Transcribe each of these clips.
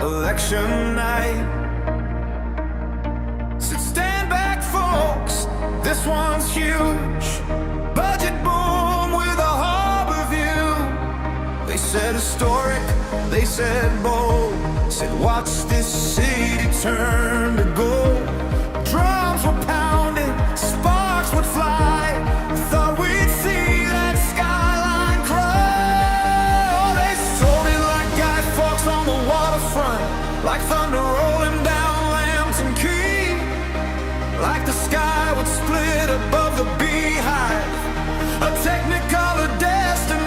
election night. Said stand back folks, this one's huge. Budget boom with a harbor view. They said historic, they said bold. Said watch this city turn to gold. Drums were pounding, sparks would fly. Thought we'd see that skyline cry. They sold it like Guy Fawkes on the waterfront, like thunder rolling down Lambton Key, like the sky would split above the beehive, a technicolor destiny.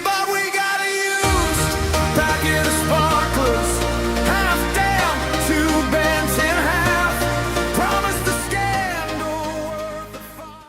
But we gotta use a packet of sparklers, half down, two bent in half. Promise the scandal worth the fight.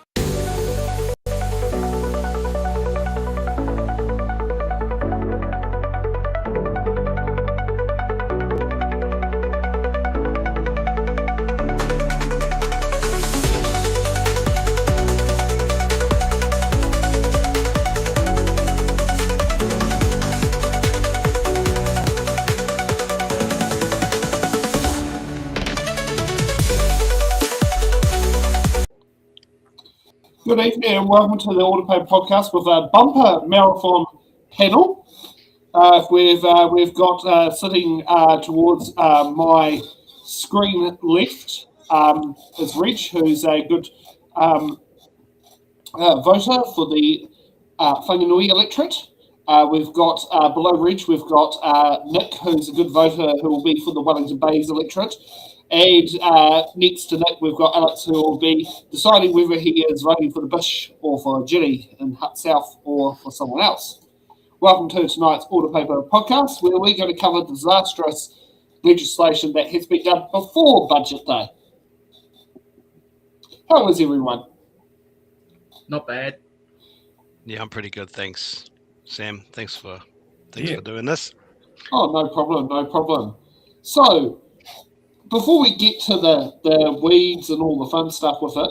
Good evening and welcome to the Autopay podcast with a bumper marathon panel. We've got sitting towards my screen left is Reg, who's a good voter for the Whanganui electorate. We've got below Reg, we've got Nick, who's a good voter who will be for the Wellington Bays electorate. And next to Nick, we've got Alex, who will be deciding whether he is voting for the Bush or for Ginny in Hutt South or for someone else. Welcome to tonight's Order Paper podcast, where we're going to cover disastrous legislation that has been done before Budget Day. How is everyone? Not bad. Yeah, I'm pretty good. Thanks, Sam. Thanks for doing this. Oh, no problem. So, before we get to the weeds and all the fun stuff with it,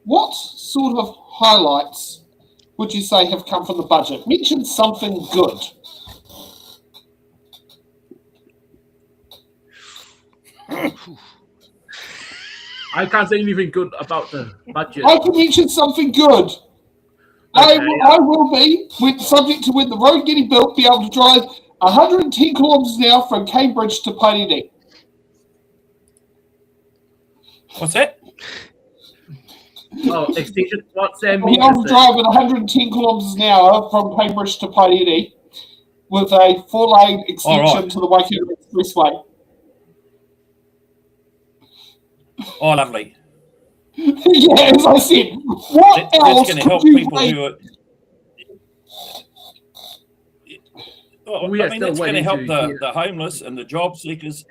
what sort of highlights would you say have come from the budget? Mention something good. I can't say anything good about the budget. I can mention something good. Okay, I will be, subject to when the road getting built, be able to drive 110 kilometres an hour from Cambridge to Pairene. What's that? Oh, extension. What's that I'll mean? be able to drive at 110 kilometres an hour from Cambridge to Pairene with a 4-lane extension to the Waikato Expressway. Oh, lovely. Yeah, as I said, what That's else going to could help you people make? who are... We are I mean, still that's going to waiting help to hear. the homeless and the job seekers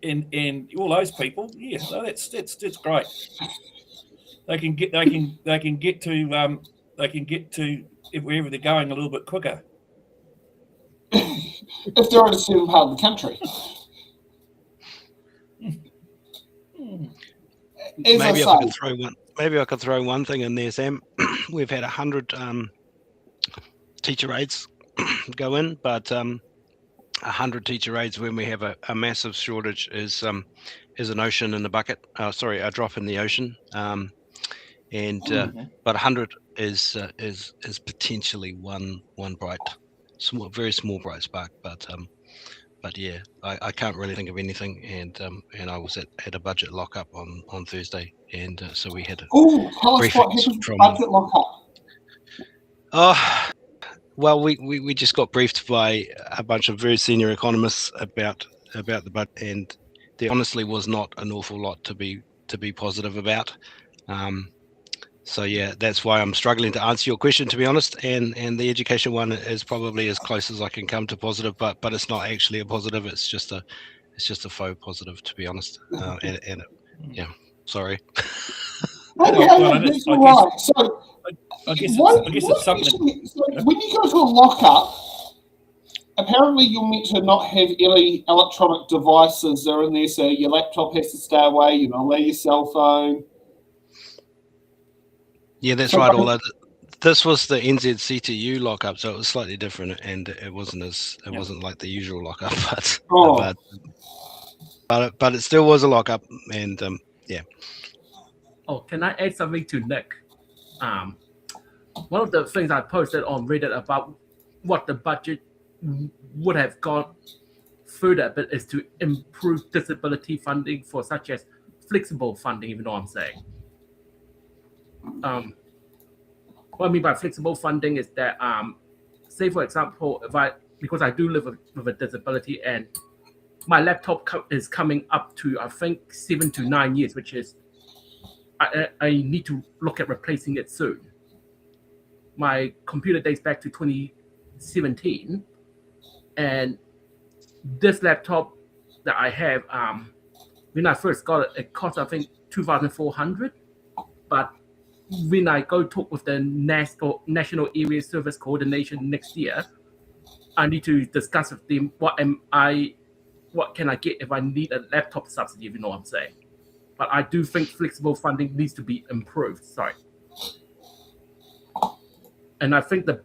and all those people. Yeah, no, that's great. They can get to wherever they're going a little bit quicker. If they're in a certain part of the country. As Maybe I I could throw one thing in there, Sam. We've had 100 teacher aides go in, but 100 teacher aides when we have a massive shortage is an ocean in the bucket. A drop in the ocean. But 100 is potentially one bright, very small bright spark. But yeah, I can't really think of anything. And I was at a budget lockup on Thursday, and so we had tell us what happened from budget lockup. Well, we just got briefed by a bunch of very senior economists about the budget, and there honestly was not an awful lot to be positive about. So yeah, that's why I'm struggling to answer your question, to be honest. And the education one is probably as close as I can come to positive, but it's not actually a positive. It's just a faux positive, to be honest. Yeah, sorry. That's all right. So, I guess it's something. So when you go to a lockup, apparently you're meant to not have any electronic devices that are in there, so your laptop has to stay away, you know, allow your cell phone. Yeah, that's right. Although this was the NZCTU lockup, so it was slightly different, and it wasn't wasn't like the usual lockup, but it still was a lockup, and yeah. Oh, can I add something to Nick? One of the things I posted on Reddit about what the budget would have gone further, but is to improve disability funding for such as flexible funding, even though I'm saying. What I mean by flexible funding is that, say for example, because I do live with a disability and my laptop is coming up to, I think, 7 to 9 years, which is, I need to look at replacing it soon. My computer dates back to 2017, and this laptop that I have, when I first got it, it cost, I think, $2,400, but when I go talk with the National Area Service Coordination next year, I need to discuss with them what can I get if I need a laptop subsidy, if you know what I'm saying. But I do think flexible funding needs to be improved. Sorry. And I think the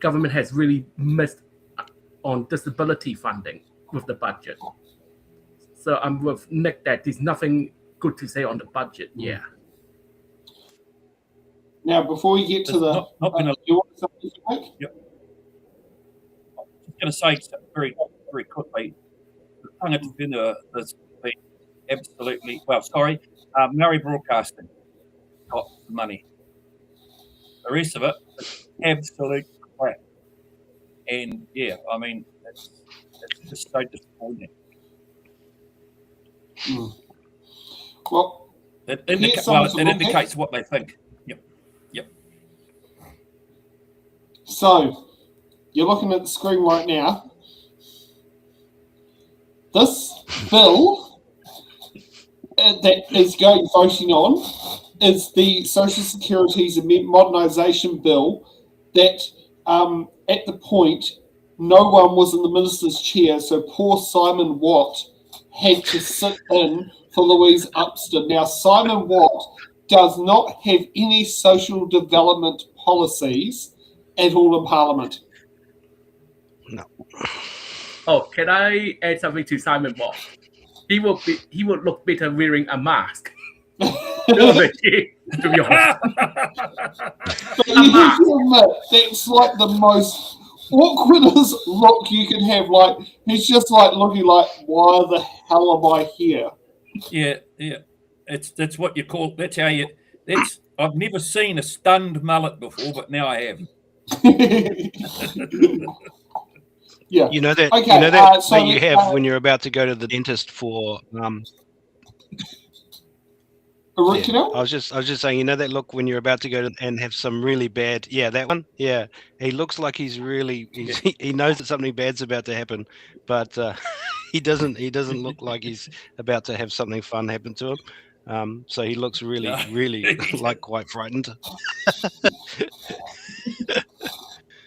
government has really missed on disability funding with the budget. So I'm with Nick that there's nothing good to say on the budget. Yeah. Now, before we get to Not gonna, you want something to make? Yep. I'm just going to say something very, very quickly. The Tangata Whenua has been absolutely, Maori Broadcasting got the money. The rest of it is absolute crap. And yeah, I mean, it's just so disappointing. Well, It indicates what they think. Yep. So, you're looking at the screen right now. This bill that is voting on is the Social Security's Modernisation Bill that, at the point, no one was in the minister's chair, so poor Simon Watt had to sit in for Louise Upston. Now, Simon Watt does not have any social development policies at all in Parliament. No. Oh, can I add something to Simon Watt? He would look better wearing a mask. To be honest. But you have to admit, that's like the most awkwardest look you can have. Like, he's just like looking like, why the hell am I here? Yeah. That's what you call. That's how you. I've never seen a stunned mullet before, but now I have. Yeah. You know that. Okay, you know that so, you have when you're about to go to the dentist for. Auricular? I was just saying, you know that look when you're about to go and have some really bad. Yeah, that one. Yeah, he looks like he knows that something bad's about to happen, but he doesn't look like he's about to have something fun happen to him. So he looks really like quite frightened.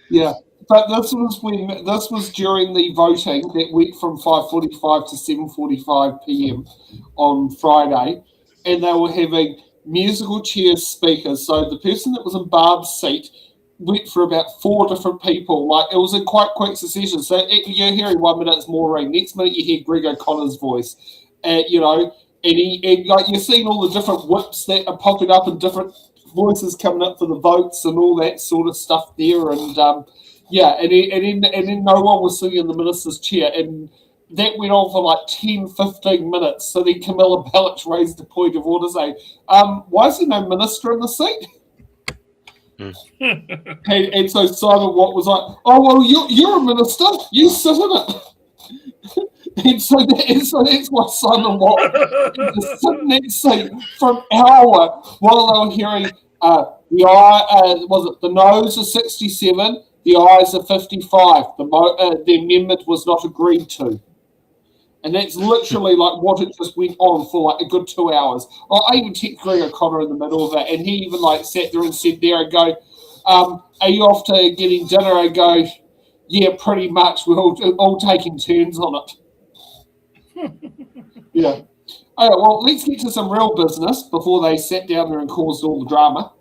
Yeah, but this was during the voting that went from 5:45 to 7:45 p.m. on Friday, and they were having musical chair speakers. So the person that was in Barb's seat went for about 4 different people. Like, it was in quite quick succession. So you're hearing 1 minute it's Maureen, next minute you hear Greg O'Connor's voice, and like you're seeing all the different whips that are popping up and different voices coming up for the votes and all that sort of stuff there, and and then no one was sitting in the minister's chair, and that went on for like 10-15 minutes. So then Camilla Bellich raised a point of order saying, why is there no minister in the seat? and so Simon Watt was like, oh well, you're a minister, you sit in it. And so that's why Simon Watt was sitting in that seat for an hour while they were hearing the no's are 67, the ayes are 55. The amendment was not agreed to. And that's literally like what it just went on for like a good 2 hours. I even texted Greg O'Connor in the middle of it, and he even like sat there and said there and go, are you off to getting dinner? I go, yeah, pretty much. We're all taking turns on it. Yeah. Okay, well, let's get to some real business before they sat down there and caused all the drama.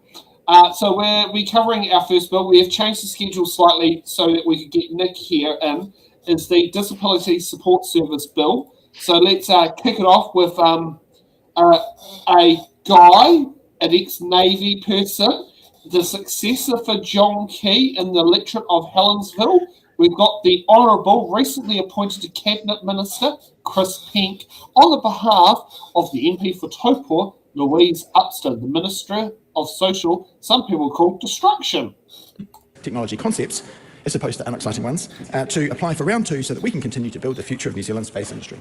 So we're covering our first bill. We have changed the schedule slightly so that we could get Nick here in. Is the Disability Support Service Bill. So let's kick it off with a guy, an ex-Navy person, the successor for John Key in the electorate of Helensville. We've got the Honourable, recently appointed Cabinet Minister, Chris Penk, on the behalf of the MP for Taupō, Louise Upston, the Minister of Social, some people call destruction. Technology concepts, as opposed to unexciting ones, to apply for round 2 so that we can continue to build the future of New Zealand's space industry.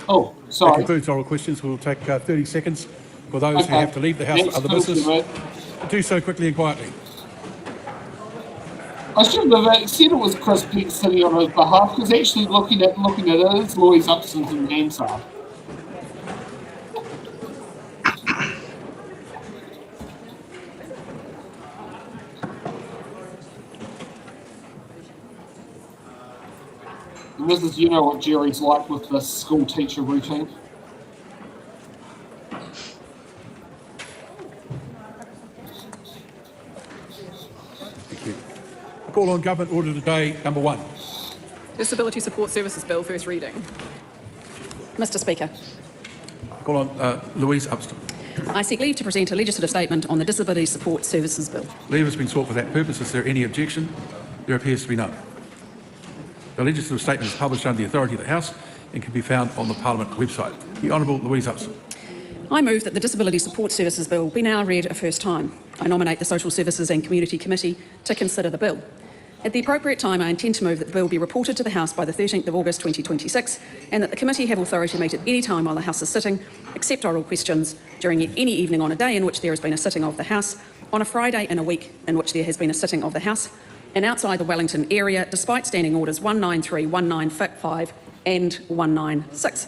Oh, That sorry. concludes oral questions. We'll take 30 seconds for those who have to leave the House for other business. Do so quickly and quietly. I should have said it was Chris Penk sitting on his behalf, because actually looking at it is Louise Upston's in Hansard. Mrs. You know what Jerry's like with the school teacher routine. Thank you. I call on Government Order today, number 1. Disability Support Services Bill, first reading. Mr Speaker, I call on Louise Upston. I seek leave to present a legislative statement on the Disability Support Services Bill. Leave has been sought for that purpose. Is there any objection? There appears to be none. The legislative statement is published under the authority of the House and can be found on the Parliament website. The Honourable Louise Upston. I move that the Disability Support Services Bill be now read a first time. I nominate the Social Services and Community Committee to consider the bill. At the appropriate time, I intend to move that the bill be reported to the House by the 13th of August 2026 and that the committee have authority to meet at any time while the House is sitting, except oral questions, during any evening on a day in which there has been a sitting of the House, on a Friday in a week in which there has been a sitting of the House, and outside the Wellington area, despite Standing Orders 193, 1955 and 196.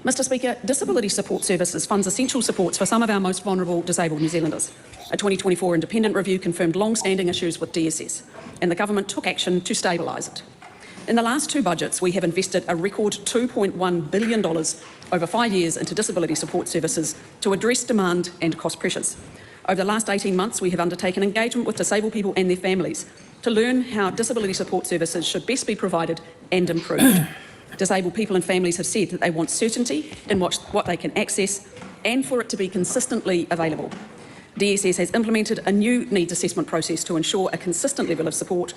Mr Speaker, Disability Support Services funds essential supports for some of our most vulnerable disabled New Zealanders. A 2024 independent review confirmed long-standing issues with DSS, and the government took action to stabilise it. In the last 2 budgets, we have invested a record $2.1 billion over 5 years into disability support services to address demand and cost pressures. Over the last 18 months, we have undertaken engagement with disabled people and their families to learn how disability support services should best be provided and improved. Disabled people and families have said that they want certainty in what they can access and for it to be consistently available. DSS has implemented a new needs assessment process to ensure a consistent level of support,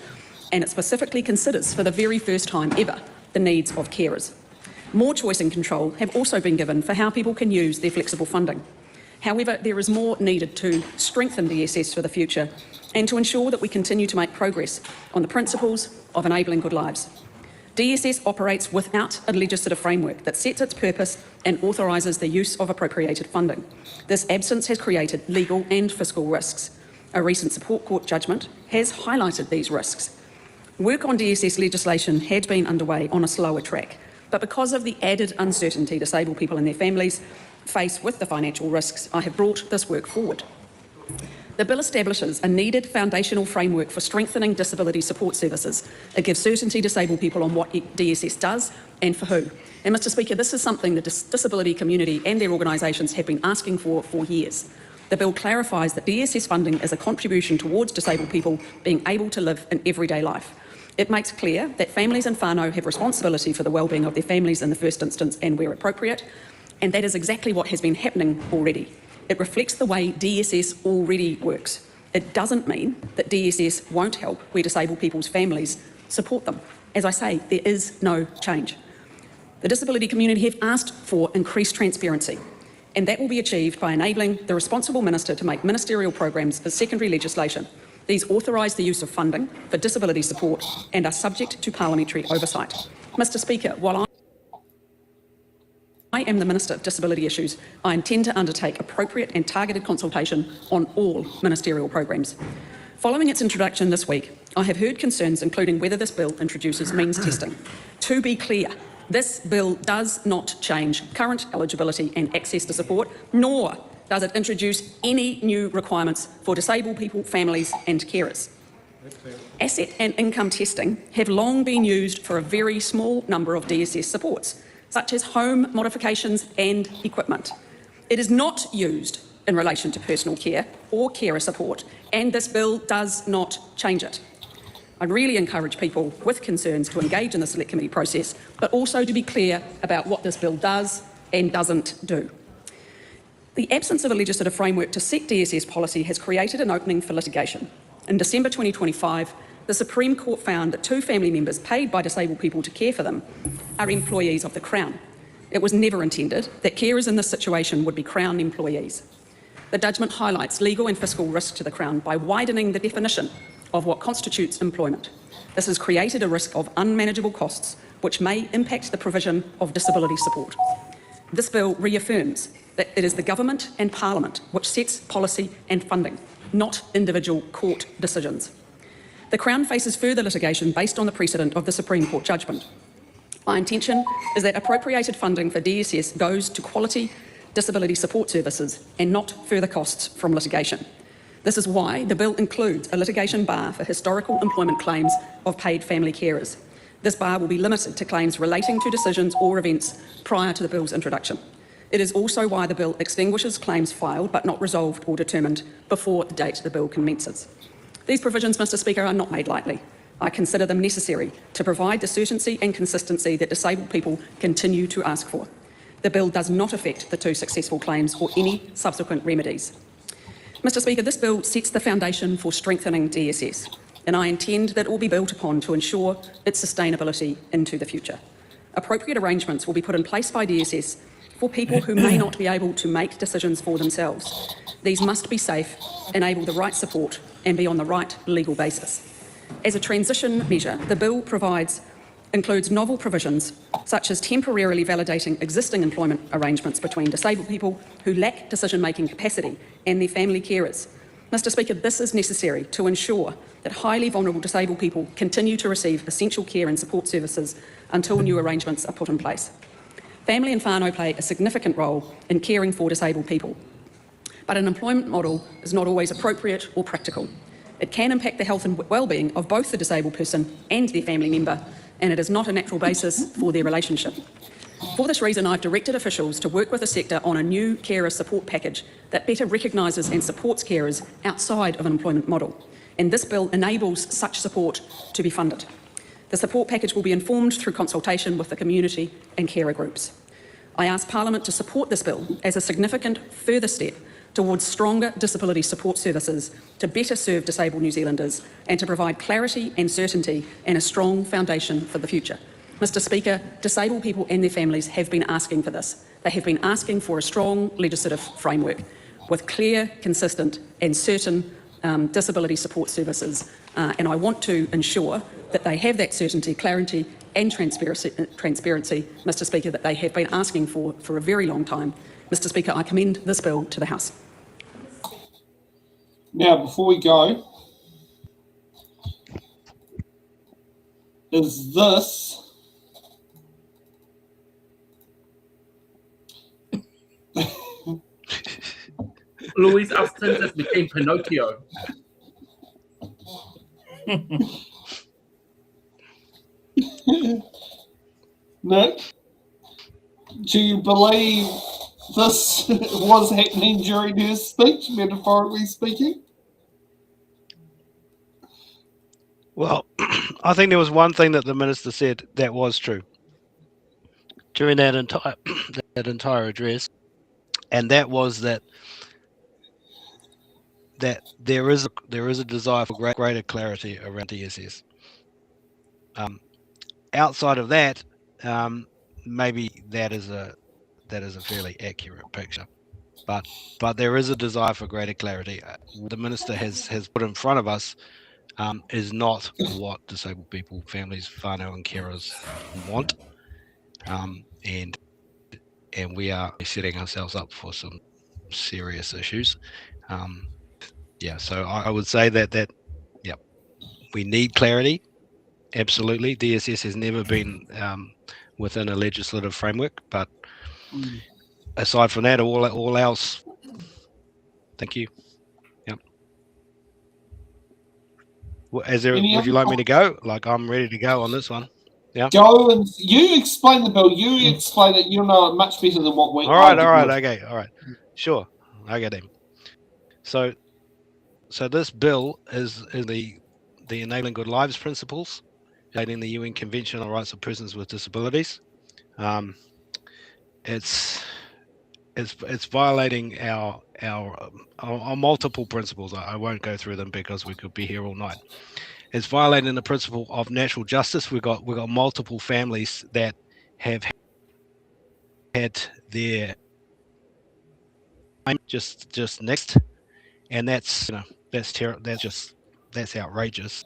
and it specifically considers for the very first time ever the needs of carers. More choice and control have also been given for how people can use their flexible funding. However, there is more needed to strengthen DSS for the future and to ensure that we continue to make progress on the principles of enabling good lives. DSS operates without a legislative framework that sets its purpose and authorises the use of appropriated funding. This absence has created legal and fiscal risks. A recent support court judgment has highlighted these risks. Work on DSS legislation had been underway on a slower track, but because of the added uncertainty disabled people and their families face with the financial risks, I have brought this work forward. The bill establishes a needed foundational framework for strengthening disability support services. It gives certainty to disabled people on what DSS does and for who. And Mr Speaker, this is something the disability community and their organisations have been asking for years. The bill clarifies that DSS funding is a contribution towards disabled people being able to live an everyday life. It makes clear that families and whānau have responsibility for the wellbeing of their families in the first instance and where appropriate, and that is exactly what has been happening already. It reflects the way DSS already works. It doesn't mean that DSS won't help where disabled people's families support them. As I say, there is no change. The disability community have asked for increased transparency, and that will be achieved by enabling the responsible minister to make ministerial programs for secondary legislation. These authorise the use of funding for disability support and are subject to parliamentary oversight. Mr Speaker, while I am the Minister of Disability Issues, I intend to undertake appropriate and targeted consultation on all ministerial programs. Following its introduction this week, I have heard concerns including whether this bill introduces means testing. To be clear, this bill does not change current eligibility and access to support, nor does it introduce any new requirements for disabled people, families and carers. Asset and income testing have long been used for a very small number of DSS supports, such as home modifications and equipment. It is not used in relation to personal care or carer support, and this bill does not change it. I really encourage people with concerns to engage in the Select Committee process, but also to be clear about what this bill does and doesn't do. The absence of a legislative framework to set DSS policy has created an opening for litigation. In December 2025, the Supreme Court found that 2 family members paid by disabled people to care for them are employees of the Crown. It was never intended that carers in this situation would be Crown employees. The judgment highlights legal and fiscal risk to the Crown by widening the definition of what constitutes employment. This has created a risk of unmanageable costs, which may impact the provision of disability support. This bill reaffirms that it is the Government and Parliament which sets policy and funding, not individual court decisions. The Crown faces further litigation based on the precedent of the Supreme Court judgment. My intention is that appropriated funding for DSS goes to quality disability support services and not further costs from litigation. This is why the bill includes a litigation bar for historical employment claims of paid family carers. This bar will be limited to claims relating to decisions or events prior to the bill's introduction. It is also why the bill extinguishes claims filed but not resolved or determined before the date the bill commences. These provisions, Mr Speaker, are not made lightly. I consider them necessary to provide the certainty and consistency that disabled people continue to ask for. The bill does not affect the 2 successful claims or any subsequent remedies. Mr Speaker, this bill sets the foundation for strengthening DSS, and I intend that it will be built upon to ensure its sustainability into the future. Appropriate arrangements will be put in place by DSS for people who may not be able to make decisions for themselves. These must be safe, enable the right support, and be on the right legal basis. As a transition measure, the bill includes novel provisions such as temporarily validating existing employment arrangements between disabled people who lack decision-making capacity and their family carers. Mr Speaker, this is necessary to ensure that highly vulnerable disabled people continue to receive essential care and support services until new arrangements are put in place. Family and whānau play a significant role in caring for disabled people, but an employment model is not always appropriate or practical. It can impact the health and well-being of both the disabled person and their family member, and it is not a natural basis for their relationship. For this reason, I've directed officials to work with the sector on a new carer support package that better recognises and supports carers outside of an employment model, and this bill enables such support to be funded. The support package will be informed through consultation with the community and carer groups. I ask Parliament to support this bill as a significant further step towards stronger disability support services to better serve disabled New Zealanders and to provide clarity and certainty and a strong foundation for the future. Mr Speaker, disabled people and their families have been asking for this. They have been asking for a strong legislative framework with clear, consistent and certain disability support services, and I want to ensure that they have that certainty, clarity and transparency, Mr Speaker, that they have been asking for a very long time. Mr Speaker, I commend this bill to the House. Now, before we go, is this Louis Offences became Pinocchio. Nick, do you believe this was happening during her speech, metaphorically speaking? Well, I think there was one thing that the minister said that was true during that entire address, and that was that there is a desire for greater clarity around DSS. Outside of that, maybe that is a fairly accurate picture, but there is a desire for greater clarity. The minister has put in front of us is not what disabled people, families, whānau and carers want, and we are setting ourselves up for some serious issues. So I would say that we need clarity. Absolutely, DSS has never been within a legislative framework, but aside from that, all else. Thank you. Yep. Would you like me to go? Like, I'm ready to go on this one. Yeah. Go and you explain the bill. You explain it. You know it much better than what we. All right. Okay. All right. Sure. I get him. So this bill is the Enabling Good Lives Principles, in the UN Convention on the Rights of Persons with Disabilities. It's violating our multiple principles. I won't go through them because we could be here all night. It's violating the principle of natural justice. We've got multiple families that have had their time just next, and that's that's outrageous.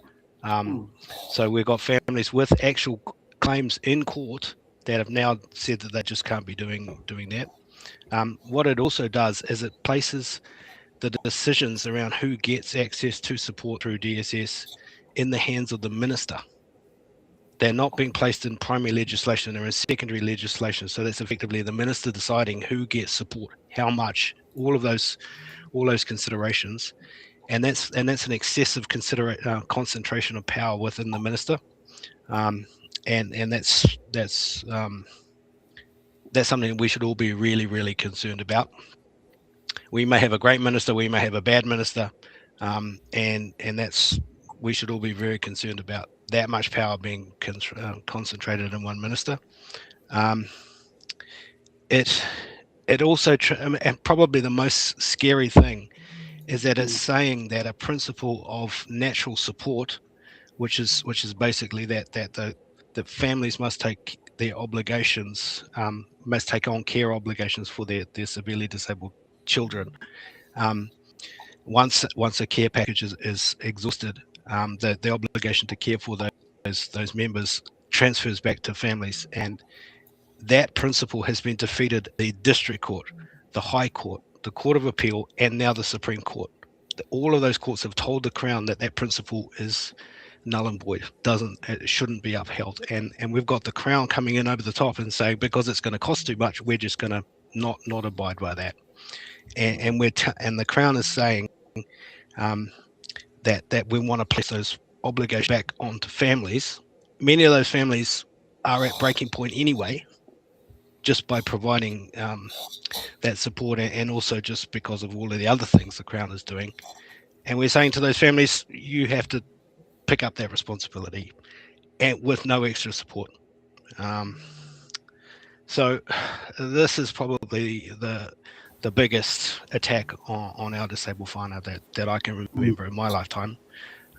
So we've got families with actual claims in court that have now said that they just can't be doing that. What it also does is it places the decisions around who gets access to support through DSS in the hands of the minister. They're not being placed in primary legislation, they're in secondary legislation. So that's effectively the minister deciding who gets support, how much, all of those considerations. And that's an excessive concentration of power within the minister. And that's something we should all be really, really concerned about. We may have a great minister, we may have a bad minister, and we should all be very concerned about that much power being concentrated in one minister. It also, and probably the most scary thing, is that it's saying that a principle of natural support, which is basically that the families must take their obligations, must take on care obligations for their severely disabled children. Once a care package is exhausted, the obligation to care for those members transfers back to families, and that principle has been defeated. The district court, the High Court, the Court of Appeal, and now the Supreme Court. All of those courts have told the Crown that principle is null and void. It shouldn't be upheld. And we've got the Crown coming in over the top and saying, because it's going to cost too much, we're just going to not abide by that. And the Crown is saying that we want to place those obligations back onto families. Many of those families are at breaking point anyway, just by providing that support, and also just because of all of the other things the Crown is doing. And we're saying to those families, you have to pick up that responsibility, and with no extra support. So this is probably the biggest attack on our disabled whānau that I can remember in my lifetime.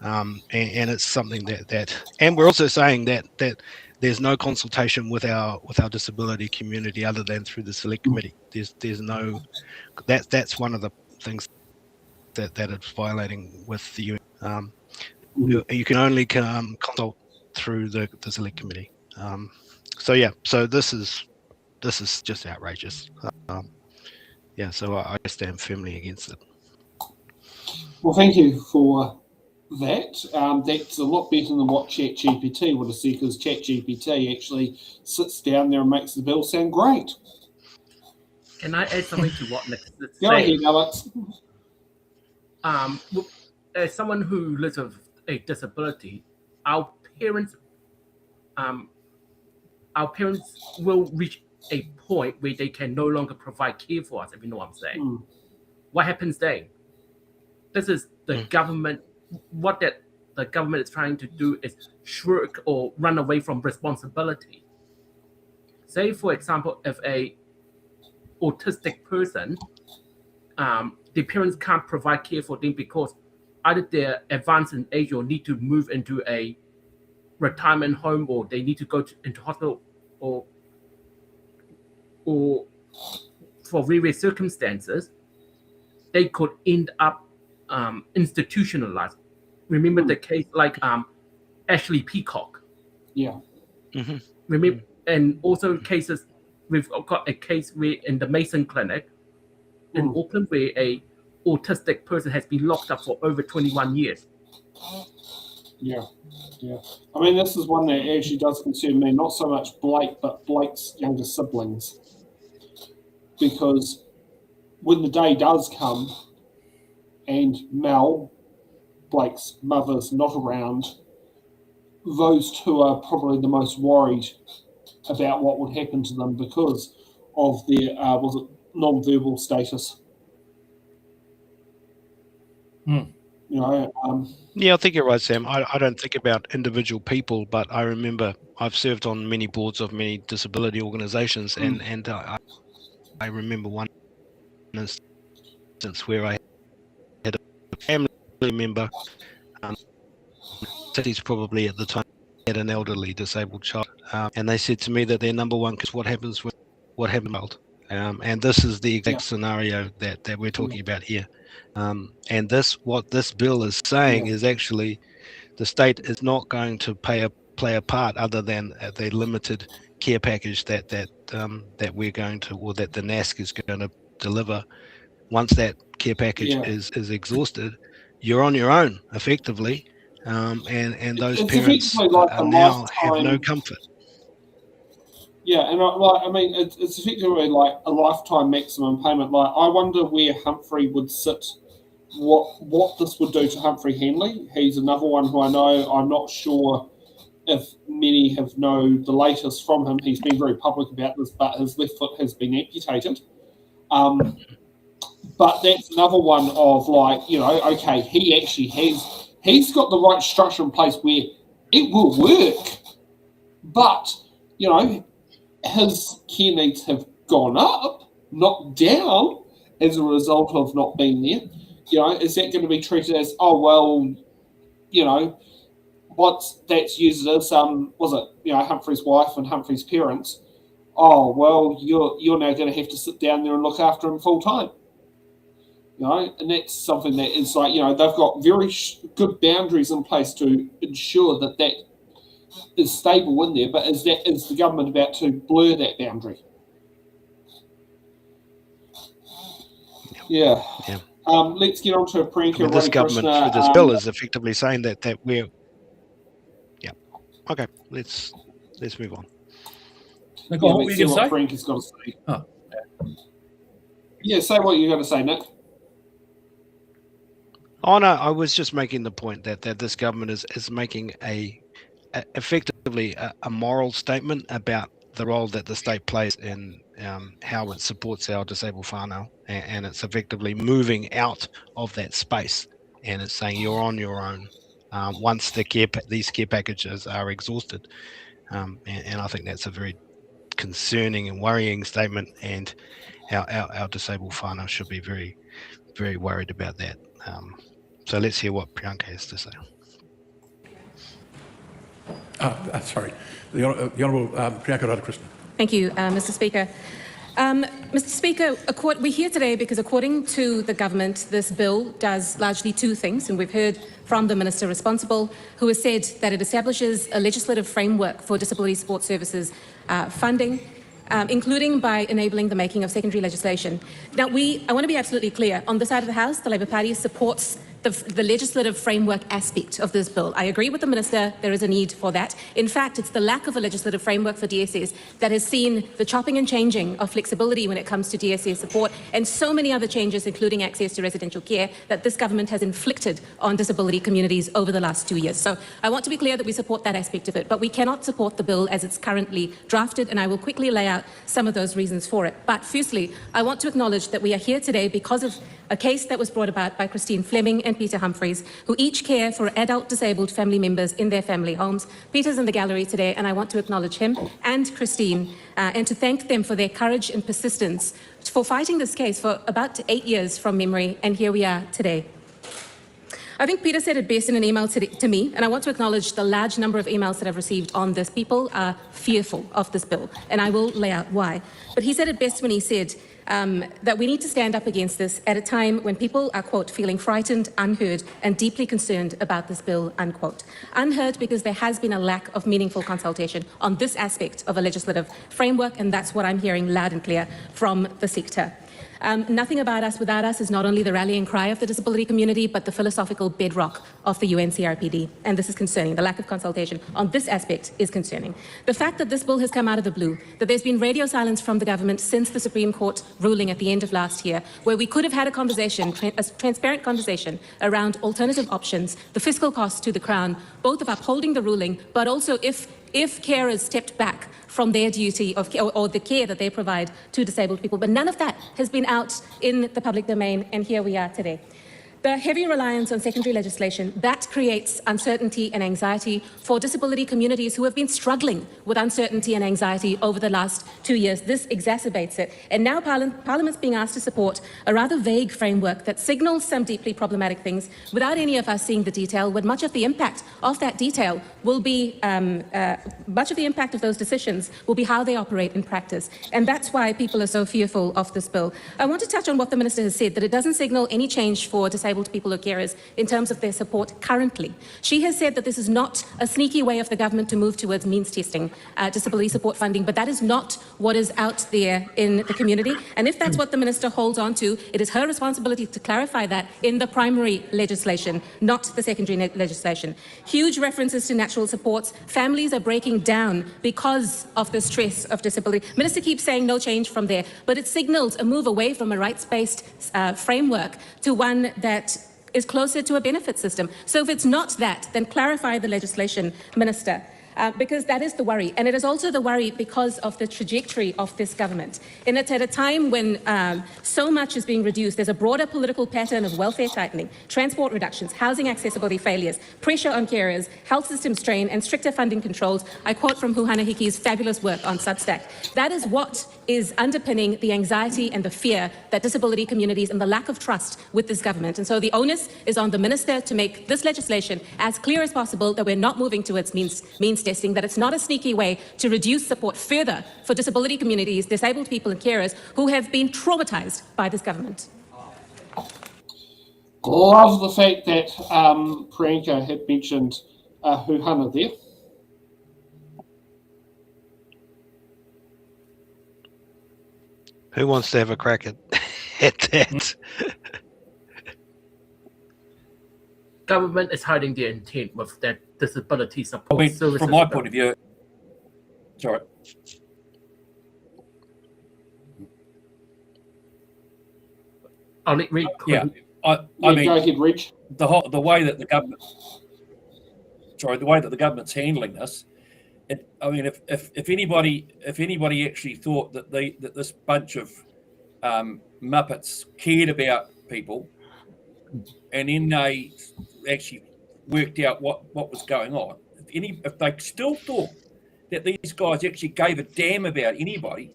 And it's something that and we're also saying that there's no consultation with our disability community other than through the select committee. There's no, that's one of the things that it's violating with the UN. You can only consult through the select committee. So this is just outrageous. So I stand firmly against it. Well, thank you for that. That's a lot better than what ChatGPT would have said, because ChatGPT actually sits down there and makes the bill sound great. Can I add something to what Nick said? Go ahead, Alex. As someone who lives with a disability, our parents will reach a point where they can no longer provide care for us, if you know what I'm saying. What happens then? This is the government. What the government is trying to do is shirk or run away from responsibility. Say, for example, if a autistic person, the parents can't provide care for them because either they're advanced in age or need to move into a retirement home, or they need to go into hospital, or for various circumstances, they could end up institutionalized. Remember the case like Ashley Peacock. Yeah. Mm-hmm. Remember, and also cases, we've got a case where in the Mason Clinic in Auckland, where a autistic person has been locked up for over 21 years. Yeah. I mean, this is one that actually does concern me, not so much Blake, but Blake's younger siblings. Because when the day does come and Mel, Blake's mother's not around, those two are probably the most worried about what would happen to them because of their non-verbal status. You know, Yeah, I think you're right, Sam. I don't think about individual people, but I remember I've served on many boards of many disability organisations, and I remember one instance where I had a family member, cities probably at the time, had an elderly disabled child, and they said to me that their number one is what happens with what happened. And this is the exact scenario that we're talking about here. And what this bill is saying is actually the state is not going to play a part other than the limited care package that we're going to, or that the NASC is going to deliver. Once that care package is exhausted, you're on your own effectively, and those it's parents effectively like a now have no lifetime. comfort. Yeah, and I mean, it's effectively like a lifetime maximum payment. Like, I wonder where Humphrey would sit, what this would do to Humphrey Henley. He's another one who I know. I'm not sure if many have know the latest from him. He's been very public about this, but his left foot has been amputated. But that's another one of like, you know, okay, he's got the right structure in place where it will work, but, you know, his care needs have gone up, not down, as a result of not being there. You know, is that going to be treated as, oh, well, you know, that's used as, was it, you know, Humphrey's wife and Humphrey's parents? Oh, well, you're now going to have to sit down there and look after him full time. You know, and that's something that is like, you know, they've got very good boundaries in place to ensure that is stable in there, but is the government about to blur that boundary? Yeah. Let's get on to Priyanka. This government through this bill is effectively saying that we're. Yeah. Okay. Let's move on. Nick, what were you going to say? Priyanka's got to say. Oh. Yeah, say what you're going to say, Nick. Oh no, I was just making the point that this government is making effectively a moral statement about the role that the state plays in how it supports our disabled whānau, and it's effectively moving out of that space, and it's saying you're on your own once these care packages are exhausted, and I think that's a very concerning and worrying statement, and our disabled whānau should be very, very worried about that. So let's hear what Priyanka has to say. Sorry. The Honourable Priyanka Radhakrishnan. Thank you, Mr. Speaker. Mr. Speaker, we're here today because according to the government, this bill does largely two things, and we've heard from the Minister responsible, who has said that it establishes a legislative framework for disability support services funding, including by enabling the making of secondary legislation. Now, I want to be absolutely clear. On the side of the House, the Labour Party supports the legislative framework aspect of this bill. I agree with the Minister, there is a need for that. In fact, it's the lack of a legislative framework for DSS that has seen the chopping and changing of flexibility when it comes to DSS support, and so many other changes, including access to residential care, that this government has inflicted on disability communities over the last 2 years. So I want to be clear that we support that aspect of it, but we cannot support the bill as it's currently drafted, and I will quickly lay out some of those reasons for it. But firstly, I want to acknowledge that we are here today because of a case that was brought about by Christine Fleming and Peter Humphreys, who each care for adult disabled family members in their family homes. Peter's in the gallery today, and I want to acknowledge him and Christine and to thank them for their courage and persistence for fighting this case for about 8 years from memory, and here we are today. I think Peter said it best in an email to me, and I want to acknowledge the large number of emails that I've received on this. People are fearful of this bill, and I will lay out why. But he said it best when he said that we need to stand up against this at a time when people are, quote, feeling frightened, unheard, and deeply concerned about this bill, unquote. Unheard because there has been a lack of meaningful consultation on this aspect of a legislative framework, and that's what I'm hearing loud and clear from the sector. Nothing about us without us is not only the rallying cry of the disability community, but the philosophical bedrock of the UNCRPD. And this is concerning. The lack of consultation on this aspect is concerning. The fact that this bill has come out of the blue, that there's been radio silence from the government since the Supreme Court ruling at the end of last year, where we could have had a conversation, a transparent conversation around alternative options, the fiscal costs to the Crown, both of upholding the ruling, but also if carers stepped back from their duty of or the care that they provide to disabled people. But none of that has been out in the public domain, and here we are today. The heavy reliance on secondary legislation, that creates uncertainty and anxiety for disability communities who have been struggling with uncertainty and anxiety over the last 2 years. This exacerbates it. And now Parliament's being asked to support a rather vague framework that signals some deeply problematic things without any of us seeing the detail, when much of the impact of that detail will be, much of the impact of those decisions will be how they operate in practice. And that's why people are so fearful of this bill. I want to touch on what the Minister has said, that it doesn't signal any change for disabled people or carers in terms of their support currently. She has said that this is not a sneaky way of the government to move towards means testing disability support funding, but that is not what is out there in the community. And if that's what the Minister holds on to, it is her responsibility to clarify that in the primary legislation, not the secondary legislation. Huge references to natural supports. Families are breaking down because of the stress of disability. Minister keeps saying no change from there, but it signals a move away from a rights-based framework to one that is closer to a benefit system. So if it's not that, then clarify the legislation, Minister. Because that is the worry. And it is also the worry because of the trajectory of this government. And it's at a time when so much is being reduced. There's a broader political pattern of welfare tightening, transport reductions, housing accessibility failures, pressure on carers, health system strain, and stricter funding controls. I quote from Huhana Hiki's fabulous work on Substack. That is what is underpinning the anxiety and the fear that disability communities and the lack of trust with this government. And so the onus is on the Minister to make this legislation as clear as possible that we're not moving towards means testing, that it's not a sneaky way to reduce support further for disability communities, disabled people and carers who have been traumatised by this government. Love the fact that Priyanka had mentioned Huhana there. Who wants to have a crack at that? Government is hiding their intent with that disability support services. From my point of view, sorry. I'll let Reid. Yeah, I mean, go ahead, Rich. The way that the government, the way that the government's handling this, I mean, if anybody actually thought that that this bunch of muppets cared about people, and then they actually worked out what was going on, if they still thought that these guys actually gave a damn about anybody,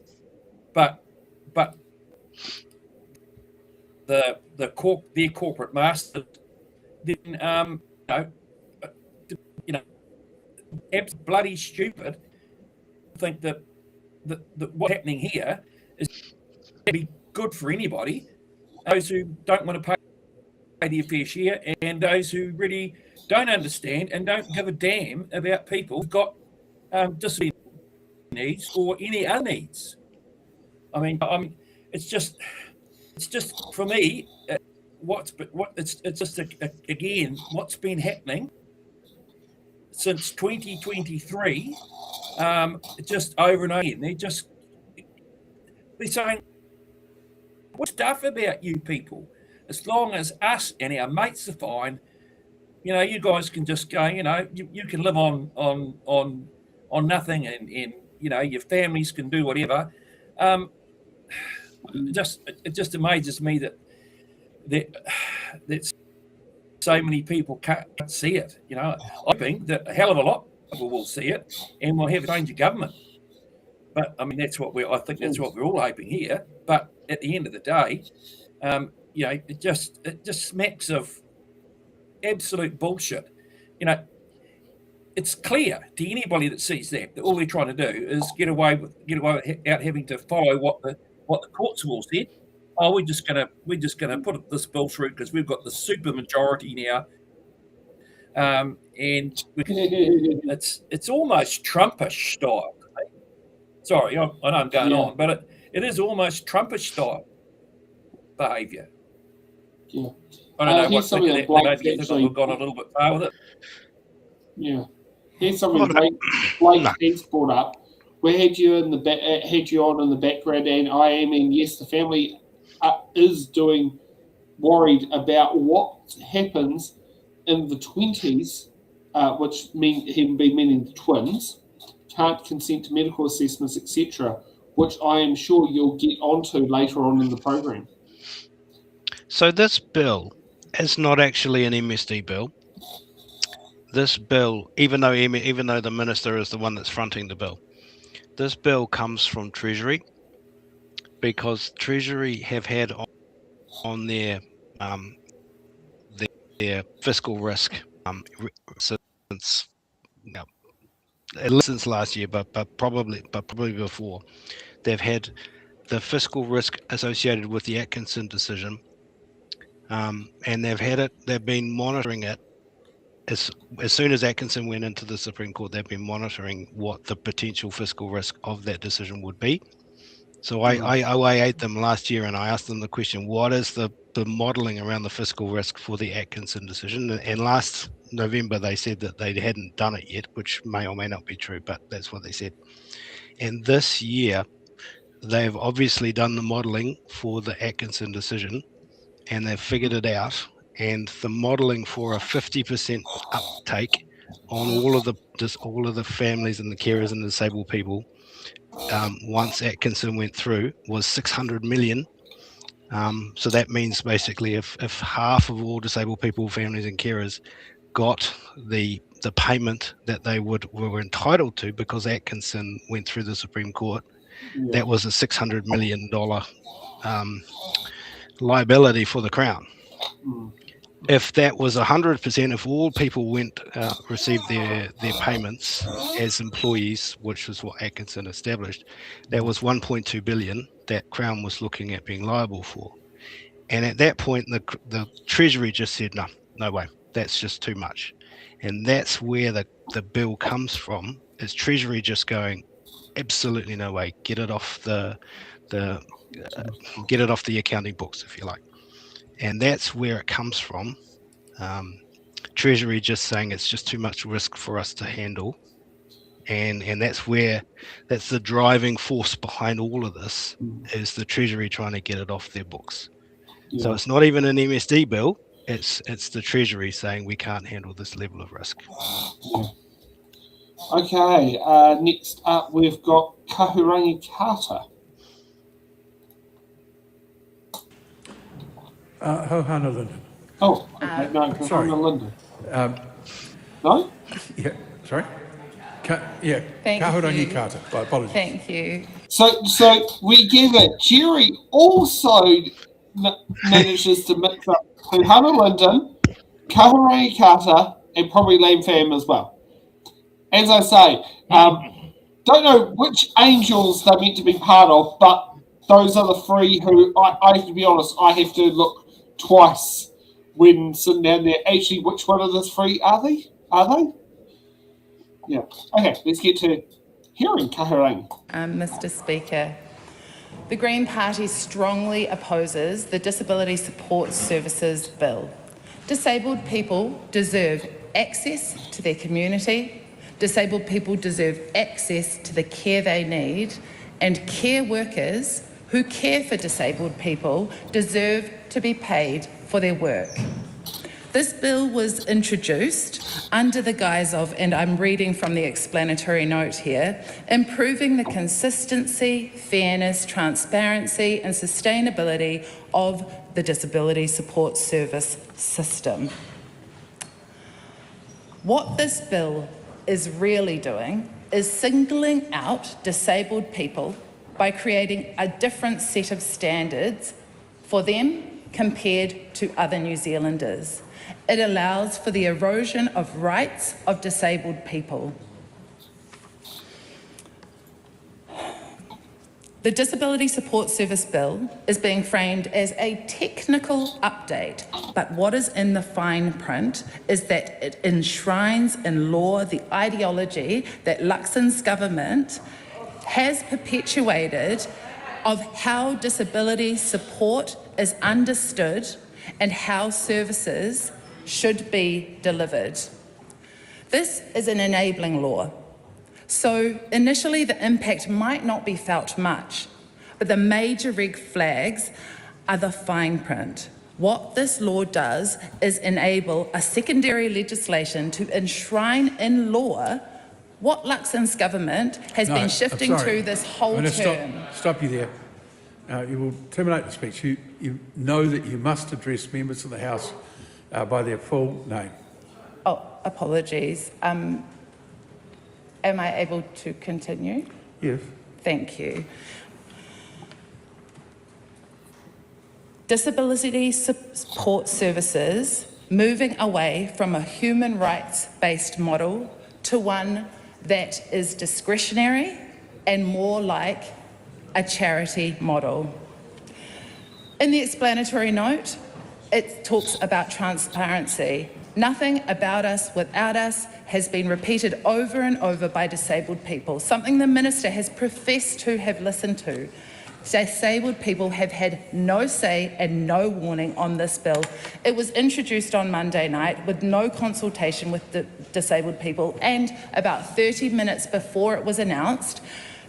but their corporate masters, then bloody stupid. I think that what's happening here is be good for anybody, those who don't want to pay their fair share, and those who really don't understand and don't give a damn about people who've got disability needs or any other needs. I mean, it's just for me, again, what's been happening since 2023, just over and over again. They're saying what stuff about you people. As long as us and our mates are fine, you guys can just go. You can live on nothing, and your families can do whatever. It just amazes me that so many people can't see it. I think that a hell of a lot of people will see it, and we'll have a change of government. But I mean, I think that's what we're all hoping here. But at the end of the day, it just smacks of absolute bullshit. It's clear to anybody that sees that all they're trying to do is get away without having to follow what the courts have all said. Oh, we're just gonna put this bill through because we've got the super majority now, and it's almost Trumpish style. Sorry, I know I'm going on, but it is almost Trumpish style behaviour. Yeah. I don't know what's thinking that. Maybe you think I've gone a little bit far with it. Yeah. Here's something Blake Spence brought up. We had you on in the background, and I am, and yes, the family is worried about what happens in the 20s, which meaning the twins, can't consent to medical assessments, etc., which I am sure you'll get onto later on in the program. So this bill It's not actually an MSD bill. This bill, even though the minister is the one that's fronting the bill, this bill comes from Treasury, because Treasury have had on their fiscal risk since since last year, but probably before. They've had the fiscal risk associated with the Atkinson decision, and they've been monitoring it. As soon as Atkinson went into the Supreme Court, they've been monitoring what the potential fiscal risk of that decision would be. So I OA8 them last year, and I asked them the question, what is the modelling around the fiscal risk for the Atkinson decision? And last November, they said that they hadn't done it yet, which may or may not be true, but that's what they said. And this year, they've obviously done the modelling for the Atkinson decision, and they've figured it out. And the modelling for a 50% uptake on all of the families and the carers and the disabled people, once Atkinson went through, was 600 million. So that means basically if half of all disabled people, families and carers got the payment that they were entitled to because Atkinson went through the Supreme Court, that was a $600 million liability for the Crown. If that was 100%, if all people received their payments as employees, which was what Atkinson established, that was 1.2 billion that Crown was looking at being liable for. And at that point, the Treasury just said, no way, that's just too much. And that's where the bill comes from, is Treasury just going, absolutely no way, get it off the accounting books, if you like. And that's where it comes from. Treasury just saying it's just too much risk for us to handle. And that's the driving force behind all of this, is the Treasury trying to get it off their books. Yeah. So it's not even an MSD bill, it's the Treasury saying we can't handle this level of risk. Yeah. Okay, next up we've got Kahurangi Carter. Hohana Linden. Oh, okay. No, Hohana Linden. No? Yeah, sorry? Kahurangi Carter. Apologies. Thank you. So we give it. Jerry also manages to mix up Hohana Linden, Kahurangi Carter, and probably Lam Pham as well. As I say, don't know which angels they're meant to be part of, but those are the three who, I have to be honest, I have to look twice when sitting down there. Actually, which one of the three are they? Yeah. Okay, let's get to hearing Kahurangi. Mr. Speaker, the Green Party strongly opposes the Disability Support Services Bill. Disabled people deserve access to their community. Disabled people deserve access to the care they need, and care workers who care for disabled people deserve to be paid for their work. This bill was introduced under the guise of, and I'm reading from the explanatory note here, improving the consistency, fairness, transparency and sustainability of the disability support service system. What this bill is really doing is singling out disabled people by creating a different set of standards for them compared to other New Zealanders. It allows for the erosion of rights of disabled people. The Disability Support Service Bill is being framed as a technical update, but what is in the fine print is that it enshrines in law the ideology that Luxon's government has perpetuated of how disability support is understood and how services should be delivered. This is an enabling law. So initially the impact might not be felt much, but the major red flags are the fine print. What this law does is enable a secondary legislation to enshrine in law what Luxon's government has been shifting to this whole term. Stop you there. You will terminate the speech. You know that you must address members of the House by their full name. Oh, apologies. Am I able to continue? Yes. Thank you. Disability support services moving away from a human rights-based model to one that is discretionary and more like a charity model. In the explanatory note, it talks about transparency. Nothing about us without us has been repeated over and over by disabled people, something the Minister has professed to have listened to. Disabled people have had no say and no warning on this bill. It was introduced on Monday night with no consultation with the disabled people, and about 30 minutes before it was announced,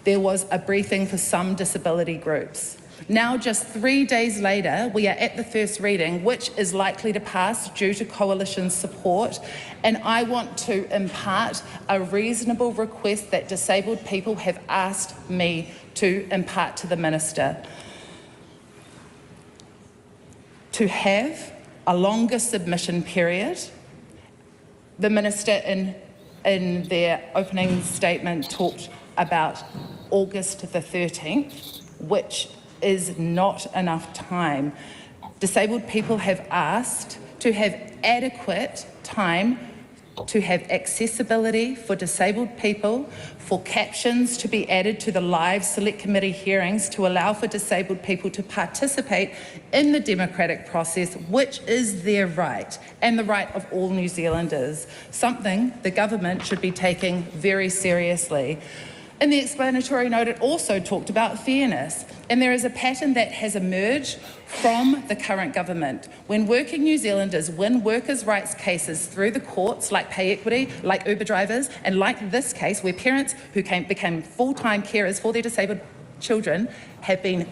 there was a briefing for some disability groups. Now, just 3 days later, we are at the first reading, which is likely to pass due to coalition support, and I want to impart a reasonable request that disabled people have asked me to impart to the Minister. To have a longer submission period. The Minister in their opening statement talked about August the 13th, which is not enough time. Disabled people have asked to have adequate time to have accessibility for disabled people, for captions to be added to the live select committee hearings to allow for disabled people to participate in the democratic process, which is their right and the right of all New Zealanders, something the government should be taking very seriously. In the explanatory note, it also talked about fairness, and there is a pattern that has emerged from the current government. When working New Zealanders win workers' rights cases through the courts, like pay equity, like Uber drivers, and like this case where parents who became full-time carers for their disabled children have been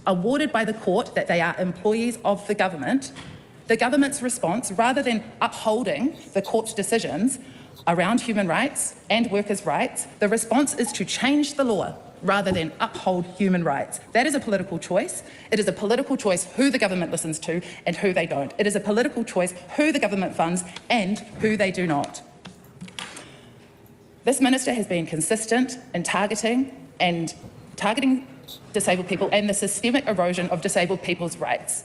awarded by the court that they are employees of the government's response, rather than upholding the court's decisions around human rights and workers' rights, the response is to change the law rather than uphold human rights. That is a political choice. It is a political choice who the government listens to and who they don't. It is a political choice who the government funds and who they do not. This Minister has been consistent in targeting disabled people and the systemic erosion of disabled people's rights.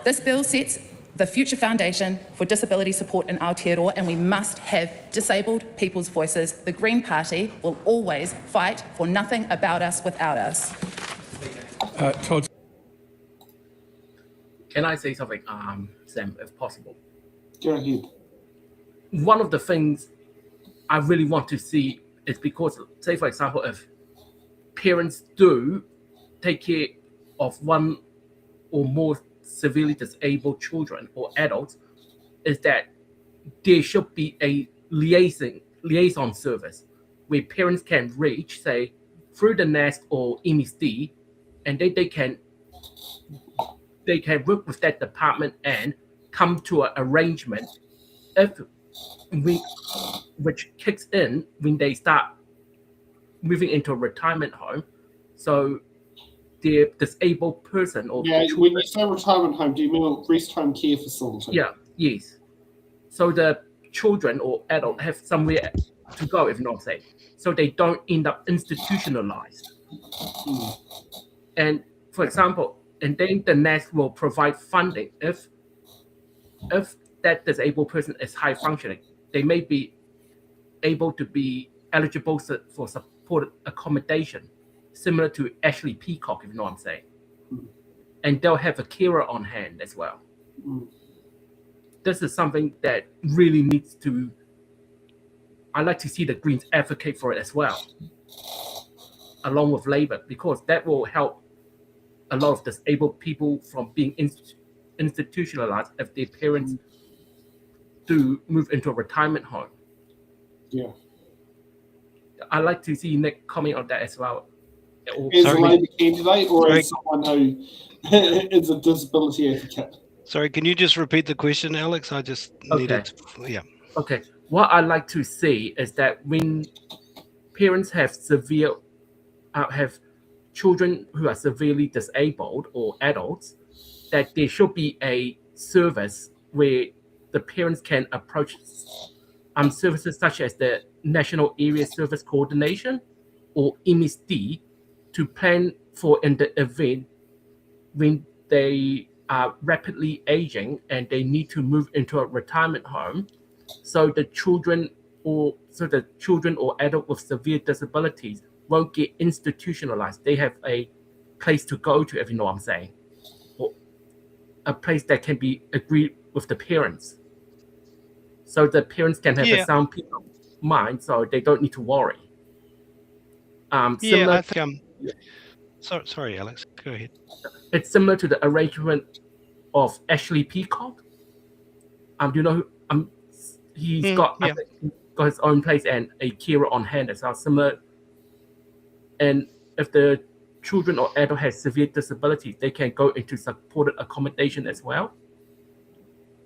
This bill sets the future foundation for disability support in Aotearoa, and we must have disabled people's voices. The Green Party will always fight for nothing about us without us. Todd. Can I say something, Sam, if possible? Go ahead. One of the things I really want to see is because, say, for example, if parents do take care of one or more severely disabled children or adults, is that there should be a liaison service where parents can reach, say, through the Nest or MSD, and they can work with that department and come to an arrangement which kicks in when they start moving into a retirement home. So the disabled person or when you say retirement home, do you mean rest home care facility? Yes. So the children or adult have somewhere to go, if not say, so they don't end up institutionalized. And for example, and then the Nest will provide funding if that disabled person is high functioning, they may be able to be eligible for supported accommodation, similar to Ashley Peacock, if you know what I'm saying. And they'll have a carer on hand as well. This is something that really needs to, I like to see the Greens advocate for it as well, along with Labour, because that will help a lot of disabled people from being institutionalized if their parents do move into a retirement home. Yeah. I'd like to see Nick comment on that as well. As a Labour candidate or as someone who is a disability advocate? Sorry, can you just repeat the question, Alex? I just needed to, Okay. What I like to see is that when parents have children who are severely disabled or adults, that there should be a service where the parents can approach services such as the National Area Service Coordination or MSD to plan for in the event when they are rapidly aging and they need to move into a retirement home, so the children or adult with severe disabilities won't get institutionalized. They have a place to go to, if you know what I'm saying, or a place that can be agreed with the parents, so the parents can have a sound peace of mind, so they don't need to worry. I think. Sorry, Alex. Go ahead. It's similar to the arrangement of Ashley Peacock. Do you know? He's got his own place and a carer on hand as well. Similar, and if the children or adult has severe disabilities, they can go into supported accommodation as well.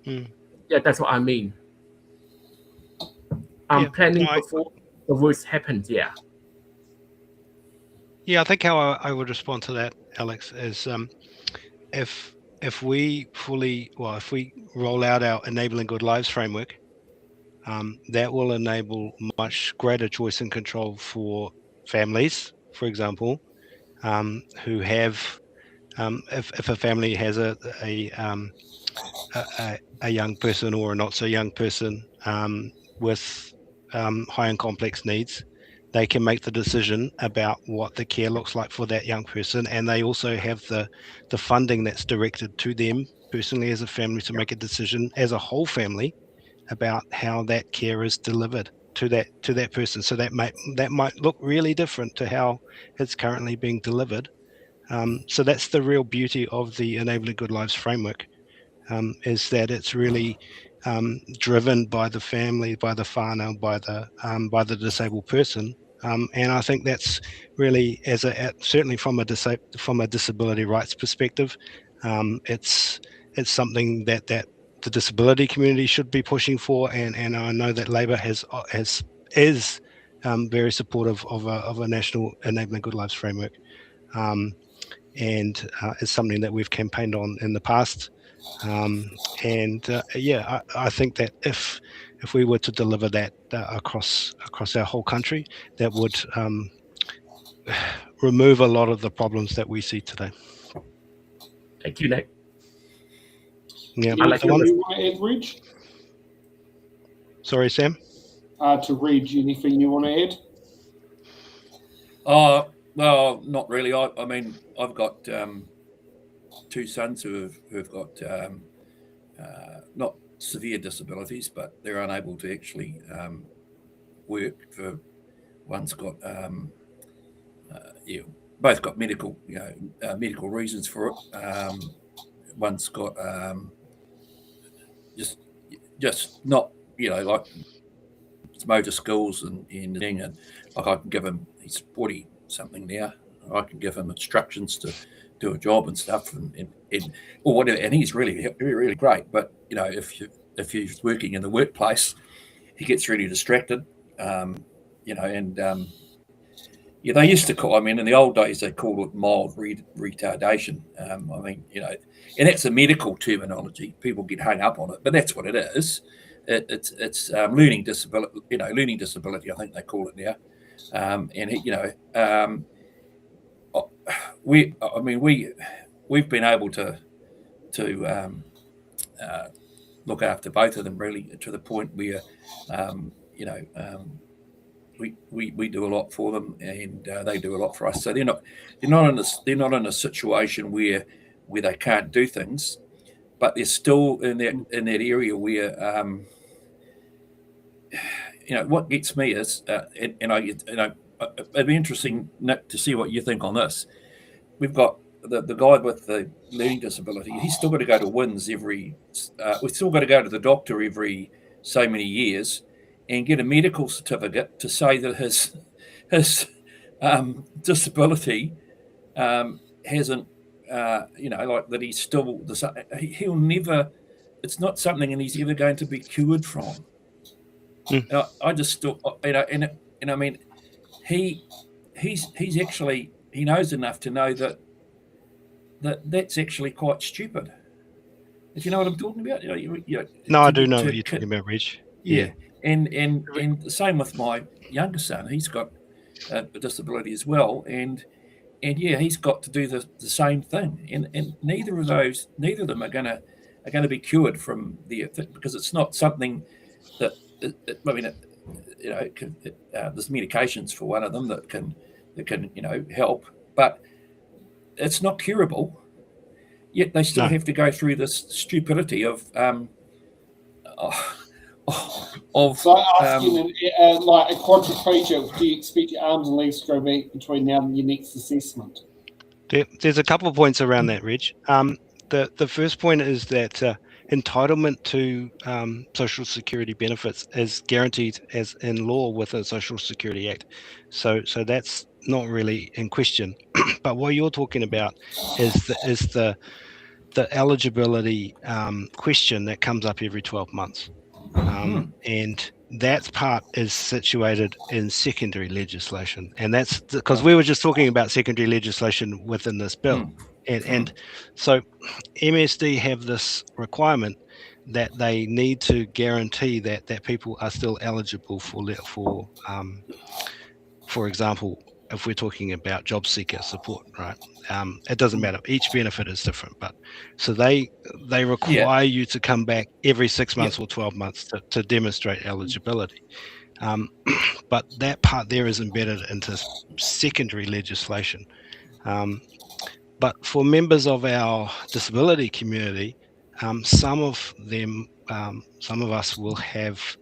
Yeah, that's what I mean. Planning before the worst happens. Yeah. Yeah, I think how I would respond to that, Alex, is if we roll out our Enabling Good Lives framework, that will enable much greater choice and control for families, for example, who have, if a family has a young person or a not so young person with high and complex needs, they can make the decision about what the care looks like for that young person, and they also have the funding that's directed to them personally as a family to make a decision as a whole family about how that care is delivered to that person. So that might look really different to how it's currently being delivered. So that's the real beauty of the Enabling Good Lives framework, is that it's really driven by the family, by the whānau, by the disabled person. And I think that's really, certainly from a disability rights perspective, it's something that the disability community should be pushing for, and I know that Labour is very supportive of a national Enabling Good Lives framework, and it's something that we've campaigned on in the past. I think that if we were to deliver that across our whole country, that would remove a lot of the problems that we see today. Thank you, Nick. Yeah, anything you want to add, Reg? Sorry, Sam? To Reg, anything you want to add? Well, not really. I mean, I've got two sons who've got not severe disabilities, but they're unable to actually work. One's got both got medical reasons for it. One's got just not like motor skills and like I can give him, he's 40 something now. I can give him instructions to do a job and stuff and or whatever, and he's really, really great. But if he's working in the workplace, he gets really distracted. They used to call. I mean, in the old days, they called it mild retardation. And that's a medical terminology. People get hung up on it, but that's what it is. It's learning disability. Learning disability. I think they call it now. We've been able to look after both of them really to the point where we do a lot for them and they do a lot for us. So they're not in a situation where they can't do things, but they're still in that area where what gets me is it'd be interesting, Nick, to see what you think on this. We've got the guy with the learning disability. He's still got to go to WINS we've still got to go to the doctor every so many years and get a medical certificate to say that his disability hasn't, like that he's still he'll never. It's not something and he's ever going to be cured from. I just still, I mean, he's actually, he knows enough to know that that's actually quite stupid. If you know what I'm talking about, No, I do know what you're talking about, Reg. Yeah, and the same with my younger son. He's got a disability as well, and yeah, he's got to do the same thing. And neither of them are going to be cured from because it's not something that there's medications for one of them that can help, but it's not curable. Yet they still have to go through this stupidity of asking like a quadriplegic, do you expect your arms and legs to grow back between now and your next assessment? There's a couple of points around that, Reg. The first point is that entitlement to Social Security benefits is guaranteed as in law with the Social Security Act. So that's not really in question. But what you're talking about is the eligibility question that comes up every 12 months. And that part is situated in secondary legislation. And that's because we were just talking about secondary legislation within this bill. And so MSD have this requirement that they need to guarantee that people are still eligible for example, if we're talking about job seeker support, right? It doesn't matter. Each benefit is different, but so they require you to come back every 6 months or 12 months to demonstrate eligibility. But that part there is embedded into secondary legislation. But for members of our disability community, some of us will have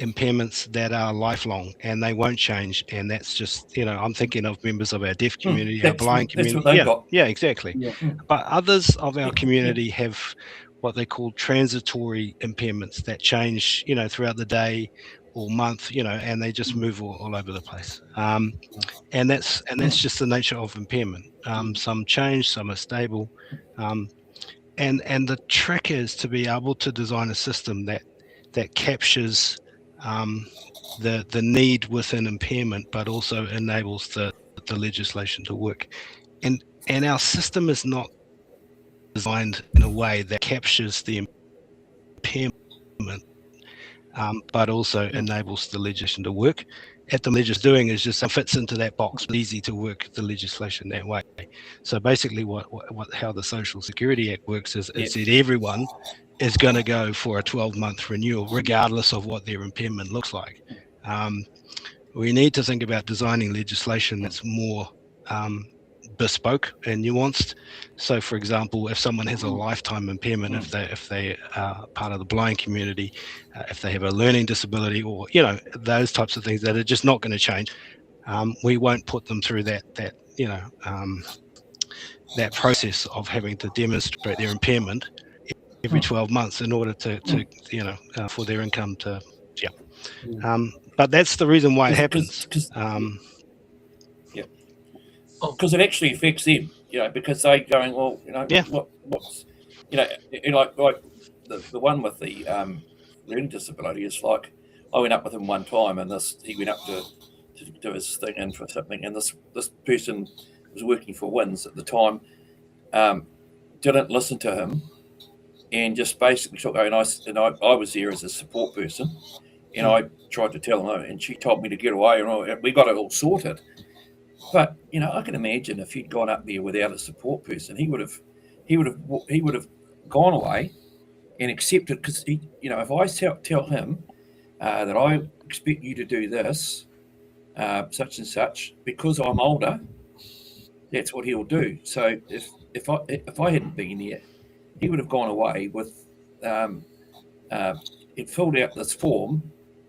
impairments that are lifelong and they won't change, and that's just I'm thinking of members of our deaf community, our blind community. That's what they've got. Yeah, exactly. But others of our community have what they call transitory impairments that change throughout the day or month, and they just move all over the place. And that's just the nature of impairment. Some change, some are stable, and the trick is to be able to design a system that captures the need within impairment, but also enables the legislation to work. And our system is not designed in a way that captures the impairment, but also enables the legislation to work. At the legislation doing is just fits into that box, but easy to work the legislation that way. So basically, how the Social Security Act works is that everyone is going to go for a 12-month renewal, regardless of what their impairment looks like. We need to think about designing legislation that's more bespoke and nuanced. So, for example, if someone has a lifetime impairment, if they are part of the blind community, if they have a learning disability, or those types of things that are just not going to change, we won't put them through that process of having to demonstrate their impairment every 12 months in order to for their income to but that's the reason why it happens. Because it actually affects them, because they going, well, what's like the one with the learning disability is like, I went up with him one time, and he went up to do his thing in for something, and this person was working for Wins at the time, didn't listen to him, and just basically took over. And I was there as a support person, and I tried to tell him, and she told me to get away, and we got it all sorted. But I can imagine if he'd gone up there without a support person, he would have gone away and accepted, because if I tell him that I expect you to do this, such and such, because I'm older, that's what he'll do. So if I hadn't been there, he would have gone away with it filled out this form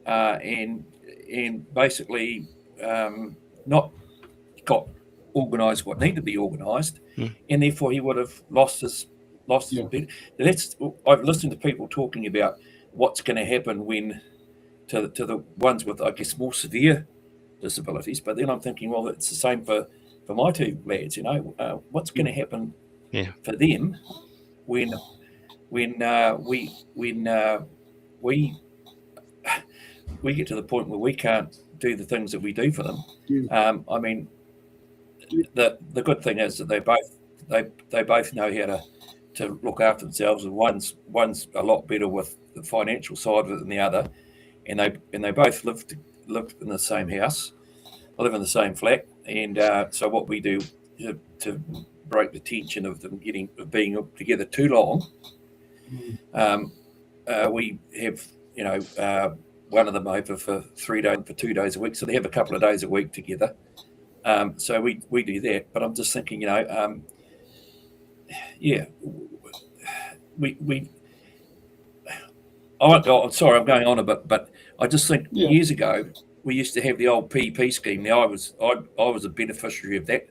and basically not got organised what needed to be organised, and therefore he would have lost his bid. I've listened to people talking about what's going to happen when to the ones with, I guess, more severe disabilities, but then I'm thinking, well, it's the same for my two lads. What's going to happen for them when we get to the point where we can't do the things that we do for them. I mean, the good thing is that they both know how to look after themselves, and one's a lot better with the financial side of it than the other, and they both live in the same house, live in the same flat, and so what we do to break the tension of them being together too long, we have one of them over for 3 days, for 2 days a week, so they have a couple of days a week together. So we do that, but I'm just thinking, I won't go. I'm sorry, I'm going on a bit, but I just think years ago we used to have the old PEP scheme. Now I was a beneficiary of that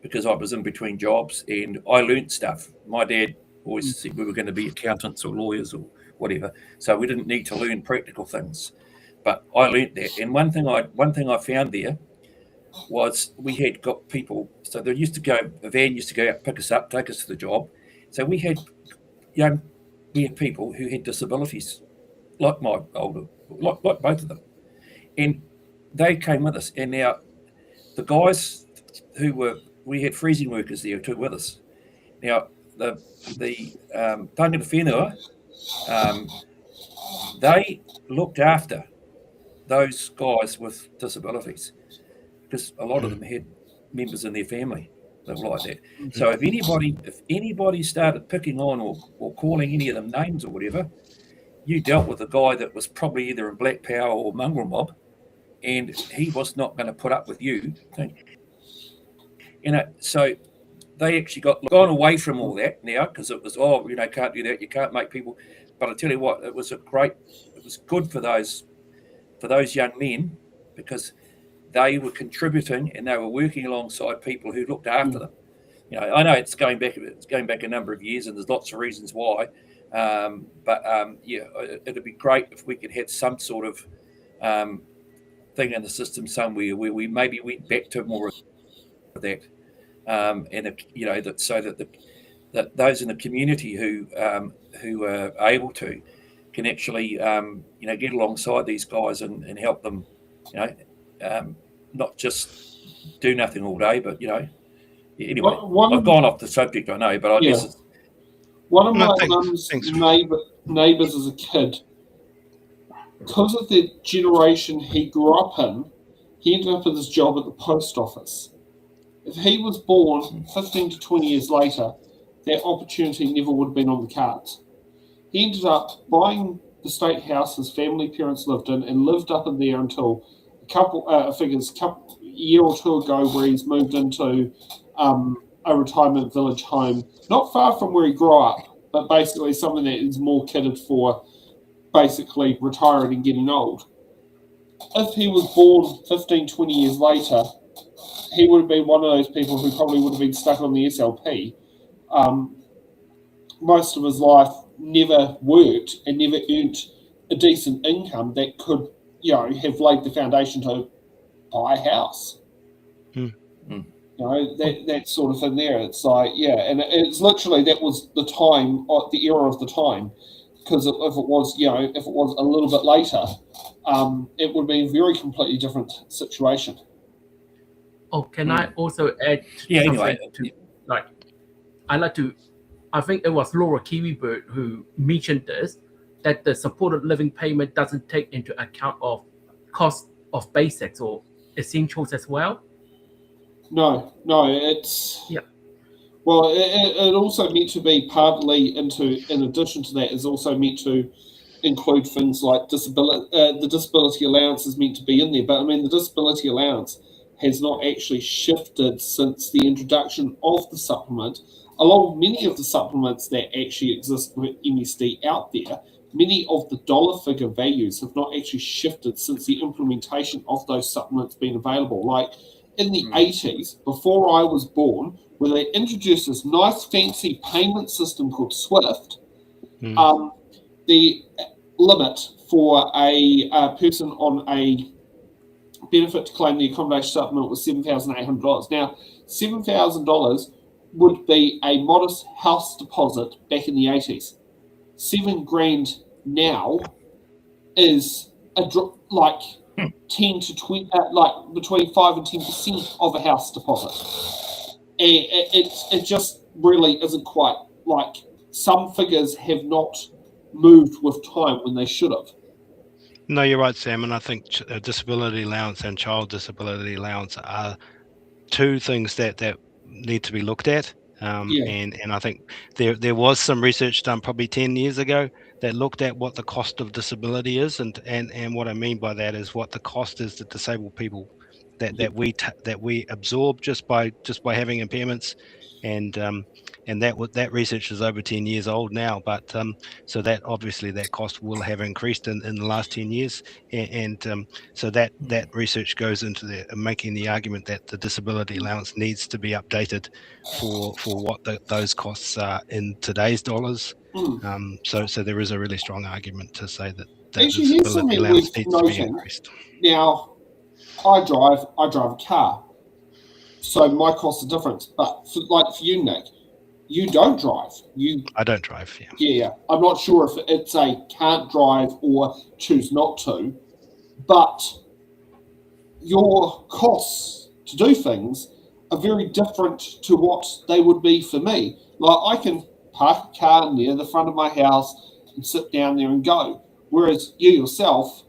because I was in between jobs and I learnt stuff. My dad always said we were going to be accountants or lawyers or whatever, so we didn't need to learn practical things. But I learnt that, and one thing I found there was we had got people. So a van used to go out, pick us up, take us to the job. So we had people who had disabilities, like both of them, and they came with us. And now the guys we had freezing workers there too with us. Now the tangata whenua, they looked after those guys with disabilities because a lot of them had members in their family that were like that. So if anybody started picking on or calling any of them names or whatever, you dealt with a guy that was probably either in Black Power or mongrel mob, and he was not going to put up with you. So they actually gone away from all that now because it was can't do that, you can't make people. But I tell you what, it was good for those young men because they were contributing and they were working alongside people who looked after them. I know it's going back a number of years, and there's lots of reasons why. But it'd be great if we could have some sort of thing in the system somewhere where we maybe went back to more of that, that those in the community who are able to can actually get alongside these guys and help them, not just do nothing all day, but anyway, I've gone off the subject, I know, but I guess one of my mum's neighbours as a kid, because of the generation he grew up in, he ended up with his job at the post office. If he was born 15 to 20 years later, that opportunity never would have been on the cards. He ended up buying the state house his family parents lived in and lived up in there until a year or two ago, where he's moved into a retirement village home, not far from where he grew up, but basically something that is more kitted for basically retiring and getting old. If he was born 15, 20 years later, he would have been one of those people who probably would have been stuck on the SLP. Most of his life never worked and never earned a decent income that could, have laid the foundation to buy a house. That sort of thing there. It's like, and it's literally, that was the time, the era of the time. Because if it was a little bit later, it would be a very completely different situation. Oh, can I also add anyway, I think it was Laura Kiwibird who mentioned this, that the supported living payment doesn't take into account of cost of basics or essentials as well. No, it's well, it also meant to be partly in addition to that, is also meant to include things like disability. The disability allowance is meant to be in there, but I mean the disability allowance has not actually shifted since the introduction of the supplement. Along many of the supplements that actually exist with MSD out there, many of the dollar figure values have not actually shifted since the implementation of those supplements being available. Like in the 80s, before I was born, when they introduced this nice fancy payment system called SWIFT, the limit for a person on a benefit to claim the accommodation supplement was $7,800. Now, $7,000 would be a modest house deposit back in the 80s. $7,000 now is like 10 to 20, like between 5 and 10% of a house deposit. It just really isn't quite like some figures have not moved with time when they should have. No, you're right, Sam, and I think disability allowance and child disability allowance are two things that need to be looked at. And I think there was some research done probably 10 years ago that looked at what the cost of disability is, and what I mean by that is what the cost is to disabled people that we absorb just by having impairments, and that research is over 10 years old now, but so that obviously that cost will have increased in the last 10 years, and so that research goes into making the argument that the disability allowance needs to be updated for what those costs are in today's dollars. So there is a really strong argument to say that the Actually, here's something disability allowance worth needs to be noting. increased. Now, I drive a car, so my costs are different. But for you, Nick, you don't drive. I don't drive. Yeah. Yeah. I'm not sure if it's a can't drive or choose not to, but your costs to do things are very different to what they would be for me. Like I can park a car near the front of my house and sit down there and go. Whereas you yourself,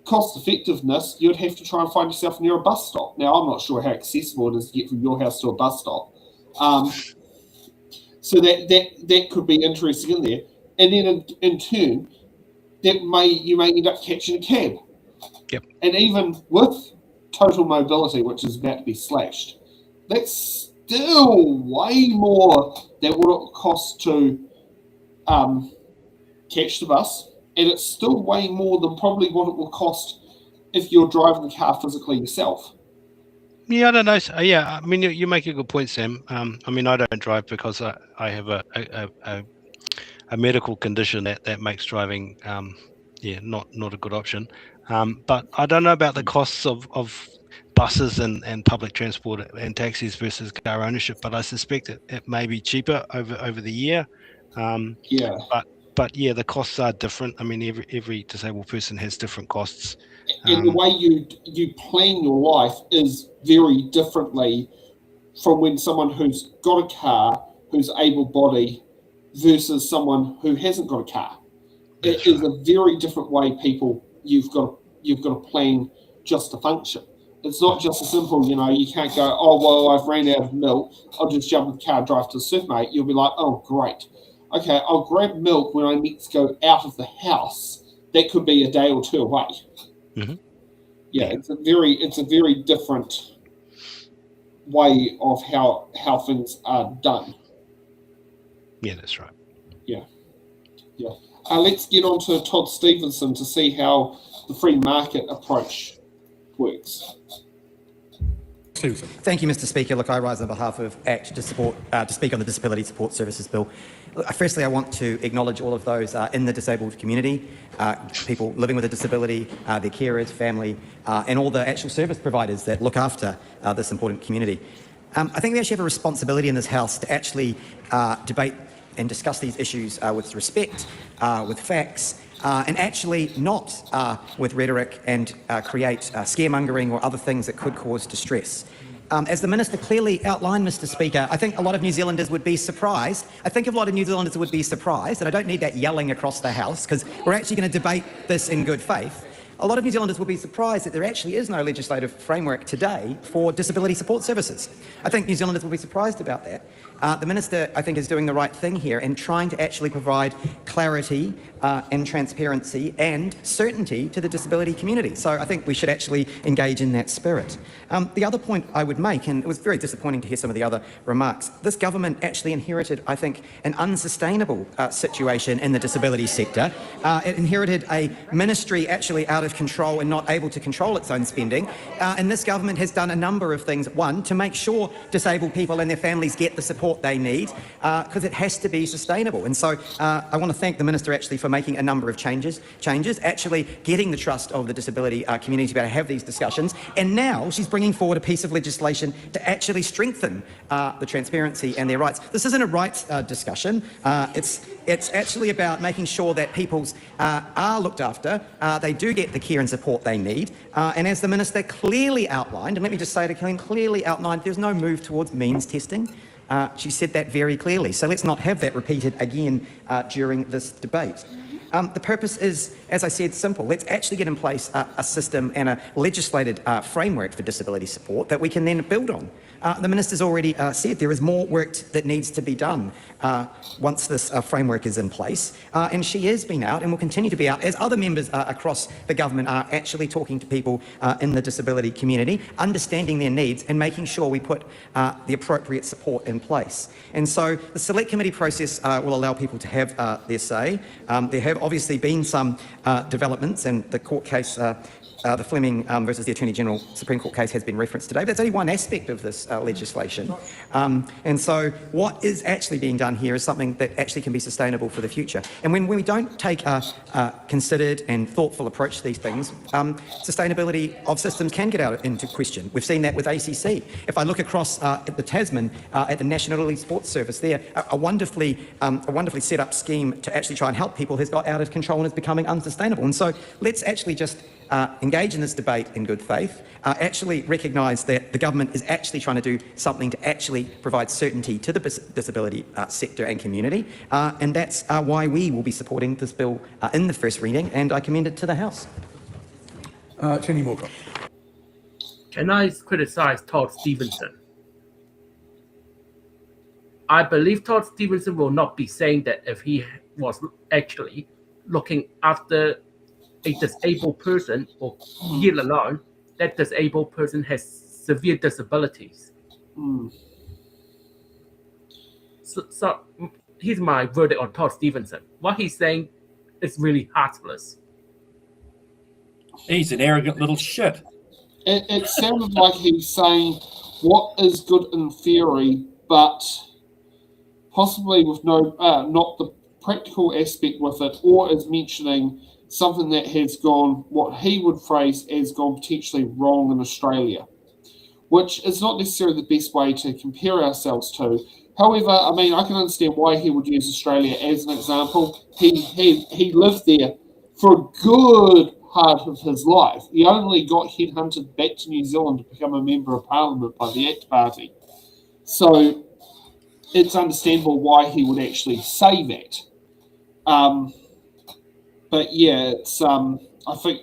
cost effectiveness, you'd have to try and find yourself near a bus stop. Now, I'm not sure how accessible it is to get from your house to a bus stop. So that could be interesting in there. And then in turn, you may end up catching a cab. Yep. And even with total mobility, which is about to be slashed, that's still way more than what it costs to catch the bus. And it's still way more than probably what it will cost if you're driving the car physically yourself. Yeah, I don't know. Yeah, I mean, you make a good point, Sam. I mean, I don't drive because I have a medical condition that makes driving, not a good option. But I don't know about the costs of buses and public transport and taxis versus car ownership. But I suspect it may be cheaper over the year. But yeah, the costs are different. I mean, every disabled person has different costs. And the way you plan your life is very differently from when someone who's got a car, who's able-bodied, versus someone who hasn't got a car. It is a very different way you've got to plan just to function. It's not just a simple, you can't go, oh, well, I've ran out of milk, I'll just jump in the car, drive to the supermarket. You'll be like, oh, great. Okay, I'll grab milk when I need to go out of the house. That could be a day or two away. Mm-hmm. Yeah, it's a very different way of how things are done. Yeah, that's right. Yeah. Let's get on to Todd Stevenson to see how the free market approach works. Thank you, Mr. Speaker. Look, I rise on behalf of ACT to speak on the Disability Support Services Bill. Firstly, I want to acknowledge all of those in the disabled community, people living with a disability, their carers, family, and all the actual service providers that look after this important community. I think we actually have a responsibility in this House to actually debate and discuss these issues with respect, with facts, and actually not with rhetoric and create scaremongering or other things that could cause distress. As the Minister clearly outlined, Mr. Speaker, I think a lot of New Zealanders would be surprised. And I don't need that yelling across the House, because we're actually going to debate this in good faith. A lot of New Zealanders will be surprised that there actually is no legislative framework today for disability support services. I think New Zealanders will be surprised about that. The Minister, I think, is doing the right thing here and trying to actually provide clarity and transparency and certainty to the disability community. So I think we should actually engage in that spirit. The other point I would make, and it was very disappointing to hear some of the other remarks, this government actually inherited, I think, an unsustainable situation in the disability sector. It inherited a ministry actually out of control and not able to control its own spending. And this government has done a number of things. One, to make sure disabled people and their families get the support they need, because it has to be sustainable. And so I want to thank the Minister actually for making a number of changes, actually getting the trust of the disability community to be able to have these discussions. And now she's bringing forward a piece of legislation to actually strengthen the transparency and their rights. This isn't a rights discussion. It's actually about making sure that people's are looked after, they do get the care and support they need. And as the Minister clearly outlined, and let me just say it again, clearly outlined, there's no move towards means testing. She said that very clearly. So let's not have that repeated again during this debate. The purpose is, as I said, simple. Let's actually get in place a system and a legislated framework for disability support that we can then build on. The Minister's already said there is more work that needs to be done once this framework is in place. And she has been out and will continue to be out, as other members across the government are actually talking to people in the disability community, understanding their needs and making sure we put the appropriate support in place. And so the select committee process will allow people to have their say. There have obviously been some developments, and the court case, the Fleming versus the Attorney General Supreme Court case has been referenced today, but that's only one aspect of this legislation. And so what is actually being done here is something that actually can be sustainable for the future. And when we don't take a considered and thoughtful approach to these things, sustainability of systems can get out into question. We've seen that with ACC. If I look across at the Tasman, at the National Elite Sports Service there, a wonderfully set up scheme to actually try and help people has got out of control and is becoming unsustainable. And so let's actually just engage in this debate in good faith, actually recognise that the government is actually trying to do something to actually provide certainty to the disability sector and community, and that's why we will be supporting this bill in the first reading, and I commend it to the House. Jenny Moorcroft. Can I criticise Todd Stevenson? I believe Todd Stevenson will not be saying that if he was actually looking after a disabled person, or here alone, that disabled person has severe disabilities. So here's my verdict on Todd Stevenson. What he's saying is really heartless. He's an arrogant little shit. It sounded like he's saying what is good in theory, but possibly with no, not the practical aspect with it, or is mentioning something that has gone, what he would phrase as gone potentially wrong in Australia, which is not necessarily the best way to compare ourselves to. However, I mean, I can understand why he would use Australia as an example. He lived there for a good part of his life. He only got headhunted back to New Zealand to become a member of Parliament by the ACT Party. So it's understandable why he would actually say that. But yeah, it's I think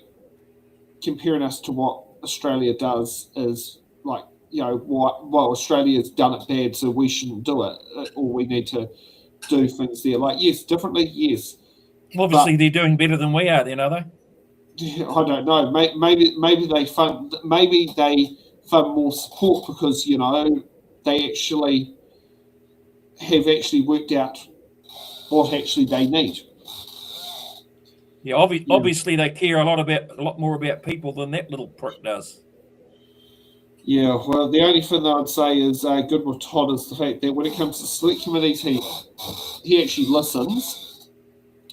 comparing us to what Australia does is like, you know, well, Australia's done it bad, so we shouldn't do it, or we need to do things there. Like, yes, differently, yes. Obviously, they're doing better than we are, then, are they? I don't know. Maybe they fund more support because, you know, they actually have worked out what actually they need. Yeah, obviously they care a lot more about people than that little prick does. Yeah, well, the only thing that I'd say is good with Todd is the fact that when it comes to select committees, he actually listens.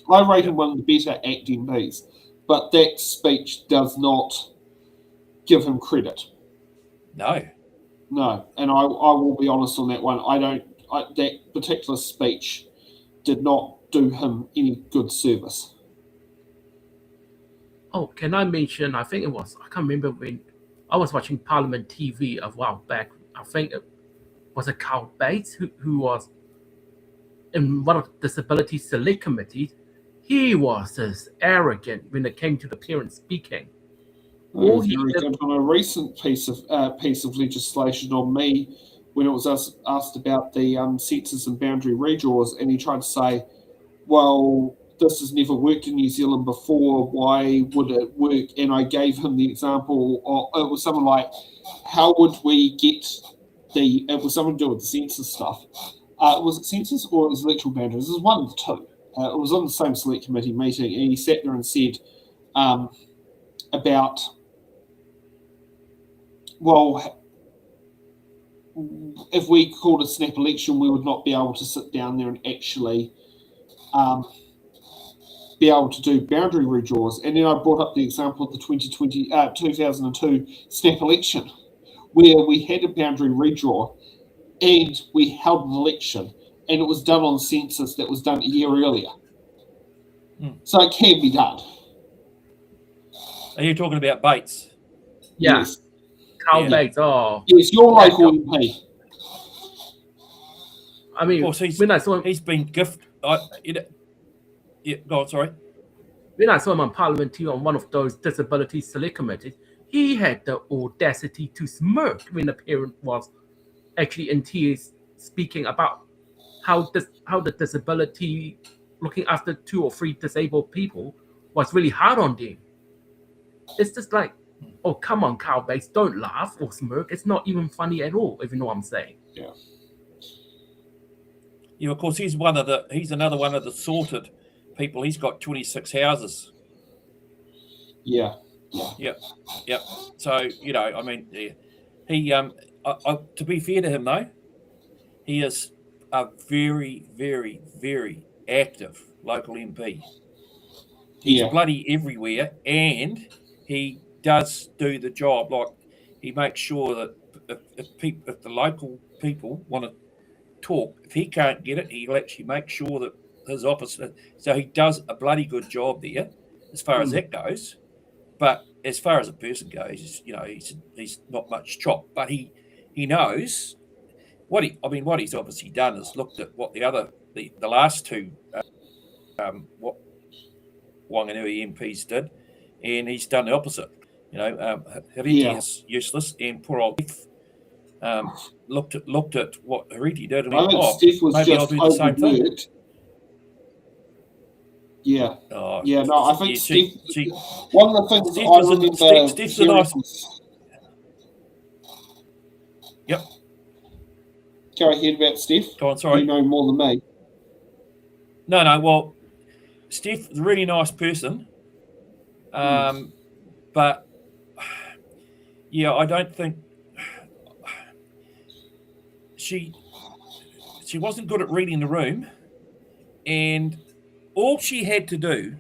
I rate him one of the better ACT MPs, but that speech does not give him credit. No, and I will be honest on that one. That particular speech did not do him any good service. Oh, can I mention, I think it was, I can't remember when, I was watching Parliament TV a while back. I think it was Carl Bates who was in one of the Disability Select Committees. He was as arrogant when it came to the parent speaking. On a recent piece of legislation on me, when it was asked about the census and boundary redraws, and he tried to say, well, this has never worked in New Zealand before, why would it work? And I gave him the example of, it was something like, how would we get it was something to do with the census stuff. Was it census or it was electoral boundaries? It was one of the two. It was on the same select committee meeting, and he sat there and said about, well, if we called a snap election, we would not be able to sit down there and actually be able to do boundary redraws. And then I brought up the example of the 2002 snap election, where we had a boundary redraw and we held an election, and it was done on census that was done a year earlier. So it can be done. Are you talking about Bates? Yeah. Yes. Carl Bates. Oh. Yes, your local MP. I mean, of course, when I saw him, he's been gifted. Yeah, go on, sorry. when I saw him on Parliament on one of those disability select committees, he had the audacity to smirk when the parent was actually in tears speaking about how the disability, looking after 2 or 3 disabled people, was really hard on them. It's just like, oh, come on, Cowbase, don't laugh or smirk. It's not even funny at all, if you know what I'm saying. Yeah. Yeah, of course, he's another one of the sorted people. He's got 26 houses. Yeah. Yeah. So, I mean, he to be fair to him though, he is a very, very, very active local MP. He's bloody everywhere, and he does do the job. Like, he makes sure that if the local people want to talk, if he can't get it, he'll actually make sure that his opposite. So he does a bloody good job there, as far as that goes. But as far as a person goes, he's not much chop. But he knows what he's obviously done is looked at what the last 2 what Wanganui MPs did, and he's done the opposite. Hariti is useless, and poor old looked at what Hariti did, and I think Steph was maybe I'll just do the same thing. overworked. Yeah. Oh, yeah, no, I think Steph, one of the things Steph I was remember Steph's a nice. Yep. Go ahead about Steph. Go on, sorry. You know more than me. No. Well, Steph is a really nice person, but yeah, I don't think she wasn't good at reading the room, and all she had to do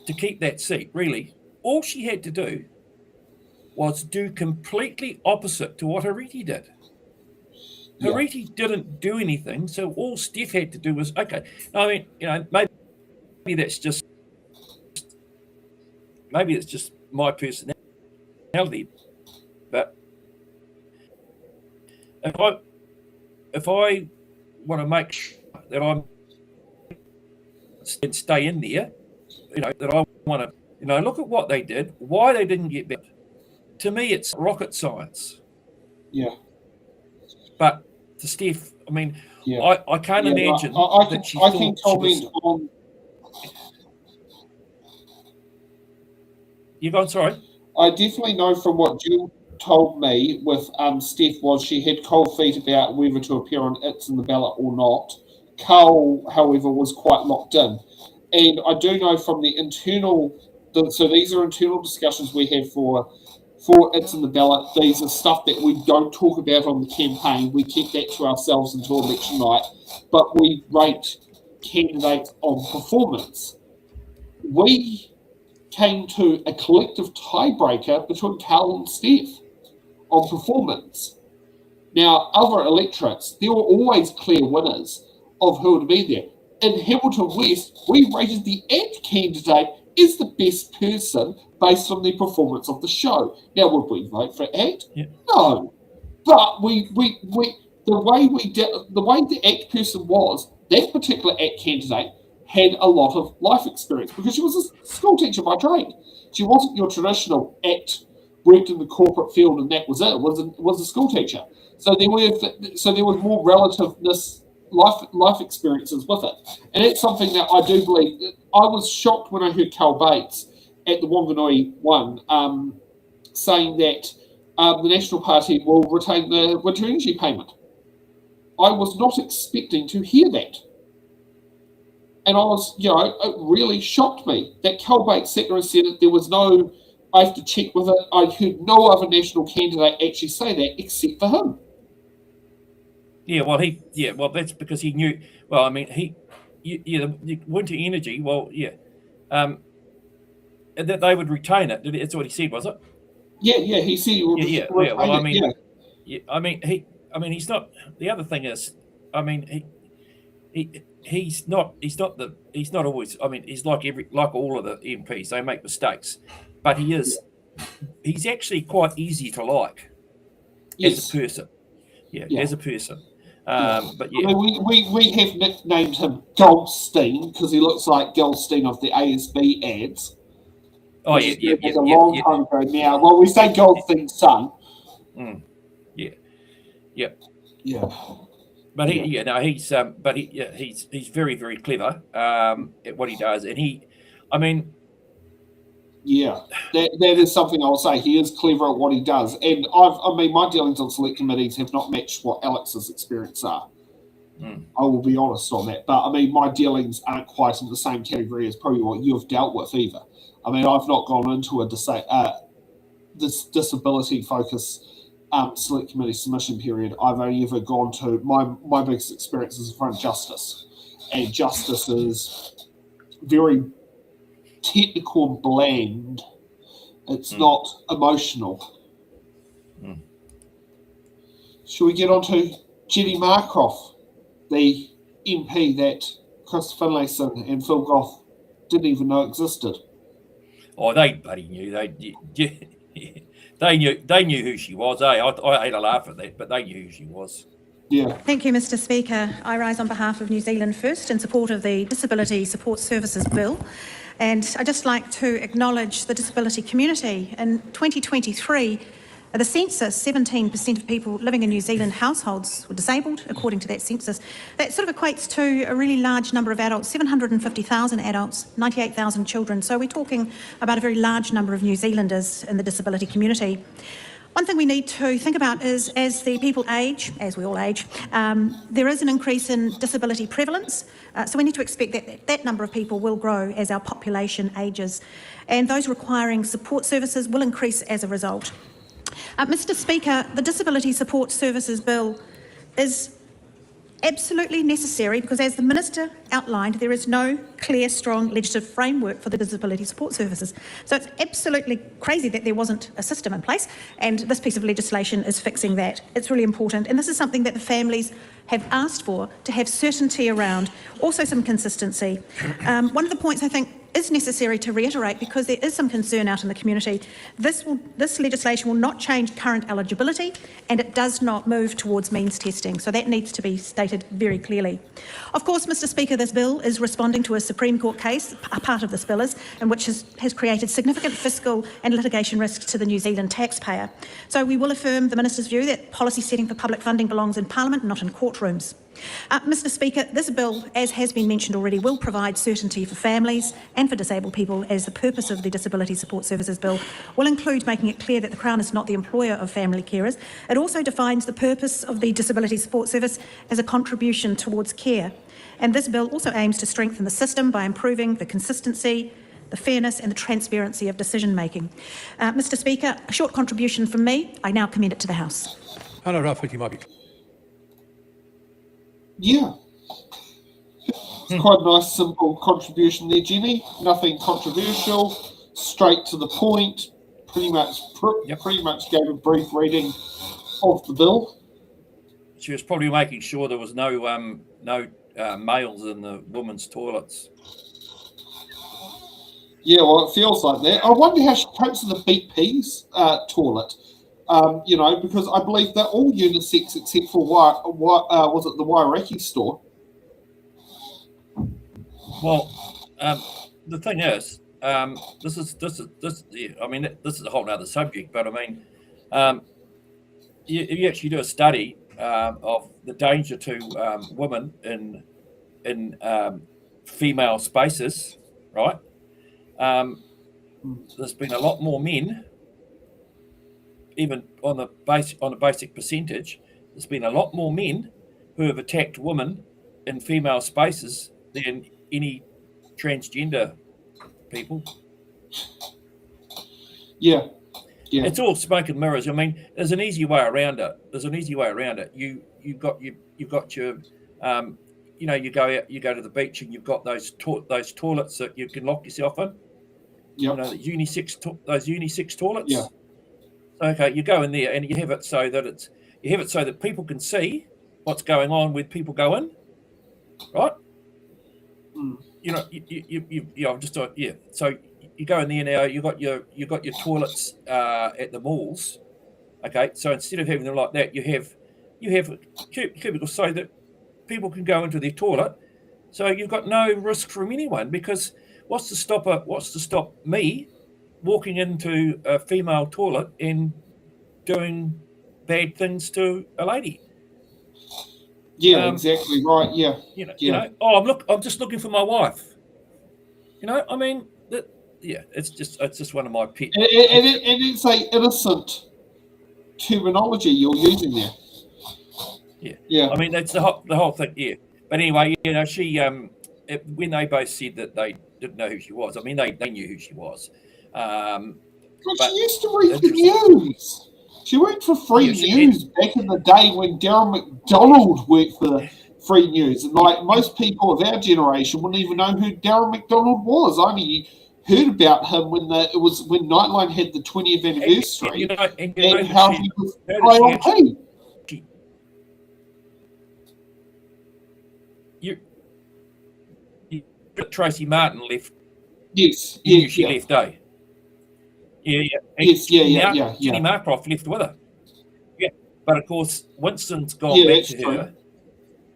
to keep that seat, really, all she had to do was do completely opposite to what Hariti did. Hariti didn't do anything, so all Steph had to do was, okay. I mean, maybe that's just my personality, but if I want to make sure that I'm stay in there, that I want to, look at what they did, why they didn't get better. To me, it's rocket science. Yeah. But to Steph, I mean, I can't imagine that she thought can she comment was... on. You gone? Sorry. I definitely know from what Jill told me with Steph was she had cold feet about whether to appear on It's in the Ballot or not. Carl, however, was quite locked in. And I do know from the internal, so these are internal discussions we have for It's in the Ballot. These are stuff that we don't talk about on the campaign. We keep that to ourselves until election night. But we rate candidates on performance. We came to a collective tiebreaker between Carl and Steph on performance. Now, other electorates, there were always clear winners of who would be there. In Hamilton West, we rated the ACT candidate as the best person based on the performance of the show. Now, would we vote for ACT? Yeah. No. But the way the ACT person was, that particular ACT candidate had a lot of life experience because she was a school teacher by trade. She wasn't your traditional ACT, worked in the corporate field and that was it. Was a school teacher. So there was more relativeness, life experiences with it, and it's something that I do believe. I was shocked when I heard Cal Bates at the Wanganui one saying that the National Party will retain the winter energy payment. I was not expecting to hear that. And I was, it really shocked me that Cal Bates sat there and said that there was no, I have to check with it. I heard no other national candidate actually say that except for him. Yeah, well, that's because he knew. Well, I mean, the winter energy. Well, that they would retain it. That's what he said, was it? Yeah, he said he would retain it. Well, I mean, he's not. The other thing is, I mean, he's not always. I mean, he's like all of the MPs. They make mistakes, but he is. He's actually quite easy to like as a person. Yeah, as a person. But yeah, I mean, we have nicknamed him Goldstein because he looks like Goldstein of the ASB ads. oh Which yeah, was a long time ago now. Well, we say Goldstein's son. Yeah. Yeah. But he's very, very clever at what he does, and I mean, yeah, that is something I'll say. He is clever at what he does, and I mean, my dealings on select committees have not matched what Alex's experience are. I will be honest on that, but I mean, my dealings aren't quite in the same category as probably what you've dealt with either. I mean, I've not gone into this disability focus select committee submission period. I've only ever gone to my biggest experience is in front of justice, and justice is very technical and bland. It's not emotional. Should we get on to Jenny Marcroft, the MP that Chris Finlayson and Phil Goff didn't even know existed? Oh, they bloody knew. They knew who she was. I had a laugh at that, but they knew who she was. Yeah. Thank you, Mr. Speaker. I rise on behalf of New Zealand First in support of the Disability Support Services Bill. And I'd just like to acknowledge the disability community. In 2023, the census, 17% of people living in New Zealand households were disabled, according to that census. That sort of equates to a really large number of adults, 750,000 adults, 98,000 children. So we're talking about a very large number of New Zealanders in the disability community. One thing we need to think about is as the people age, as we all age, there is an increase in disability prevalence. So we need to expect that that number of people will grow as our population ages. And those requiring support services will increase as a result. Mr. Speaker, the Disability Support Services Bill is absolutely necessary because, as the Minister outlined, there is no clear, strong legislative framework for the disability support services. So it's absolutely crazy that there wasn't a system in place, and this piece of legislation is fixing that. It's really important, and this is something that the families have asked for, to have certainty around, also some consistency. One of the points I think is necessary to reiterate, because there is some concern out in the community, this legislation will not change current eligibility, and it does not move towards means testing. So that needs to be stated very clearly. Of course, Mr. Speaker, this bill is responding to a Supreme Court case, a part of this bill is, and which has created significant fiscal and litigation risks to the New Zealand taxpayer. So we will affirm the Minister's view that policy setting for public funding belongs in Parliament, not in courtrooms. Mr. Speaker, this bill, as has been mentioned already, will provide certainty for families and for disabled people, as the purpose of the Disability Support Services Bill will include making it clear that the Crown is not the employer of family carers. It also defines the purpose of the Disability Support Service as a contribution towards care. And this bill also aims to strengthen the system by improving the consistency, the fairness and the transparency of decision making. Mr. Speaker, a short contribution from me. I now commend it to the House. Yeah. It's quite a nice, simple contribution there, Jenny. Nothing controversial, straight to the point. Pretty much gave a brief reading of the bill. She was probably making sure there was no males in the women's toilets. Yeah, well, it feels like that. I wonder how she copes with the BP's toilet. Because I believe they're all unisex except for was it the Waireki store? Well, the thing is, this is a whole other subject. But I mean, you actually do a study of the danger to women in female spaces, right? There's been a lot more men. Even on a basic percentage, there's been a lot more men who have attacked women in female spaces than any transgender people. Yeah. It's all smoke and mirrors. I mean, there's an easy way around it. You've got your you go out, you go to the beach and you've got those toilets that you can lock yourself in. Yep. Those unisex toilets. Yeah. Okay, you go in there and you have it so that people can see what's going on with people go in, right? So you go in there now. You got your toilets at the malls. Okay, so instead of having them like that, you have you have cubicles so that people can go into their toilet. So you've got no risk from anyone, because what's to stop me walking into a female toilet and doing bad things to a lady? Yeah, exactly right. Yeah, You know. Oh, I'm just looking for my wife. You know, I mean, it's just one of my pet. And it's a innocent terminology you're using there. Yeah. I mean, that's the whole thing. Yeah. But anyway, you know, she when they both said that they didn't know who she was, I mean, they knew who she was. But she used to read the news. She worked for Free News back in the day when Darren McDonald worked for Free News. And like most people of our generation wouldn't even know who Darren McDonald was. I only heard about him when Nightline had the 20th anniversary and how he was ILP. Tracy Martin left. Yes. She left, eh? Yeah. Jenny Marcroft left with her. Yeah. But of course, Winston's gone back to her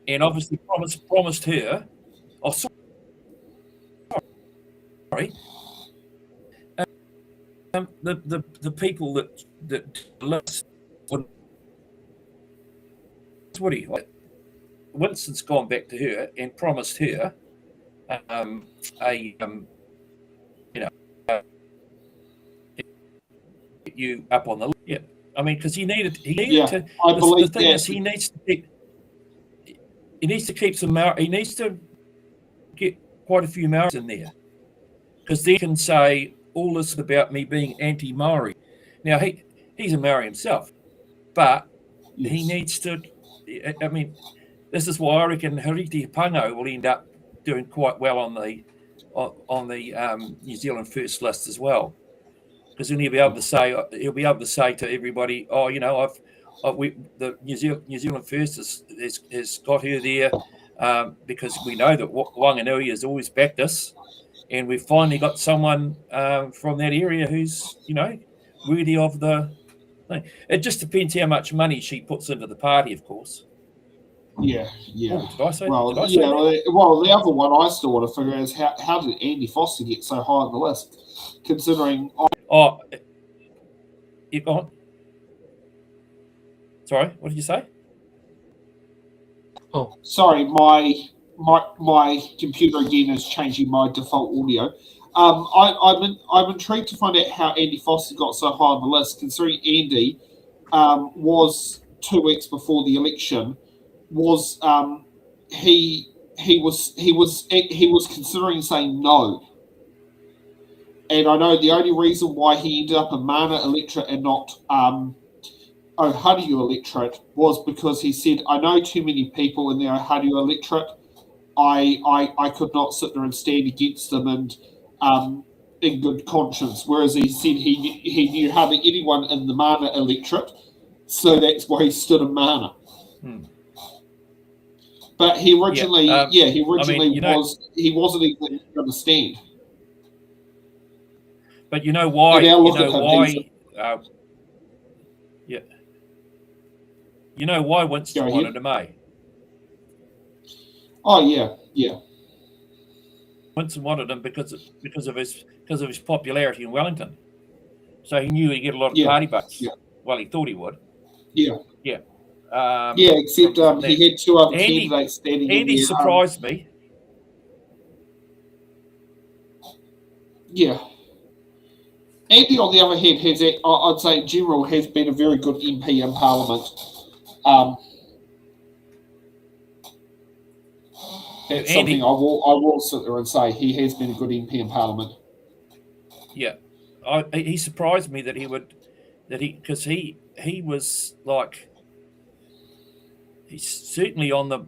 and obviously promised her. Oh, sorry. The people that list Winston's gone back to her and promised her you up on the list. Yeah. I mean, because he needed to. The thing is, he needs to keep some. He needs to get quite a few Maoris in there, because they can say all this about me being anti-Maori. Now he's a Maori himself, but he needs to. I mean, this is why I reckon Hariti Pango will end up doing quite well on the New Zealand First list as well, because then he'll be able to say to everybody, oh, you know, the New Zealand First has got her there because we know that Wanganui has always backed us, and we've finally got someone from that area who's, you know, worthy of the thing. It just depends how much money she puts into the party, of course. Yeah. Oh, did I say well, that? Well, the other one I still want to figure out is how did Andy Foster get so high on the list, considering. You gone? Sorry, what did you say? Oh, sorry, my computer again is changing my default audio. I'm intrigued to find out how Andy Foster got so high on the list, considering Andy was 2 weeks before the election. Was he was considering saying no, and I know the only reason why he ended up a Mana electorate and not Ohadu electorate was because he said, I know too many people in the Ohadu electorate. I could not sit there and stand against them and in good conscience. Whereas he said he knew hardly anyone in the Mana electorate, so that's why he stood in Mana. But he originally, he wasn't even going to stand. But you know why? You know why Winston wanted him, eh? Oh yeah. Winston wanted him because of his popularity in Wellington, so he knew he'd get a lot of party butts. Yeah. Well, he thought he would. Yeah. Except he had two other candidates standing. Andy surprised me. Yeah. Andy, on the other hand, I'd say in general, has been a very good MP in Parliament. That's something I will sit there and say. He has been a good MP in Parliament. Yeah. He surprised me because he was like, he's certainly on the,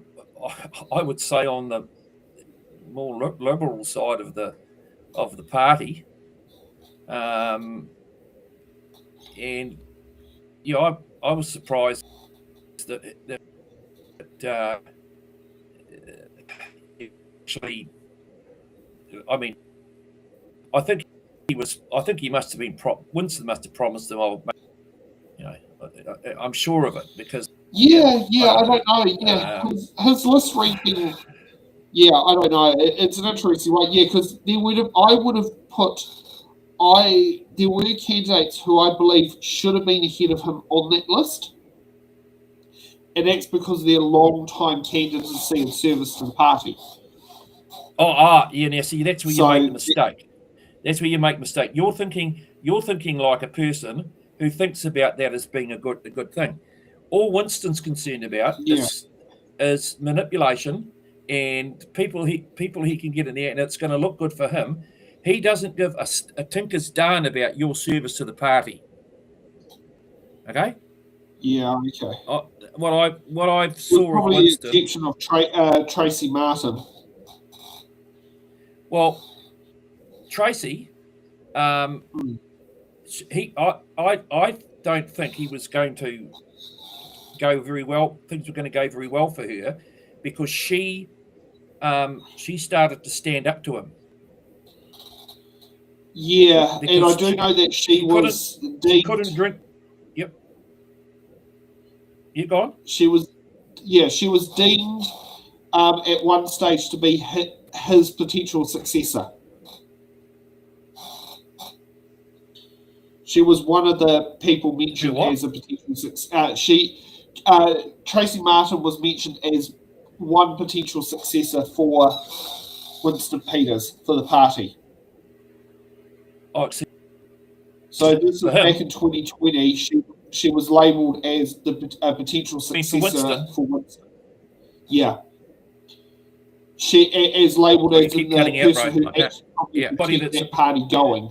I would say, on the more liberal side of the party, and I was surprised that actually, I mean, I think he must have been Winston must have promised them. I'm sure of it, because Yeah, I don't know. Yeah, his list ranking. Yeah, I don't know. It's an interesting one. Yeah, because there I would have put. There were candidates who I believe should have been ahead of him on that list, and that's because they're long-time candidacy and service to the party. Yeah. Now, see, that's where you make the mistake. That's where you make a mistake. You're thinking like a person who thinks about that as being a good thing. All Winston's concerned about is manipulation and people he can get in there, and it's going to look good for him. He doesn't give a tinker's darn about your service to the party. Okay. Yeah. Okay. What I saw of Winston, the exception of Tracy Martin. Well, Tracy, I don't think he was going to go very well. Things were going to go very well for her because she started to stand up to him. Yeah, and I do know that she couldn't drink. Yep. You gone? She was deemed at one stage to be his potential successor. She was one of the people mentioned as a potential successor. Tracy Martin was mentioned as one potential successor for Winston Peters for the party. So this was back in 2020. She was labelled as the potential successor for Winston. Yeah. She is labelled as the person who actually kept that party going.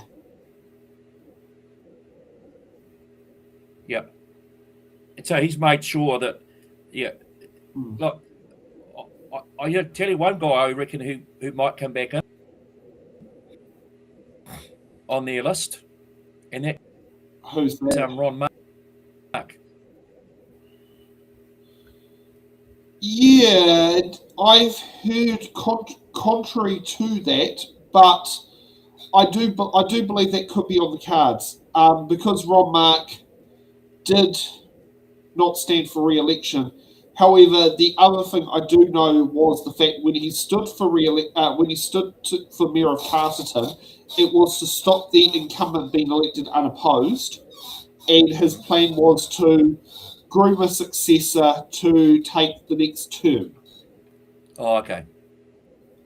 Yeah. And so he's made sure that, look, I tell you one guy I reckon who might come back in on their list, and that who's that? Ron Mark. Yeah, I've heard contrary to that, but I do believe that could be on the cards because Ron Mark did not stand for re-election. However, the other thing I do know was the fact when he stood for for Mayor of Carterton, it was to stop the incumbent being elected unopposed, and his plan was to groom a successor to take the next term. Oh, okay.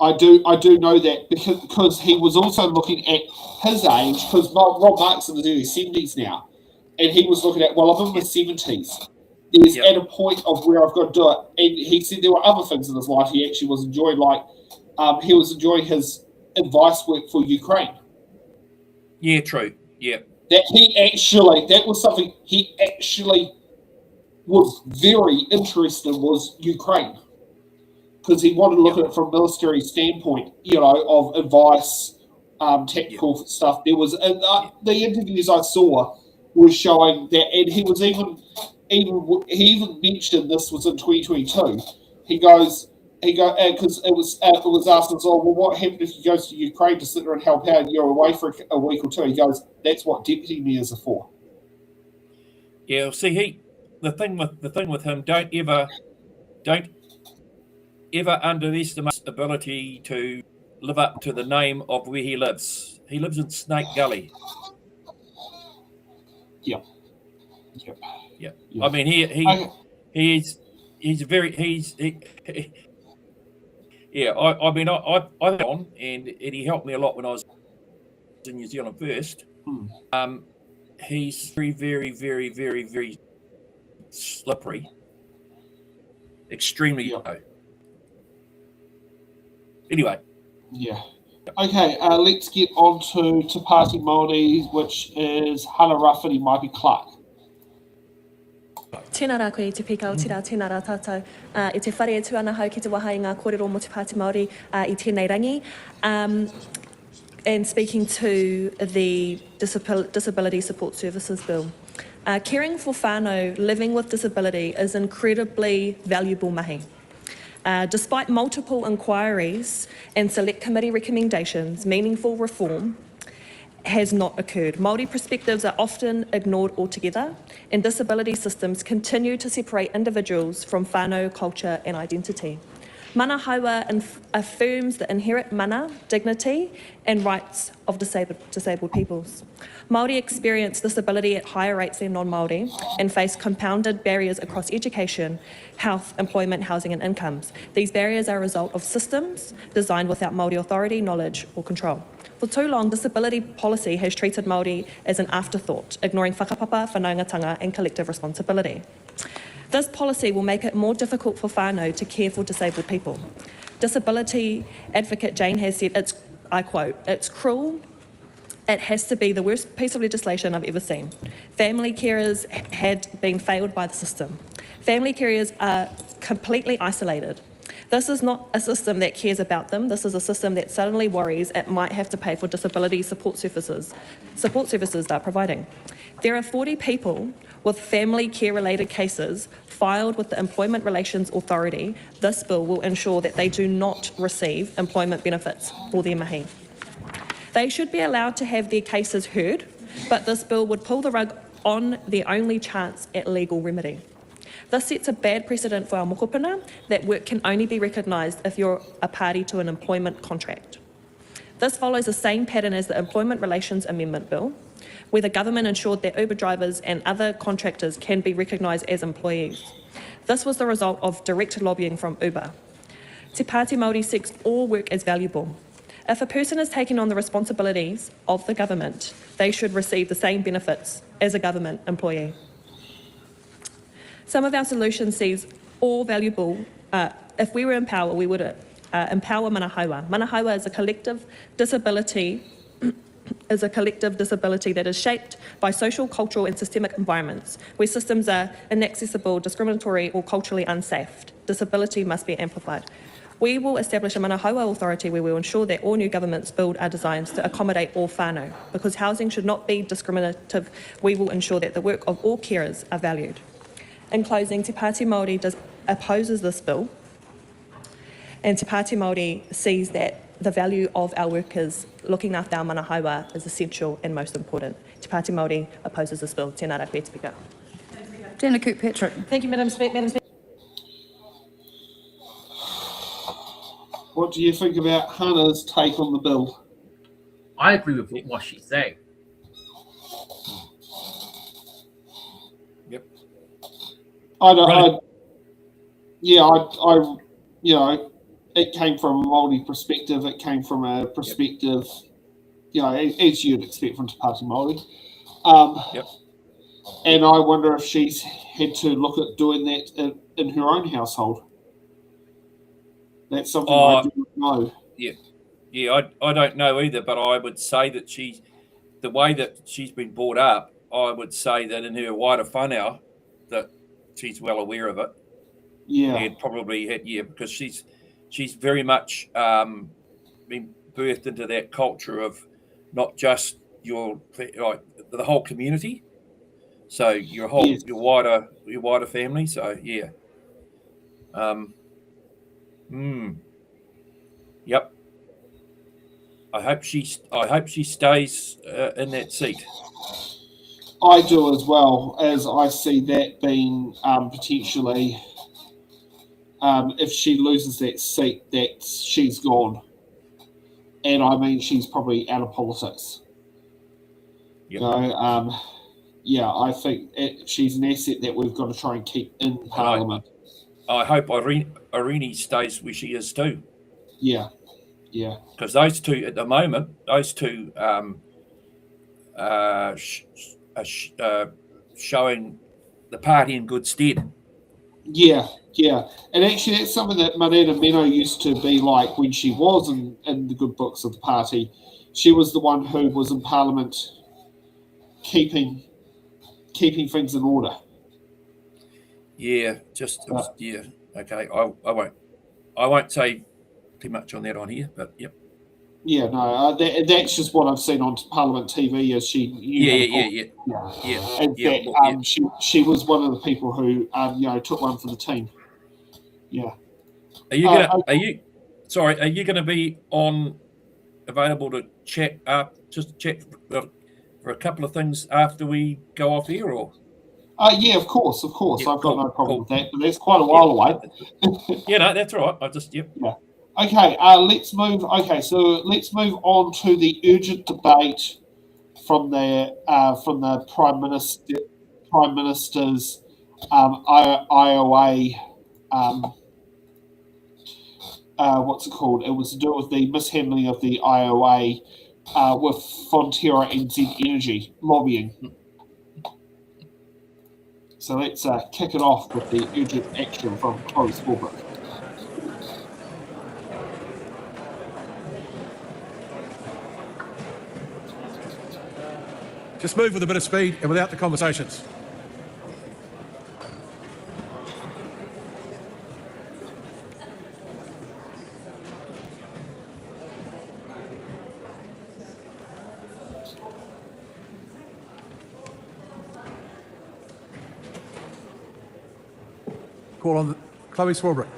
I do know that because he was also looking at his age, because Rob Mark's in his early 70s now, and he was looking at, well, I'm in my 70s. There's at a point of where I've got to do it. And he said there were other things in his life he actually was enjoying, like he was enjoying his advice work for Ukraine. Yeah, true. Yeah. That was something he actually was very interested in, was Ukraine. Because he wanted to look at it from a military standpoint, of advice, tactical stuff. There was the interviews I saw was showing that, and he was even mentioned this was in 2022. He goes because it was asked as well, what happened if he goes to Ukraine to sit there and help out and you're away for a week or two? He goes, that's what deputy mayors are for. Yeah, see, the thing with him, don't ever underestimate his ability to live up to the name of where he lives. He lives in Snake Gully. Yep. I mean, he's on, and he helped me a lot when I was in New Zealand first. He's very, very, very, very, very slippery. Extremely low. Anyway. Yeah. Okay, let's get on to Te Pāti Māori, which is Hana Rawhiri Maipi Clark. Tēnā rā koe I te pika o te rā, tēnā rā tātou. I te whare atu ana hau ki te waha I ngā kōrero mo Te Pāti Māori I tēnei rangi. And speaking to the Disability Support Services Bill. Caring for whānau living with disability is incredibly valuable mahi. Despite multiple inquiries and select committee recommendations, meaningful reform has not occurred. Māori perspectives are often ignored altogether, and disability systems continue to separate individuals from whānau, culture and identity. Mana Haua affirms the inherent mana, dignity and rights of disabled peoples. Māori experience disability at higher rates than non-Māori and face compounded barriers across education, health, employment, housing and incomes. These barriers are a result of systems designed without Māori authority, knowledge or control. For too long, disability policy has treated Māori as an afterthought, ignoring whakapapa, whanaungatanga and collective responsibility. This policy will make it more difficult for whānau to care for disabled people. Disability advocate Jane has said, I quote, "It's cruel. It has to be the worst piece of legislation I've ever seen. Family carers had been failed by the system. Family carers are completely isolated. This is not a system that cares about them. This is a system that suddenly worries it might have to pay for disability support services they're providing. There are 40 people with family care-related cases filed with the Employment Relations Authority. This bill will ensure that they do not receive employment benefits for their mahi. They should be allowed to have their cases heard, but this bill would pull the rug on their only chance at legal remedy. This sets a bad precedent for our mokopuna that work can only be recognised if you're a party to an employment contract. This follows the same pattern as the Employment Relations Amendment Bill, where the government ensured that Uber drivers and other contractors can be recognised as employees. This was the result of direct lobbying from Uber. Te Pāti Māori sees all work as valuable. If a person is taking on the responsibilities of the government, they should receive the same benefits as a government employee. Some of our solutions sees all valuable. If we were in power, we would empower Mana Haua. Mana Haua is a collective disability that is shaped by social, cultural and systemic environments where systems are inaccessible, discriminatory or culturally unsafe. Disability must be amplified. We will establish a Mana Haua authority where we will ensure that all new governments build our designs to accommodate all whānau. Because housing should not be discriminative, we will ensure that the work of all carers are valued. In closing, Te Pāti Māori opposes this bill, and Te Pāti Māori sees that the value of our workers looking after our mana haua is essential and most important. Te Pāti Māori opposes this bill. Tēnā rā koe, Speaker. Tēnā Kirkpatrick. Thank you, Madam Speaker. What do you think about Hannah's take on the bill? I agree with what she's saying. Yep. It came from a Māori perspective. It came from a perspective, as you'd expect from Te Pāti Māori. And I wonder if she's had to look at doing that in her own household. That's something I do not know. I don't know either, but I would say that the way that she's been brought up, I would say that in her wider whānau, that she's well aware of it. Yeah. And probably because she's very much been birthed into that culture of not just the whole community, so your wider family. So yeah. Yep. I hope she stays in that seat. I do as well, as I see that being potentially, if she loses that seat, that she's gone. And I mean, she's probably out of politics. Yep. I think she's an asset that we've got to try and keep in Parliament. I hope Irene stays where she is too. Yeah. Because those two at the moment, showing the party in good stead. Yeah. And actually, that's something that Marina Meno used to be like when she was in the good books of the party. She was the one who was in Parliament keeping things in order. Yeah, okay. I won't say too much on that on here, but yep. Yeah, no, that's just what I've seen on Parliament TV. Is she? She was one of the people who took one for the team. Yeah. Are you going to be on available to chat up, just chat for a couple of things after we go off here, or? Yeah, of course. Yeah, I've got no problem cool. with that, but that's quite a while away. Yeah, no, that's all right. I just, yep. Yeah. Okay, let's move. Okay, so let's move on to the urgent debate from the Prime Minister's IOA. What's it called? It was to do with the mishandling of the IOA with Fonterra and Z Energy lobbying. So let's kick it off with the urgent action from Chloe Swarbrick. Just move with a bit of speed and without the conversations. Call on Chloe Swarbrick.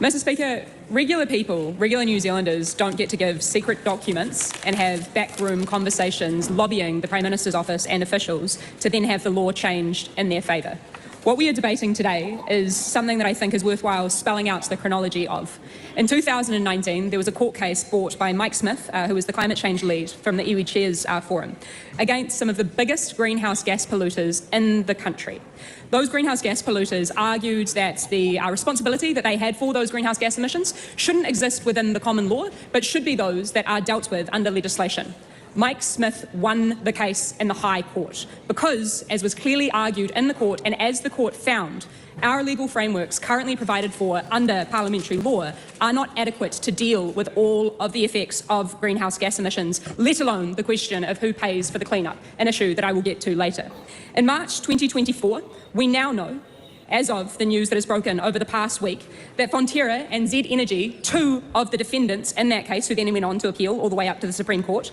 Mr. Speaker, regular people, regular New Zealanders don't get to give secret documents and have backroom conversations lobbying the Prime Minister's office and officials to then have the law changed in their favour. What we are debating today is something that I think is worthwhile spelling out the chronology of. In 2019, there was a court case brought by Mike Smith, who was the climate change lead from the iwi Chairs Forum, against some of the biggest greenhouse gas polluters in the country. Those greenhouse gas polluters argued that the responsibility that they had for those greenhouse gas emissions shouldn't exist within the common law, but should be those that are dealt with under legislation. Mike Smith won the case in the High Court because, as was clearly argued in the court and as the court found, our legal frameworks currently provided for under parliamentary law are not adequate to deal with all of the effects of greenhouse gas emissions, let alone the question of who pays for the cleanup, an issue that I will get to later. In March 2024, we now know, as of the news that has broken over the past week, that Fonterra and Z Energy, two of the defendants in that case, who then went on to appeal all the way up to the Supreme Court,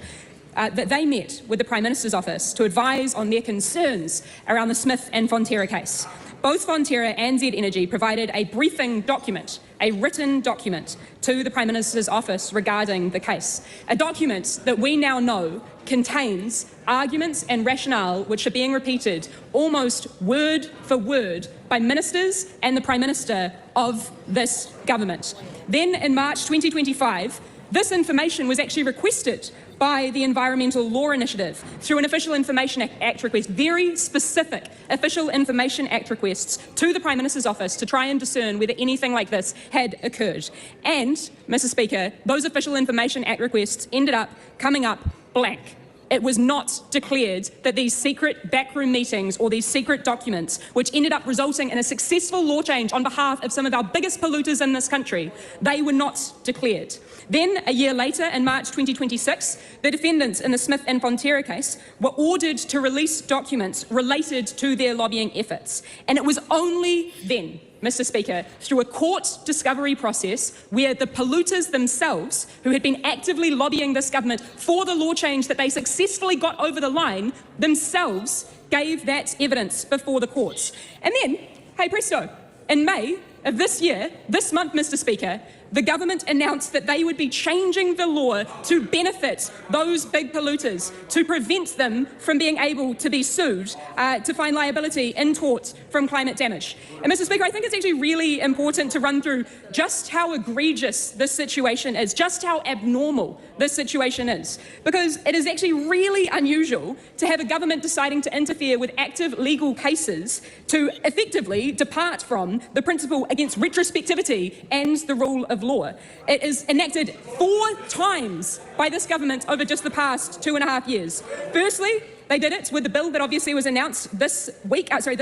that they met with the Prime Minister's office to advise on their concerns around the Smith and Fonterra case. Both Fonterra and Z Energy provided a briefing document, a written document, to the Prime Minister's office regarding the case. A document that we now know contains arguments and rationale which are being repeated almost word for word by ministers and the Prime Minister of this government. Then in March 2025, this information was actually requested by the Environmental Law Initiative through an Official Information Act request, very specific Official Information Act requests to the Prime Minister's office to try and discern whether anything like this had occurred. And, Mr. Speaker, those Official Information Act requests ended up coming up blank. It was not declared that these secret backroom meetings or these secret documents, which ended up resulting in a successful law change on behalf of some of our biggest polluters in this country, they were not declared. Then, a year later, in March 2026, the defendants in the Smith and Fonterra case were ordered to release documents related to their lobbying efforts. And it was only then, Mr. Speaker, through a court discovery process where the polluters themselves, who had been actively lobbying this government for the law change that they successfully got over the line, themselves gave that evidence before the courts. And then, hey presto, in May of this year, this month, Mr. Speaker, the government announced that they would be changing the law to benefit those big polluters, to prevent them from being able to be sued, to find liability in tort from climate damage. And Mr. Speaker, I think it's actually really important to run through just how egregious this situation is, just how abnormal this situation is, because it is actually really unusual to have a government deciding to interfere with active legal cases to effectively depart from the principle against retrospectivity and the rule of law. It is enacted 4 times by this government over just the past 2.5 years. Firstly, they did it with the bill that obviously was announced this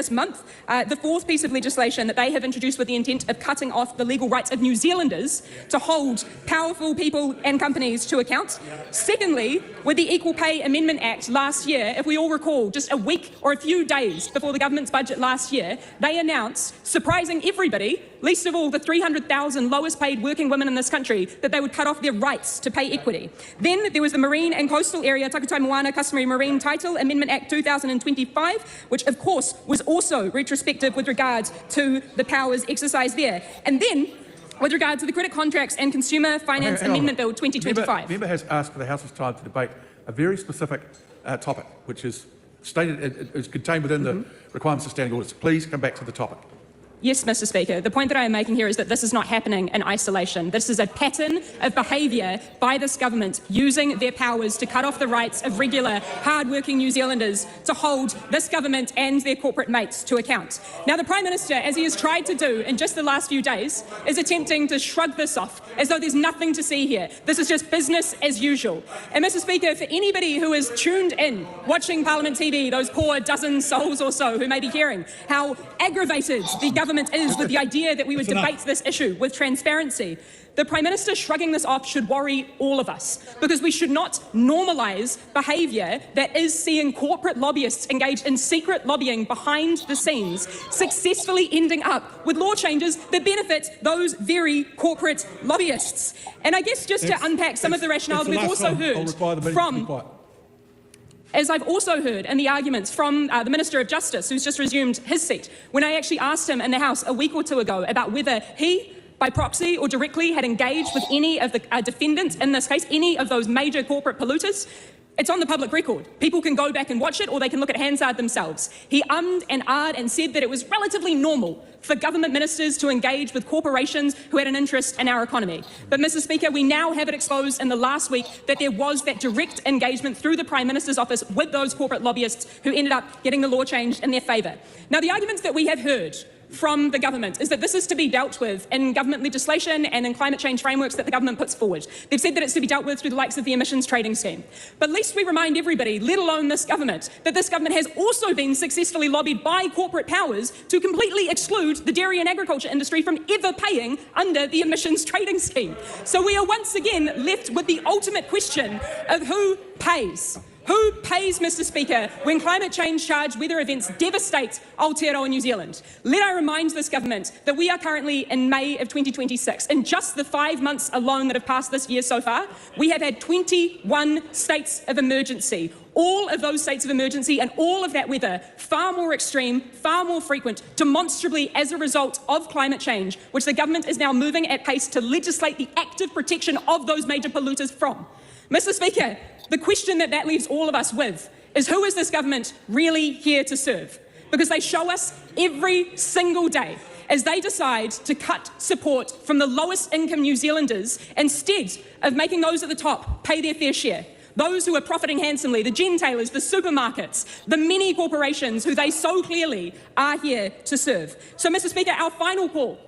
month, the 4th piece of legislation that they have introduced with the intent of cutting off the legal rights of New Zealanders to hold powerful people and companies to account. Secondly, with the Equal Pay Amendment Act last year, if we all recall, just a week or a few days before the government's budget last year, they announced, surprising everybody, least of all the 300,000 lowest paid working women in this country, that they would cut off their rights to pay equity. Then there was the Marine and Coastal Area Takutai Moana Customary Marine Title Amendment Act 2025, which of course was also retrospective with regard to the powers exercised there. And then with regard to the Credit Contracts and Consumer Finance Hang on. Amendment Bill 2025. Member has asked for the House's time to debate a very specific topic, which is stated, it is contained within the requirements of standing orders. Please come back to the topic. Yes, Mr. Speaker. The point that I am making here is that this is not happening in isolation. This is a pattern of behaviour by this government using their powers to cut off the rights of regular, hard-working New Zealanders to hold this government and their corporate mates to account. Now, the Prime Minister, as he has tried to do in just the last few days, is attempting to shrug this off as though there's nothing to see here. This is just business as usual. And, Mr. Speaker, for anybody who is tuned in, watching Parliament TV, those poor dozen souls or so who may be hearing how aggravated the government is with the idea that we would debate this issue with transparency, the Prime Minister shrugging this off should worry all of us, because we should not normalise behaviour that is seeing corporate lobbyists engage in secret lobbying behind the scenes, successfully ending up with law changes that benefit those very corporate lobbyists. And I guess just to unpack some of the rationales we've also heard from... As I've also heard in the arguments from the Minister of Justice, who's just resumed his seat, when I actually asked him in the House a week or two ago about whether he, by proxy or directly, had engaged with any of the defendants in this case, any of those major corporate polluters, it's on the public record. People can go back and watch it, or they can look at Hansard themselves. He ummed and ahed and said that it was relatively normal for government ministers to engage with corporations who had an interest in our economy. But, Mr. Speaker, we now have it exposed in the last week that there was that direct engagement through the Prime Minister's office with those corporate lobbyists who ended up getting the law changed in their favour. Now, the arguments that we have heard from the government is that this is to be dealt with in government legislation and in climate change frameworks that the government puts forward. They've said that it's to be dealt with through the likes of the emissions trading scheme. But at least we remind everybody, let alone this government, that this government has also been successfully lobbied by corporate powers to completely exclude the dairy and agriculture industry from ever paying under the emissions trading scheme. So we are once again left with the ultimate question of who pays. Who pays, Mr. Speaker, when climate change charged weather events devastate Aotearoa New Zealand? Let I remind this government that we are currently in May of 2026. In just the 5 months alone that have passed this year so far, we have had 21 states of emergency. All of those states of emergency and all of that weather far more extreme, far more frequent, demonstrably as a result of climate change, which the government is now moving at pace to legislate the active protection of those major polluters from. Mr. Speaker, the question that leaves all of us with is, who is this government really here to serve? Because they show us every single day as they decide to cut support from the lowest income New Zealanders instead of making those at the top pay their fair share. Those who are profiting handsomely, the gentailers, the supermarkets, the many corporations who they so clearly are here to serve. So, Mr. Speaker, our final call,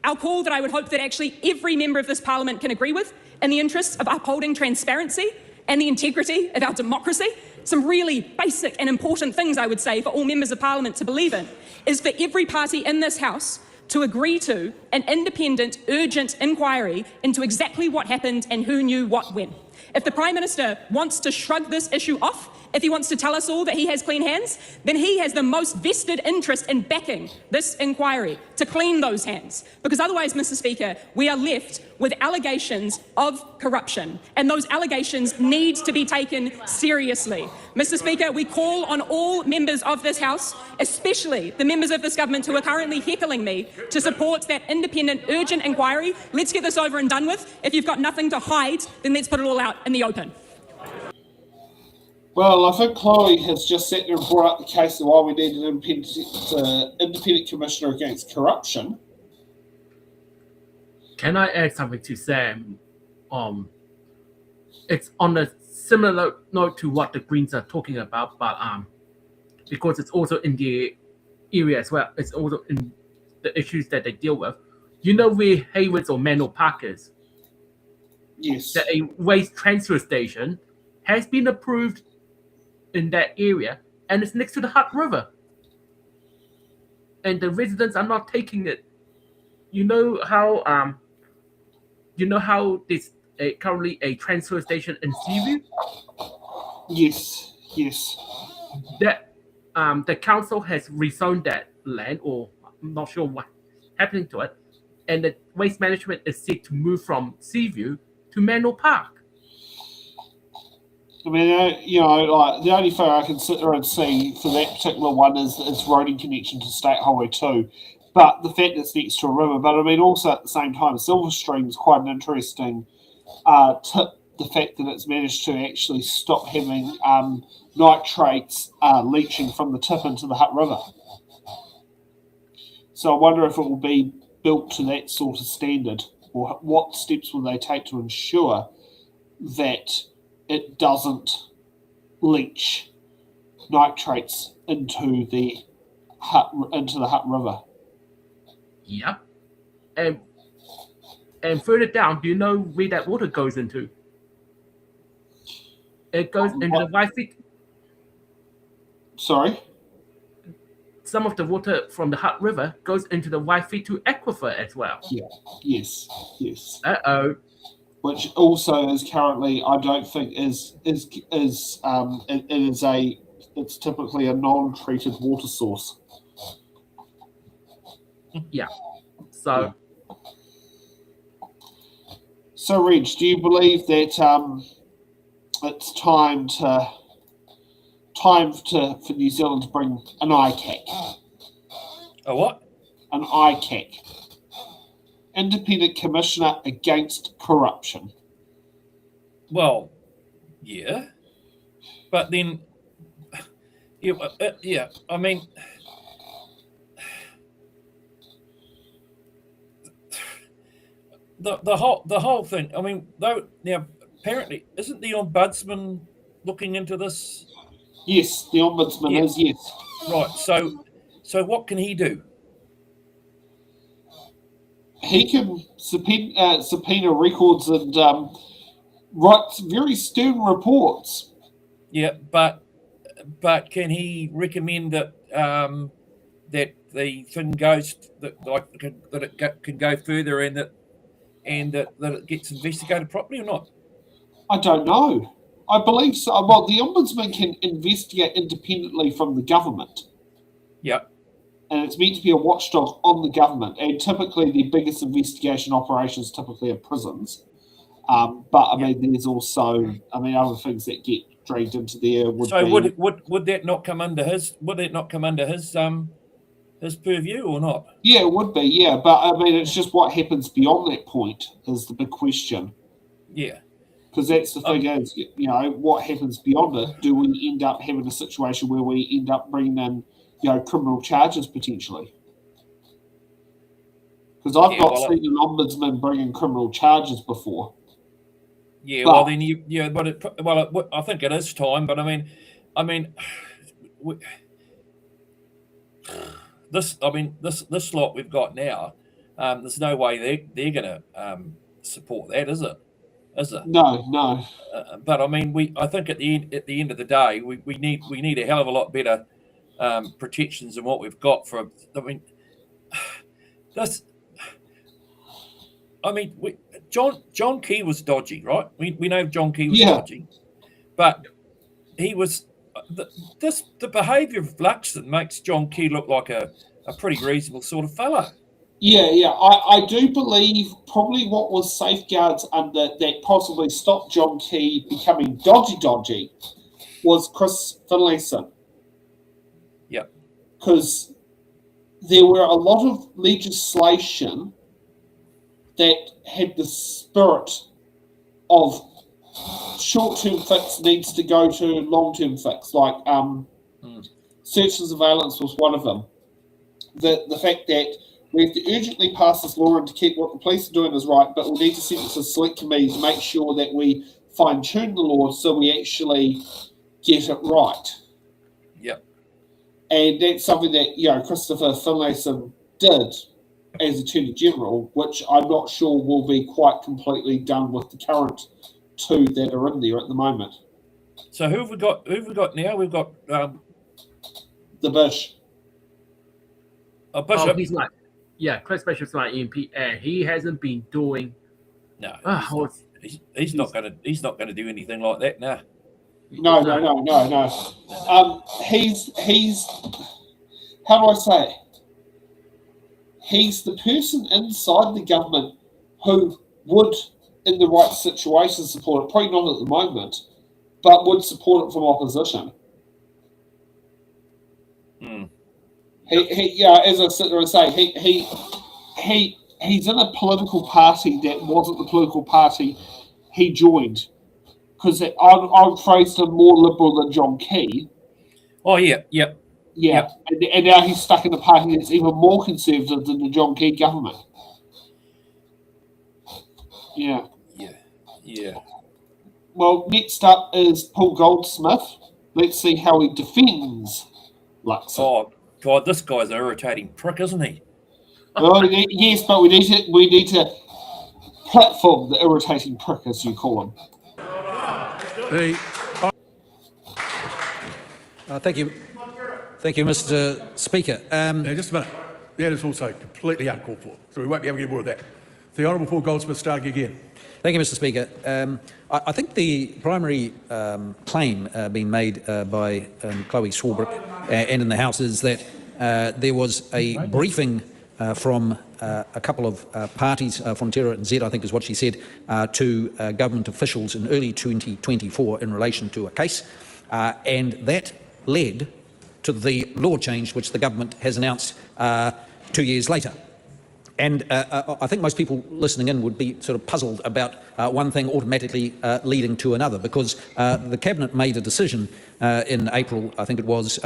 our call that I would hope that actually every member of this Parliament can agree with, in the interests of upholding transparency and the integrity of our democracy, some really basic and important things, I would say, for all members of Parliament to believe in, is for every party in this House to agree to an independent, urgent inquiry into exactly what happened and who knew what when. If the Prime Minister wants to shrug this issue off, if he wants to tell us all that he has clean hands, then he has the most vested interest in backing this inquiry to clean those hands. Because otherwise, Mr. Speaker, we are left with allegations of corruption, and those allegations need to be taken seriously. Mr. Speaker, we call on all members of this House, especially the members of this government who are currently heckling me, to support that independent, urgent inquiry. Let's get this over and done with. If you've got nothing to hide, then let's put it all out in the open. Well, I think Chloe has just sat there and brought up the case of why we need an independent commissioner against corruption. Can I add something to Sam? It's on a similar note to what the Greens are talking about, but because it's also in the area as well, it's also in the issues that they deal with. You know where Haywards or Menlo Park is? Yes. That a waste transfer station has been approved in that area, and it's next to the Hutt River. And the residents are not taking it. You know how there's currently a transfer station in Seaview? Yes. That the council has rezoned that land, or I'm not sure what's happening to it, and the waste management is set to move from Seaview to Menlo Park. I mean, like the only thing I can sit there and see for that particular one is roading connection to State Highway 2. But the fact it's next to a river, but I mean, also at the same time, Silver Stream is quite an interesting tip. The fact that it's managed to actually stop having nitrates leaching from the tip into the Hutt River. So I wonder if it will be built to that sort of standard, or what steps will they take to ensure that it doesn't leach nitrates into the Hutt River. Yep. And further down, do you know where that water goes into? It goes into the Waiwhiti. Sorry? Some of the water from the Hutt River goes into the Waiwhiti aquifer as well. Yeah. Yes. Uh-oh. Which also is currently, I don't think it's typically a non-treated water source. Yeah. So. So, Reg, do you believe that it's time for New Zealand to bring an ICAC? A what? An ICAC. Independent Commissioner Against Corruption. Well, yeah. But then, yeah, I mean, the whole thing. I mean, though now apparently isn't the Ombudsman looking into this? Yes, the Ombudsman is. Yes. Right. So what can he do? He can subpoena records and write very stern reports. Yeah, but can he recommend that that the thing goes that it can go further and that it gets investigated properly or not? I don't know. I believe so. Well, the Ombudsman can investigate independently from the government. Yeah. And it's meant to be a watchdog on the government. And typically, the biggest investigation operations typically are prisons. But I mean, there's also, other things that get dragged into there. Would that not come under his? Would that not come under his purview or not? Yeah, it would be. Yeah, but I mean, it's just what happens beyond that point is the big question. Yeah. Because that's the thing is, what happens beyond it? Do we end up having a situation where we end up bringing in, criminal charges potentially? Because I've not seen an ombudsman bringing criminal charges before. Yeah, but, well then I think it is time. But this lot we've got now, there's no way they're going to support that, is it? Is it? No. But I think at the end of the day, we need a hell of a lot better protections than what we've got for. John Key was dodgy, right? We know John Key was dodgy, but he was the behaviour of Luxon makes John Key look like a pretty reasonable sort of fellow. Yeah. I do believe probably what was safeguards under that possibly stopped John Key becoming dodgy was Chris Finlayson. Yeah. Because there were a lot of legislation that had the spirit of short-term fix needs to go to long-term fix, like search and surveillance was one of them. The fact that we have to urgently pass this law and to keep what the police are doing is right, but we'll need to send it to a select committee to make sure that we fine-tune the law so we actually get it right. Yep. And that's something that, Christopher Finlayson did as Attorney General, which I'm not sure will be quite completely done with the current two that are in there at the moment. So who have we got now? We've got the Bish. Oh, Bishop. He's like, Chris Bishop's like MP, and he hasn't been doing. No, he's not going to do anything like that now. No. He's how do I say it? He's the person inside the government who would, in the right situation, support it. Probably not at the moment, but would support it from opposition. Yeah, as I sit there and say, he's in a political party that wasn't the political party he joined. Because I've phrased him more liberal than John Key. Oh, yeah. And now he's stuck in a party that's even more conservative than the John Key government. Yeah. Well, next up is Paul Goldsmith. Let's see how he defends Luxon. Oh, God, this guy's an irritating prick, isn't he? Oh, yes, but we need to platform the irritating prick, as you call him. Thank you, Mr. Speaker. Just a minute. That is also completely uncalled for, so we won't be able to get more of that. The Honourable Paul Goldsmith starting again. Thank you, Mr. Speaker. I think the primary claim being made by Chloe Swarbrick and in the House is that there was a briefing from a couple of parties, Frontiera and Z, I think is what she said, to government officials in early 2024 in relation to a case, and that led to the law change which the government has announced 2 years later. And I think most people listening in would be sort of puzzled about one thing automatically leading to another, because the Cabinet made a decision in April, I think it was,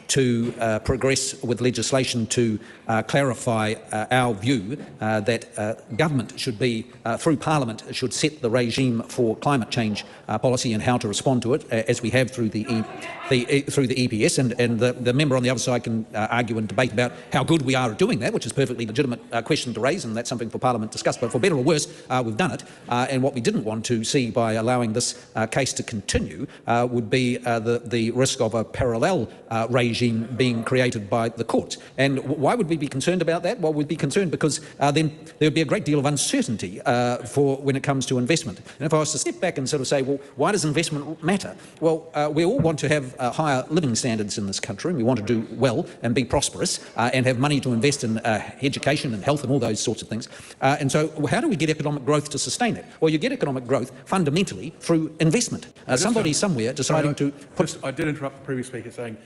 to progress with legislation to clarify our view that government should be, through Parliament, should set the regime for climate change policy and how to respond to it, as we have through the EPS. And the member on the other side can argue and debate about how good we are at doing that, which is a perfectly legitimate question to raise, and that's something for Parliament to discuss. But for better or worse, we've done it. And what we didn't want to see by allowing this case to continue would be the risk of a parallel regime being created by the courts. And why would we be concerned about that? Well, we'd be concerned because then there would be a great deal of uncertainty for when it comes to investment. And if I was to step back and sort of say, well, why does investment matter? Well, we all want to have higher living standards in this country, and we want to do well and be prosperous and have money to invest in education and health and all those sorts of things. And so how do we get economic growth to sustain that? Well, you get economic growth fundamentally through investment. Somebody somewhere deciding to put... I did interrupt the previous speaker saying,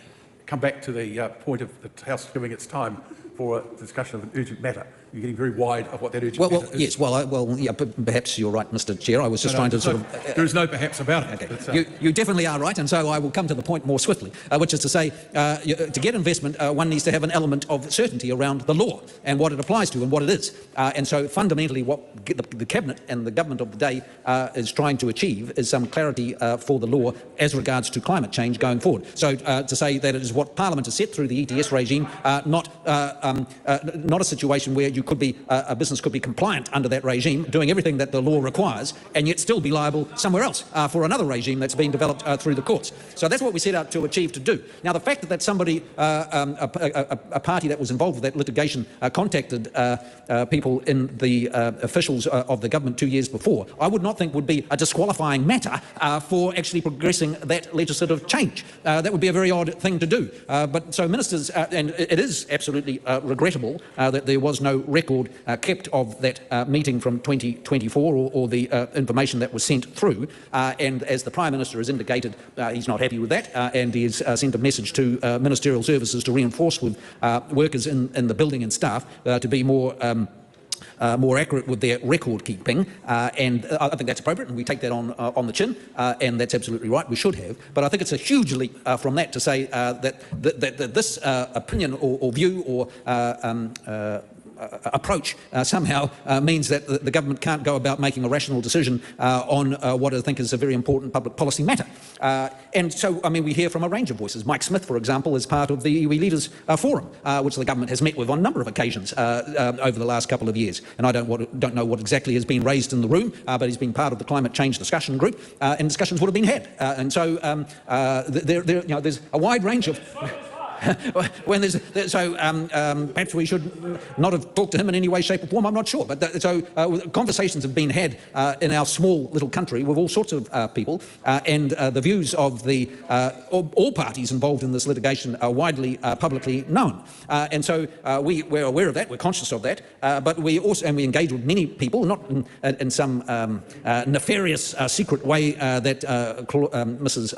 come back to the point of the House giving its time for a discussion of an urgent matter. You're getting very wide of what that urgent matter is. Yes, yeah, perhaps you're right, Mr. Chair. I was just trying to sort of... There is no perhaps about it. Okay. You definitely are right, and so I will come to the point more swiftly, which is to say, to get investment, one needs to have an element of certainty around the law and what it applies to and what it is. And so fundamentally what the Cabinet and the government of the day is trying to achieve is some clarity for the law as regards to climate change going forward. So to say that it is what Parliament has set through the ETS regime, not a situation where you could be a business could be compliant under that regime, doing everything that the law requires, and yet still be liable somewhere else for another regime that's being developed through the courts. So that's what we set out to achieve to do. Now, the fact that somebody, a party that was involved with that litigation, contacted people in the officials of the government 2 years before, I would not think would be a disqualifying matter for actually progressing that legislative change. That would be a very odd thing to do. But so ministers, and it is absolutely regrettable that there was no record kept of that meeting from 2024 or the information that was sent through. And as the Prime Minister has indicated, he's not happy with that, and he has sent a message to ministerial services to reinforce with workers in the building and staff to be more accurate with their record keeping, and I think that's appropriate, and we take that on the chin, and that's absolutely right. We should have, but I think it's a huge leap from that to say that this opinion or view or approach somehow means that the government can't go about making a rational decision on what I think is a very important public policy matter. And so, I mean, we hear from a range of voices. Mike Smith, for example, is part of the iwi Leaders Forum, which the government has met with on a number of occasions over the last couple of years. And I don't know what exactly has been raised in the room, but he's been part of the climate change discussion group, and discussions would have been had. And so there's a wide range of... perhaps we should not have talked to him in any way, shape or form, I'm not sure. But conversations have been had in our small little country with all sorts of people, and the views of all parties involved in this litigation are widely publicly known. And so we're aware of that, we're conscious of that, but we engage with many people, not in some nefarious secret way that Mrs.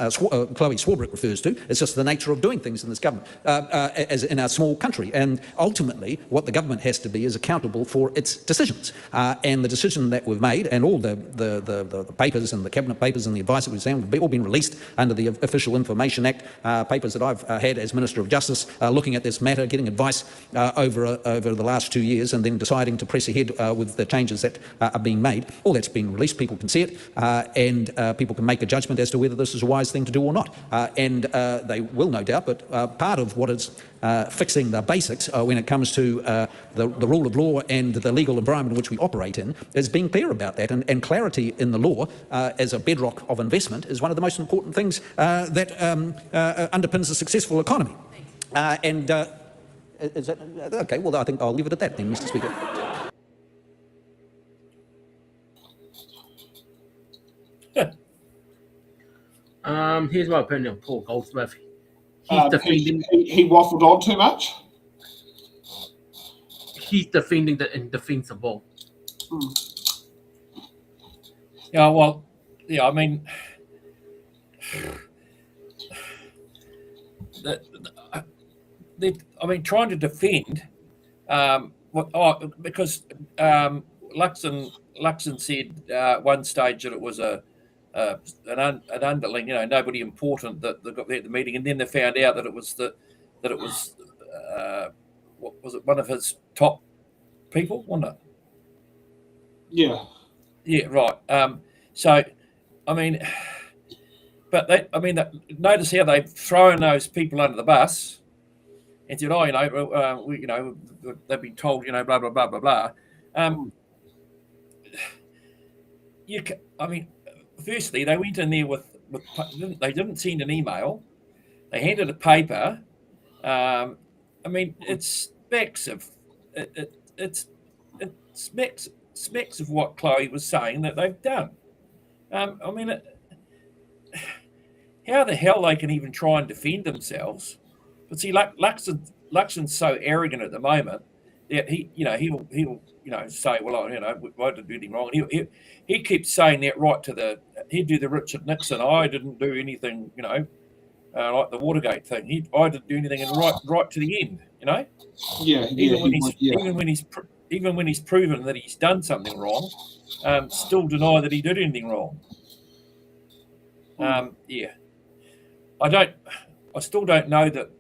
Chloe Swarbrick refers to. It's just the nature of doing things in this government. as in our small country. And ultimately, what the government has to be is accountable for its decisions. And the decision that we've made, and all the papers and the cabinet papers and the advice that we've seen, have all been released under the Official Information Act. Papers that I've had as Minister of Justice, looking at this matter, getting advice over the last 2 years, and then deciding to press ahead with the changes that are being made. All that's been released. People can see it, and people can make a judgment as to whether this is a wise thing to do or not. And they will, no doubt, but part of what is fixing the basics when it comes to the rule of law and the legal environment in which we operate in is being clear about that. And clarity in the law as a bedrock of investment is one of the most important things that underpins a successful economy. Is that okay? Well, I think I'll leave it at that then, Mr. Speaker. Here's my opinion on Paul Goldsmith. He's defending. He waffled on too much. He's defending the indefensible. Yeah, well, yeah, I mean, trying to defend because Luxon said one stage that it was an underling, nobody important that got there at the meeting, and then they found out that it was what was it, one of his top people, wasn't it? Yeah. Yeah, right. So, I mean, but notice how they've thrown those people under the bus and said, they've been told, blah blah blah blah blah. Firstly, they went in there with they didn't send an email. They handed a paper. It smacks of what Chloe was saying that they've done. How the hell they can even try and defend themselves? But see, Luxon's so arrogant at the moment that he'll say, well, I didn't do anything wrong. And he keeps saying that right to he'd do the Richard Nixon. I didn't do anything, like the Watergate thing. I didn't do anything, and right to the end, Yeah. Even when he's proven that he's done something wrong, still deny that he did anything wrong. I still don't know that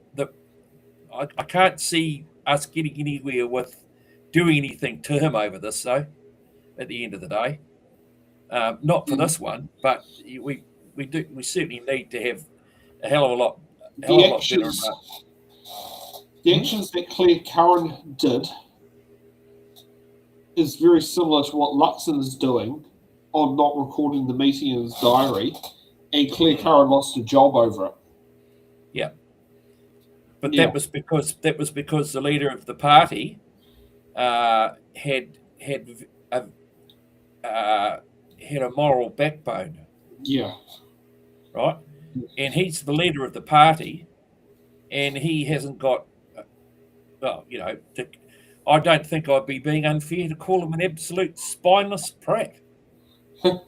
I can't see us getting anywhere with doing anything to him over this, though, at the end of the day. Not for this one, but we certainly need to have a hell of a lot better. The actions that Claire Curran did is very similar to what Luxon is doing on not recording the meeting in his diary, and Claire Curran lost a job over it. Yeah, but that was because the leader of the party had a moral backbone. Yeah, right, and he's the leader of the party, and he hasn't got. I don't think I'd be being unfair to call him an absolute spineless prat. Yep.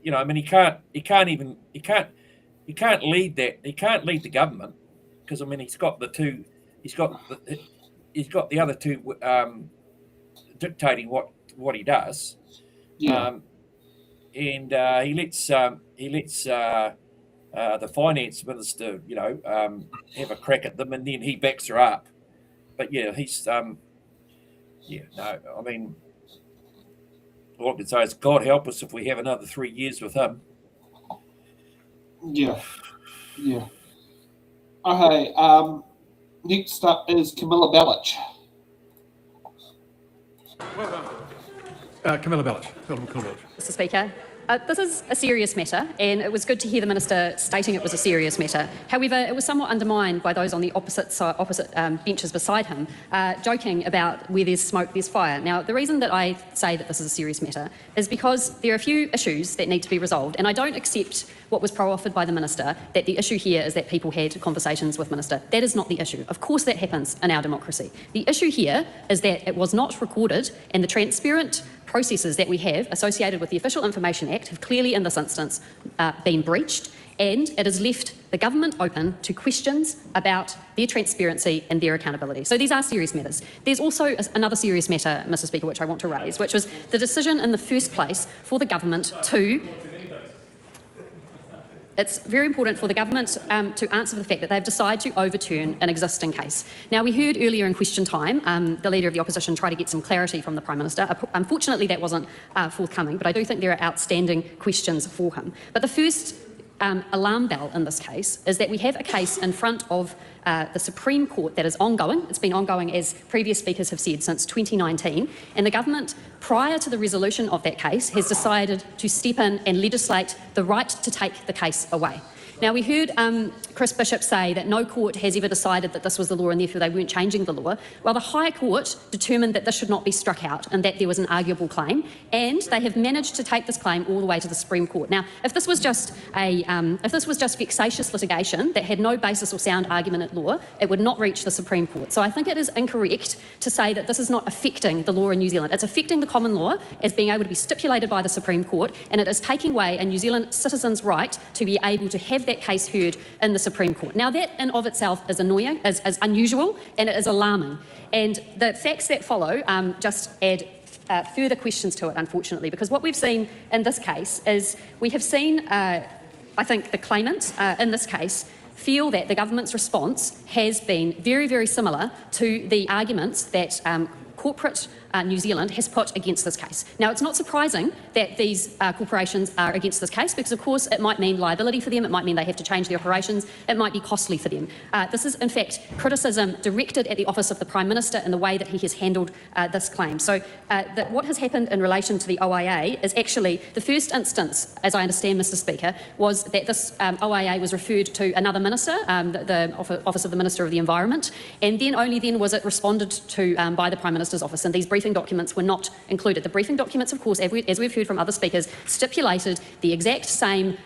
He can't lead that. He can't lead the government because he's got the other two dictating what he does. Yeah. And he lets the finance minister, have a crack at them, and then he backs her up. But he's all I can say is God help us if we have another 3 years with him. Yeah. Okay. Next up is Camilla Bellich. Camilla Bellich. Mr. Speaker, this is a serious matter, and it was good to hear the Minister stating it was a serious matter. However, it was somewhat undermined by those on the opposite benches beside him, joking about where there's smoke, there's fire. Now, the reason that I say that this is a serious matter is because there are a few issues that need to be resolved, and I don't accept what was pro-offered by the Minister, that the issue here is that people had conversations with Minister. That is not the issue. Of course that happens in our democracy. The issue here is that it was not recorded, and the transparent processes that we have associated with the Official Information Act have clearly in this instance been breached, and it has left the government open to questions about their transparency and their accountability. So these are serious matters. There's also another serious matter, Mr. Speaker, which I want to raise, which was the decision in the first place for the government to It's very important for the government to answer for the fact that they've decided to overturn an existing case. Now, we heard earlier in question time the Leader of the Opposition try to get some clarity from the Prime Minister. Unfortunately, that wasn't forthcoming, but I do think there are outstanding questions for him. But the first alarm bell in this case is that we have a case in front of the Supreme Court that is ongoing. It's been ongoing, as previous speakers have said, since 2019, and the government, prior to the resolution of that case, has decided to step in and legislate the right to take the case away. Now, we heard Chris Bishop say that no court has ever decided that this was the law and therefore they weren't changing the law. Well, the High Court determined that this should not be struck out and that there was an arguable claim, and they have managed to take this claim all the way to the Supreme Court. Now, if this was just vexatious litigation that had no basis or sound argument at law, it would not reach the Supreme Court. So I think it is incorrect to say that this is not affecting the law in New Zealand. It's affecting the common law as being able to be stipulated by the Supreme Court, and it is taking away a New Zealand citizen's right to be able to have that case heard in the Supreme Court. Now, that in of itself is annoying, is unusual, and it is alarming. And the facts that follow just add further questions to it, unfortunately, because what we've seen in this case is we have seen, I think, the claimant in this case feel that the government's response has been very, very similar to the arguments that corporate New Zealand has put against this case. Now, it's not surprising that these corporations are against this case because, of course, it might mean liability for them, it might mean they have to change their operations, it might be costly for them. This is, in fact, criticism directed at the Office of the Prime Minister in the way that he has handled this claim. So what has happened in relation to the OIA is actually the first instance, as I understand, Mr. Speaker, was that this OIA was referred to another minister, the Office of the Minister of the Environment, and then only then was it responded to by the Prime Minister's office, and these briefing documents were not included. The briefing documents, of course, as we've heard from other speakers, stipulated the exact same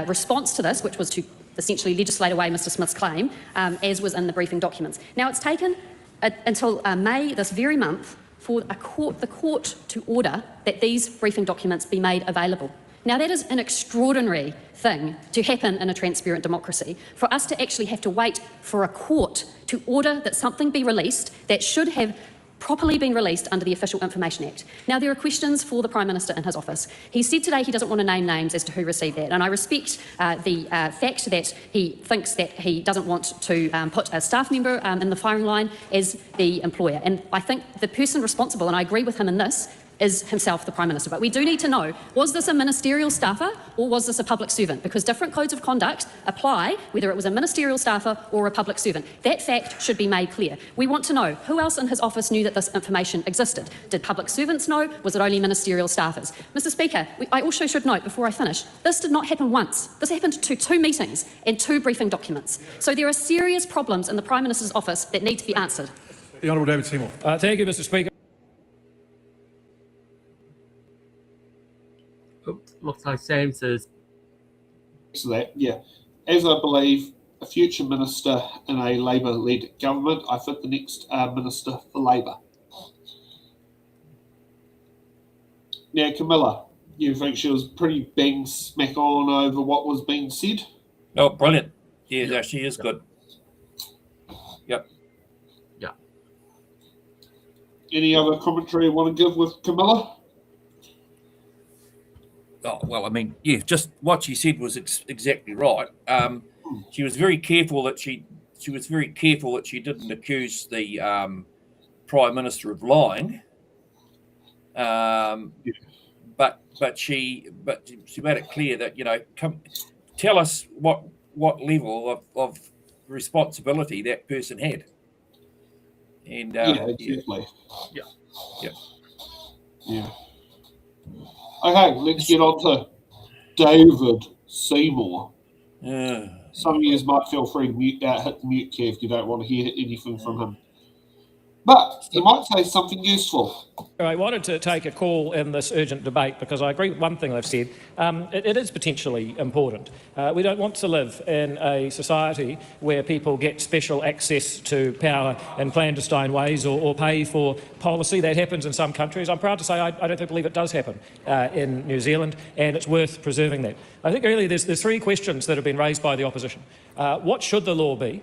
response to this, which was to essentially legislate away Mr. Smith's claim, as was in the briefing documents. Now, it's taken until May this very month for the court to order that these briefing documents be made available. Now, that is an extraordinary thing to happen in a transparent democracy, for us to actually have to wait for a court to order that something be released that should have properly been released under the Official Information Act. Now, there are questions for the Prime Minister in his office. He said today he doesn't want to name names as to who received that, and I respect the fact that he thinks that he doesn't want to put a staff member in the firing line as the employer. And I think the person responsible, and I agree with him in this, is himself the Prime Minister. But we do need to know, was this a ministerial staffer or was this a public servant? Because different codes of conduct apply whether it was a ministerial staffer or a public servant. That fact should be made clear. We want to know who else in his office knew that this information existed. Did public servants know? Was it only ministerial staffers? Mr. Speaker, I also should note before I finish, this did not happen once. This happened to 2 meetings and 2 briefing documents. So there are serious problems in the Prime Minister's office that need to be answered. The Honourable David Seymour. Thank you, Mr. Speaker. Looks like Sam says. So that, yeah. As I believe a future minister in a Labour-led government, I think the next Minister for Labour. Now, Camilla, you think she was pretty bang smack on over what was being said? Oh, brilliant. Yeah, no, she is good. Yep. Yeah. Any other commentary you want to give with Camilla? Oh, well, I mean, yeah, just what she said was exactly right. She was very careful that she didn't accuse the Prime Minister of lying. But she made it clear that, you know, tell us what level of responsibility that person had. And exactly. Yeah. Okay, let's get on to David Seymour. Some of you might feel free to hit the mute key if you don't want to hear anything from him. but you might say something useful. I wanted to take a call in this urgent debate because I agree with one thing they've said. It is potentially important. We don't want to live in a society where people get special access to power in clandestine ways or pay for policy. That happens in some countries. I'm proud to say I don't believe it does happen in New Zealand, and it's worth preserving that. I think really there's three questions that have been raised by the opposition. What should the law be?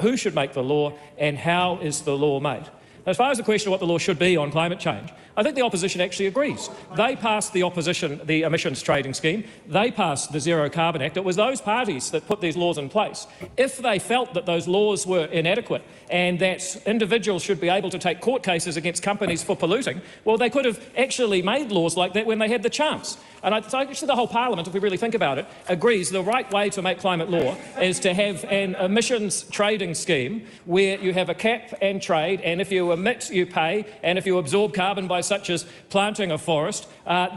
Who should make the law? And how is the law made? As far as the question of what the law should be on climate change, I think the opposition actually agrees. They passed the emissions trading scheme. They passed the Zero Carbon Act. It was those parties that put these laws in place. If they felt that those laws were inadequate and that individuals should be able to take court cases against companies for polluting, well, they could have actually made laws like that when they had the chance. And actually the whole Parliament, if we really think about it, agrees the right way to make climate law is to have an emissions trading scheme where you have a cap and trade, and if you emit, you pay, and if you absorb carbon by such as planting a forest,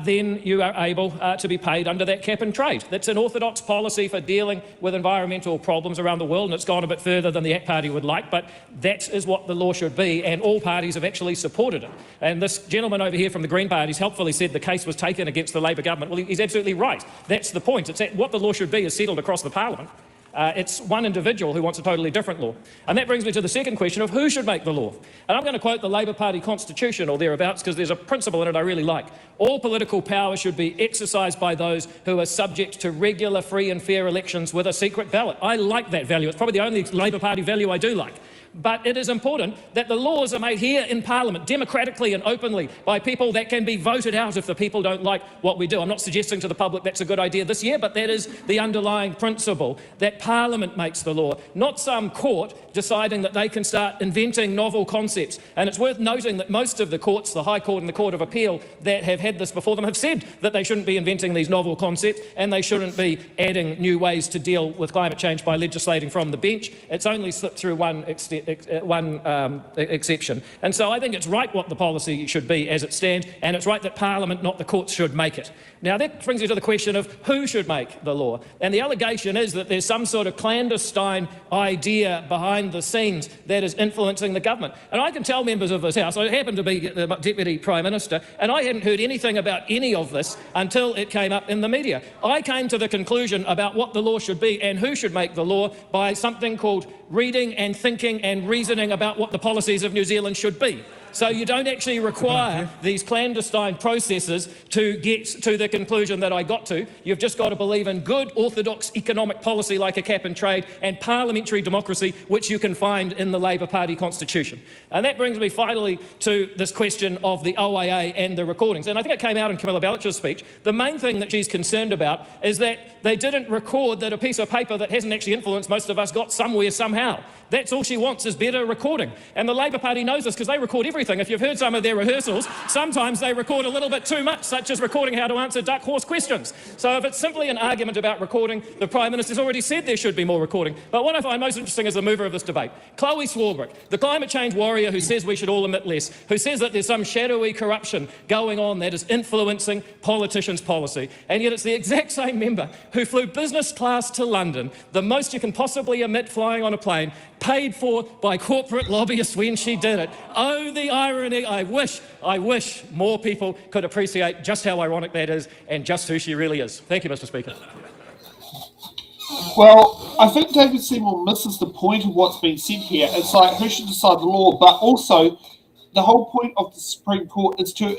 then you are able to be paid under that cap and trade. That's an orthodox policy for dealing with environmental problems around the world, and it's gone a bit further than the ACT Party would like, but that is what the law should be, and all parties have actually supported it. And this gentleman over here from the Green Party has helpfully said the case was taken against the Labor government. Well, he's absolutely right. That's the point. It's that what the law should be is settled across the Parliament. It's one individual who wants a totally different law. And that brings me to the second question of who should make the law. And I'm going to quote the Labor Party constitution or thereabouts because there's a principle in it I really like. All political power should be exercised by those who are subject to regular, free and fair elections with a secret ballot. I like that value. It's probably the only Labor Party value I do like. But it is important that the laws are made here in Parliament, democratically and openly, by people that can be voted out if the people don't like what we do. I'm not suggesting to the public that's a good idea this year, but that is the underlying principle, that Parliament makes the law, not some court deciding that they can start inventing novel concepts. And it's worth noting that most of the courts, the High Court and the Court of Appeal, that have had this before them have said that they shouldn't be inventing these novel concepts and they shouldn't be adding new ways to deal with climate change by legislating from the bench. It's only slipped through one exception. And so I think it's right what the policy should be as it stands, and it's right that Parliament, not the courts, should make it. Now that brings me to the question of who should make the law. And the allegation is that there's some sort of clandestine idea behind the scenes that is influencing the government. And I can tell members of this House, I happen to be the Deputy Prime Minister, and I hadn't heard anything about any of this until it came up in the media. I came to the conclusion about what the law should be and who should make the law by something called reading and thinking and reasoning about what the policies of New Zealand should be. So you don't actually require these clandestine processes to get to the conclusion that I got to. You've just got to believe in good orthodox economic policy like a cap and trade and parliamentary democracy, which you can find in the Labor Party constitution. And that brings me finally to this question of the OIA and the recordings. And I think it came out in Camilla Belcher's speech. The main thing that she's concerned about is that they didn't record that a piece of paper that hasn't actually influenced most of us got somewhere somehow. That's all she wants, is better recording. And the Labor Party knows this because they record everything. If you've heard some of their rehearsals, sometimes they record a little bit too much, such as recording how to answer duck horse questions. So if it's simply an argument about recording, the Prime Minister's already said there should be more recording. But what I find most interesting is the mover of this debate, Chloe Swarbrick, the climate change warrior who says we should all emit less, who says that there's some shadowy corruption going on that is influencing politicians' policy. And yet it's the exact same member who flew business class to London, the most you can possibly emit flying on a plane, paid for by corporate lobbyists when she did it. Oh, the irony. I wish more people could appreciate just how ironic that is and just who she really is. Thank you, Mr. Speaker. Well, I think David Seymour misses the point of what's been said here. It's like who should decide the law, but also the whole point of the Supreme Court is to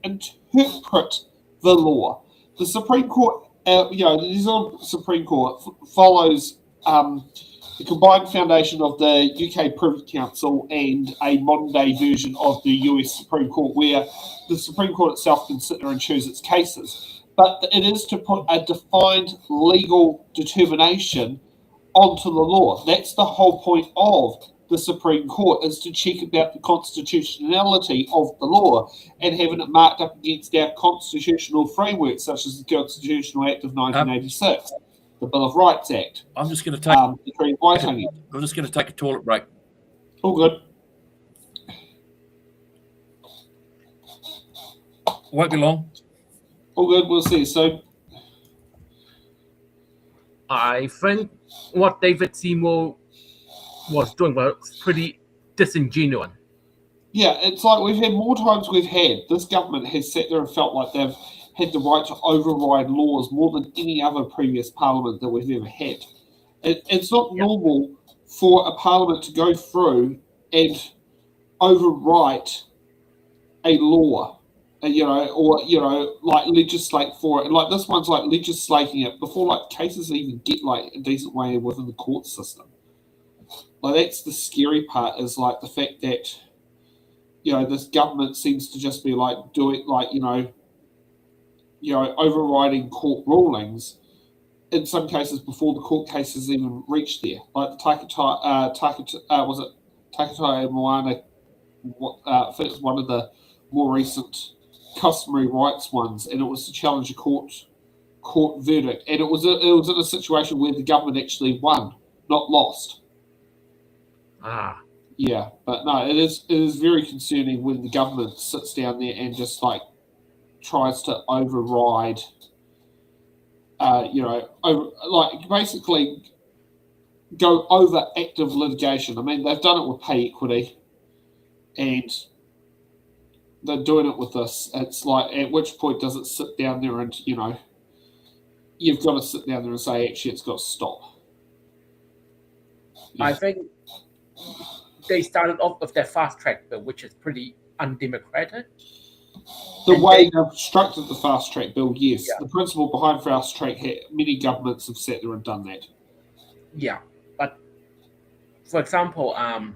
interpret the law. The Supreme Court, the New Zealand Supreme Court follows the combined foundation of the UK Privy Council and a modern-day version of the US Supreme Court, where the Supreme Court itself can sit there and choose its cases. But it is to put a defined legal determination onto the law. That's the whole point of the Supreme Court, is to check about the constitutionality of the law and having it marked up against our constitutional framework, such as the Constitutional Act of 1986. The Bill of Rights Act. I'm just going to take. I'm just going to take a toilet break. All good. Won't be long. All good. We'll see. So, I think what David Seymour was doing was pretty disingenuous. Yeah, it's like we've had more times this government has sat there and felt like they've had the right to override laws more than any other previous parliament that we've ever had. It's not normal for a parliament to go through and overwrite a law, like legislate for it. Like this one's like legislating it before like cases even get like a decent way within the court system. Like that's the scary part, is like the fact that this government seems to just be like doing like overriding court rulings in some cases before the court cases even reached there. Like the Takatai Moana, I think it's one of the more recent customary rights ones, and it was to challenge a court verdict, and it was in a situation where the government actually won, not lost. Yeah, but no, it is very concerning when the government sits down there and just like tries to override, basically go over active litigation. I mean, they've done it with pay equity, and they're doing it with this. It's like, at which point does it sit down there and you've got to sit down there and say, actually, it's got to stop. Yeah. I think they started off with their fast track bill, which is pretty undemocratic. The way they've structured the fast track bill, yes. Yeah. The principle behind fast track, many governments have sat there and done that. Yeah, but for example, I'm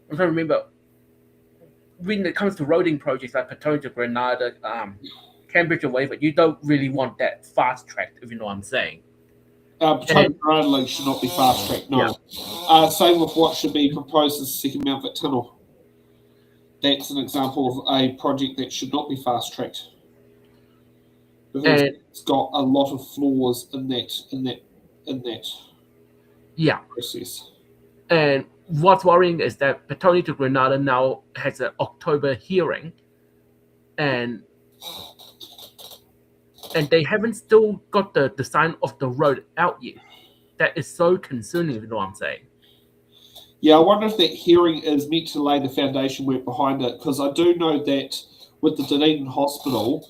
trying to remember, when it comes to roading projects like Petone to Granada, Cambridge and whatever, you don't really want that fast track, if you know what I'm saying. Petone Granada should not be fast tracked, no. Yeah. Same with what should be proposed as the Second Mountfort Tunnel. That's an example of a project that should not be fast tracked, because it's got a lot of flaws in that process. And what's worrying is that Petone to Granada now has an October hearing, and they haven't still got the design of the road out yet. That is so concerning, if you know what I'm saying. Yeah, I wonder if that hearing is meant to lay the foundation work behind it, because I do know that with the Dunedin Hospital,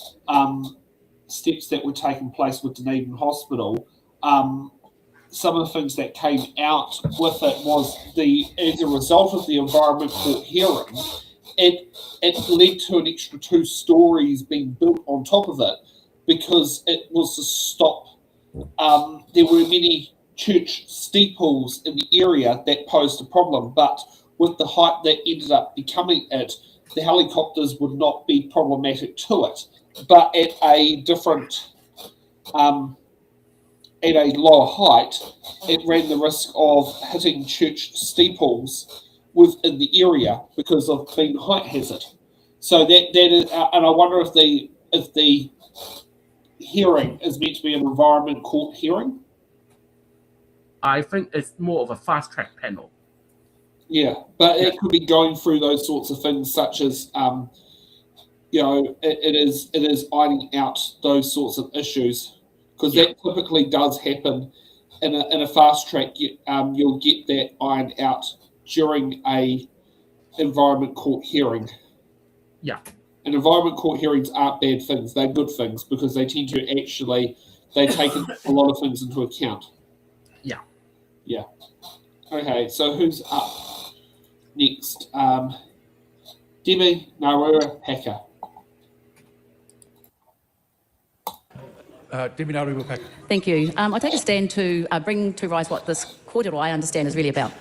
steps that were taking place with Dunedin Hospital, some of the things that came out with it was as a result of the Environment Court hearing, it led to an extra 2 stories being built on top of it, because it was to stop. There were many church steeples in the area that posed a problem, but with the height that ended up becoming it, the helicopters would not be problematic to it. But at a different, at a lower height, it ran the risk of hitting church steeples within the area because of being a height hazard. So that is, and I wonder if the hearing is meant to be an Environment Court hearing. I think it's more of a fast track panel. Yeah, but it could be going through those sorts of things, such as it is ironing out those sorts of issues, because that typically does happen in a fast track. You'll get that ironed out during a Environment Court hearing. Yeah. And Environment Court hearings aren't bad things; they're good things, because they tend to they take a lot of things into account. Yeah. Yeah. Okay, so who's up next? Debbie Narura Packer. Debbie Narura Packer. Thank you. I take a stand to bring to rise what this kōrero, I understand, is really about.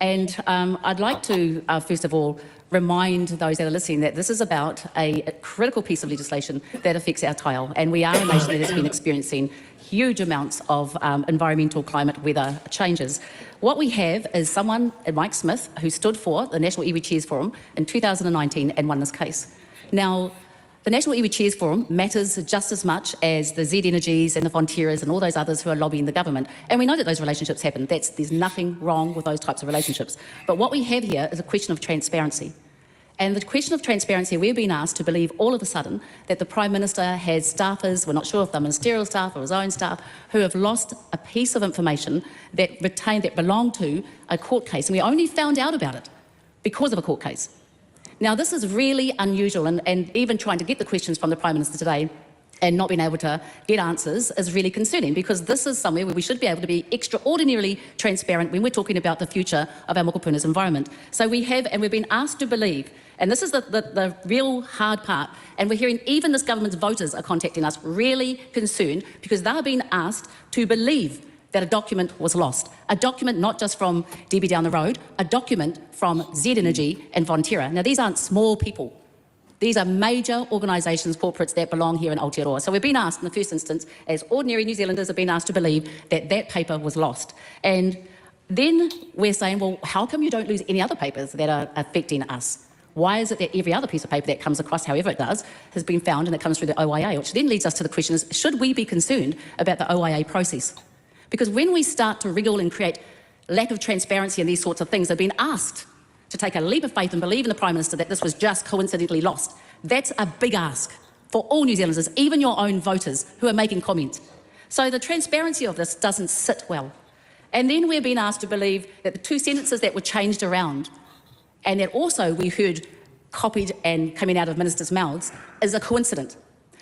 And I'd like to, first of all, remind those that are listening that this is about a critical piece of legislation that affects our tile. And we are a nation that has been experiencing huge amounts of environmental climate weather changes. What we have is someone, Mike Smith, who stood for the National Iwi Cheers Forum in 2019 and won this case. Now, the National Iwi Cheers Forum matters just as much as the Z Energies and the Fonterras and all those others who are lobbying the government. And we know that those relationships happen. There's nothing wrong with those types of relationships. But what we have here is a question of transparency. And the question of transparency, we're being asked to believe all of a sudden that the Prime Minister has staffers, we're not sure if they're ministerial staff or his own staff, who have lost a piece of information that belonged to a court case. And we only found out about it because of a court case. Now, this is really unusual, and even trying to get the questions from the Prime Minister today and not being able to get answers is really concerning, because this is somewhere where we should be able to be extraordinarily transparent when we're talking about the future of our mokopuna's environment. So we've been asked to believe, and this is the real hard part, and we're hearing even this government's voters are contacting us really concerned because they're being asked to believe that a document was lost. A document not just from DB down the road, a document from Z Energy and Fonterra. Now, these aren't small people. These are major organisations, corporates that belong here in Aotearoa. So we've been asked in the first instance, as ordinary New Zealanders have been asked to believe that that paper was lost. And then we're saying, well, how come you don't lose any other papers that are affecting us? Why is it that every other piece of paper that comes across, however it does, has been found and it comes through the OIA? Which then leads us to the question is, should we be concerned about the OIA process? Because when we start to wriggle and create lack of transparency and these sorts of things, they've been asked to take a leap of faith and believe in the Prime Minister that this was just coincidentally lost. That's a big ask for all New Zealanders, even your own voters who are making comments. So the transparency of this doesn't sit well. And then we're being asked to believe that the two sentences that were changed around and that also we heard copied and coming out of ministers' mouths is a coincidence.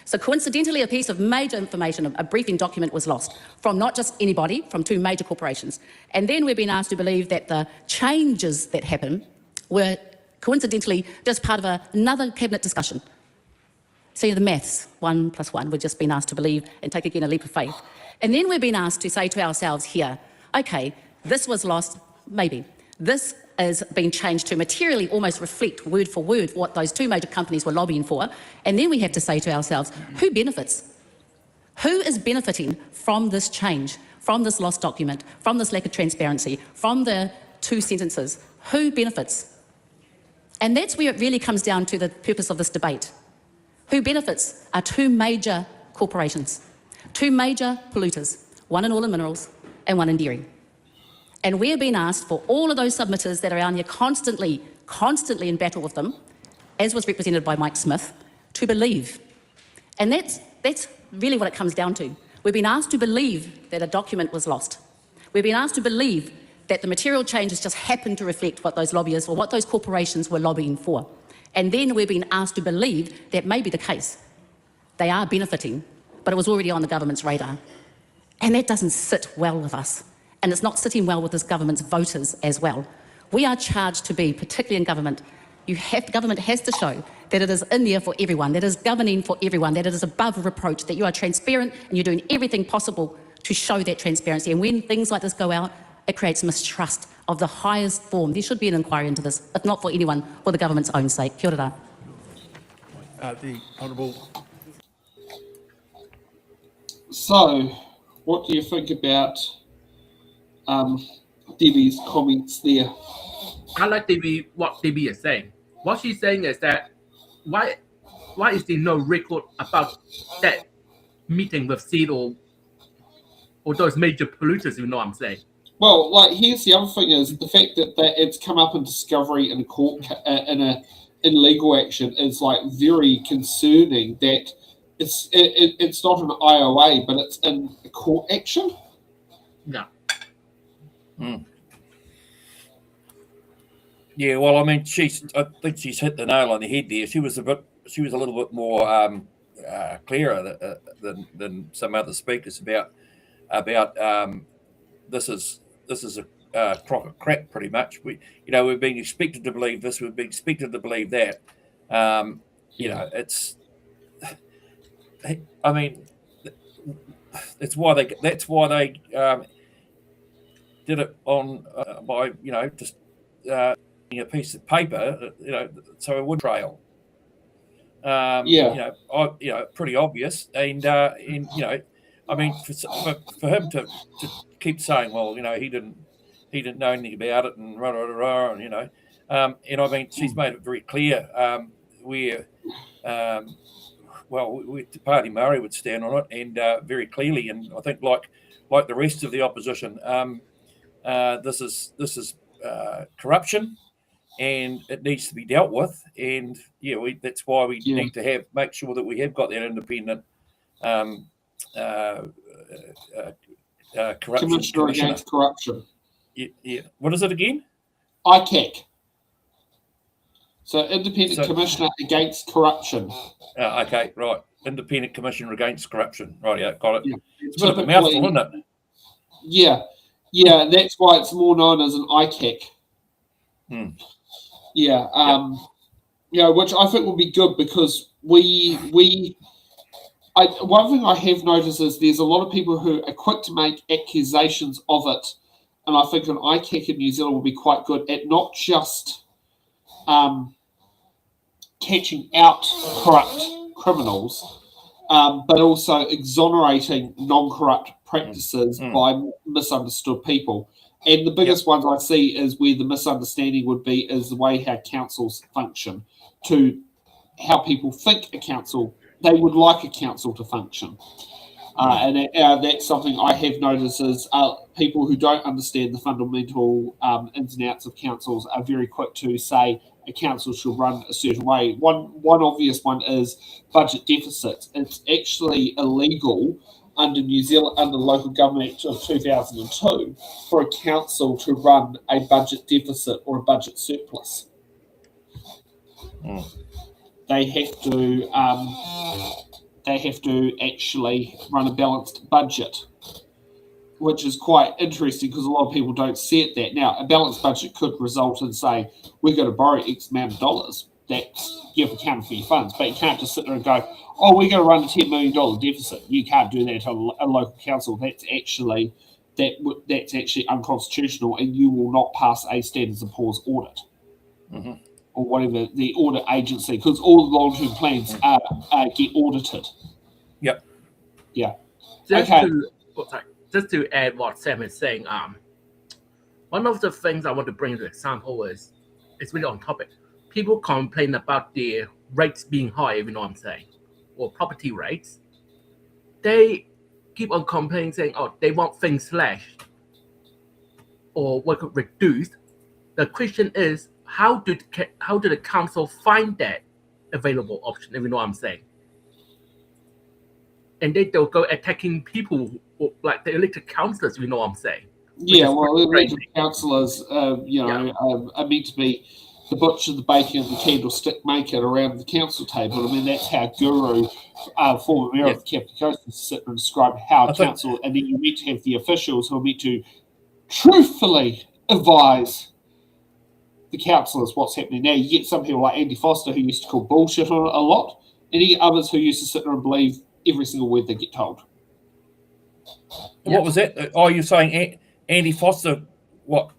So coincidentally, a piece of major information, a briefing document was lost from not just anybody, from two major corporations. And then we've been asked to believe that the changes that happened were coincidentally just part of another cabinet discussion. So the maths, 1 + 1, we've just been asked to believe and take again a leap of faith. And then we've been asked to say to ourselves here, okay, this was lost, maybe. This is being changed to materially almost reflect word for word what those two major companies were lobbying for. And then we have to say to ourselves, who benefits? Who is benefiting from this change, from this lost document, from this lack of transparency, from the two sentences? Who benefits? And that's where it really comes down to the purpose of this debate. Who benefits are two major corporations, two major polluters, one in oil and minerals and one in dairy. And we're being asked for all of those submitters that are out here constantly in battle with them, as was represented by Mike Smith, to believe. And that's really what it comes down to. We've been asked to believe that a document was lost. We've been asked to believe that the material changes just happened to reflect what those lobbyists or what those corporations were lobbying for. And then we're being asked to believe that may be the case. They are benefiting, but it was already on the government's radar. And that doesn't sit well with us. And it's not sitting well with this government's voters as well. We are charged to be, particularly in government, government has to show that it is in there for everyone, that it is governing for everyone, that it is above reproach, that you are transparent and you're doing everything possible to show that transparency. And when things like this go out, it creates mistrust of the highest form. There should be an inquiry into this, if not for anyone, for the government's own sake. Kia ora. The Honourable. So, what do you think about Debbie's comments there? I like what Debbie is saying. What she's saying is that why is there no record about that meeting with Sid or those major polluters? You know what I'm saying? Well, like, here's the other thing is the fact that it's come up in discovery in a court in legal action is like very concerning. That it's not an IOA, but it's in a court action. Yeah. Mm. Yeah, well, I mean, I think she's hit the nail on the head there. She was a little bit more clearer than some other speakers about this is a crock of crap, pretty much. We've been expected to believe this, we've been expected to believe that. It's. I mean, that's why they did it on by just a piece of paper, so it would trail. Pretty obvious, and I mean, for him to keep saying, well, he didn't know anything about it, and and I mean, she's made it very clear where the party Māori would stand on it, and very clearly, and I think like the rest of the opposition, this is corruption. and it needs to be dealt with. And that's why we need to make sure that we have got that independent Commissioner Against Corruption. Yeah. What is it again? ICAC. So Independent Commissioner Against Corruption. Okay, right. Independent Commissioner Against Corruption. Right, yeah, got it. Yeah. It's a bit of a mouthful, isn't it? Yeah. Yeah, that's why it's more known as an ICAC. Yeah. Which I think will be good because one thing I have noticed is there's a lot of people who are quick to make accusations of it. And I think an ICAC in New Zealand will be quite good at not just catching out corrupt criminals, but also exonerating non-corrupt practices by misunderstood people. And the biggest ones I see is where the misunderstanding would be is the way how councils function, to how people think they would like a council to function. And that's something I have noticed is people who don't understand the fundamental ins and outs of councils are very quick to say a council should run a certain way. One obvious one is budget deficits. It's actually illegal under New Zealand, under the Local Government Act of 2002, for a council to run a budget deficit or a budget surplus. They have to actually run a balanced budget, which is quite interesting because a lot of people don't see it that. Now, a balanced budget could result in saying, we're going to borrow X amount of dollars. You've accounted for your funds, but you can't just sit there and go, oh, we're going to run a $10 million deficit. You can't do that on a local council. That's actually unconstitutional, and you will not pass a Standards and Poor's audit. Or whatever the audit agency, because all the long-term plans get audited. Yep. Yeah. Just to add what Sam is saying, one of the things I want to bring as an example is, it's really on topic. People complain about their rates being high, if you know what I'm saying, or property rates. They keep on complaining, saying, oh, they want things slashed or reduced. The question is, how did the council find that available option, if you know what I'm saying? And they'll go attacking people like the elected councillors, if you know what I'm saying. Yeah, well, elected councillors, are meant to be the butcher, the baker, and the candlestick maker around the council table. I mean, that's how Guru, former mayor of the Capital Coast, sit and describe how council, and then you meant to have the officials who are meant to truthfully advise the councillors what's happening. Now, you get some people like Andy Foster who used to call bullshit on it a lot, and you get others who used to sit there and believe every single word they get told. What was that? Oh, you're saying Andy Foster was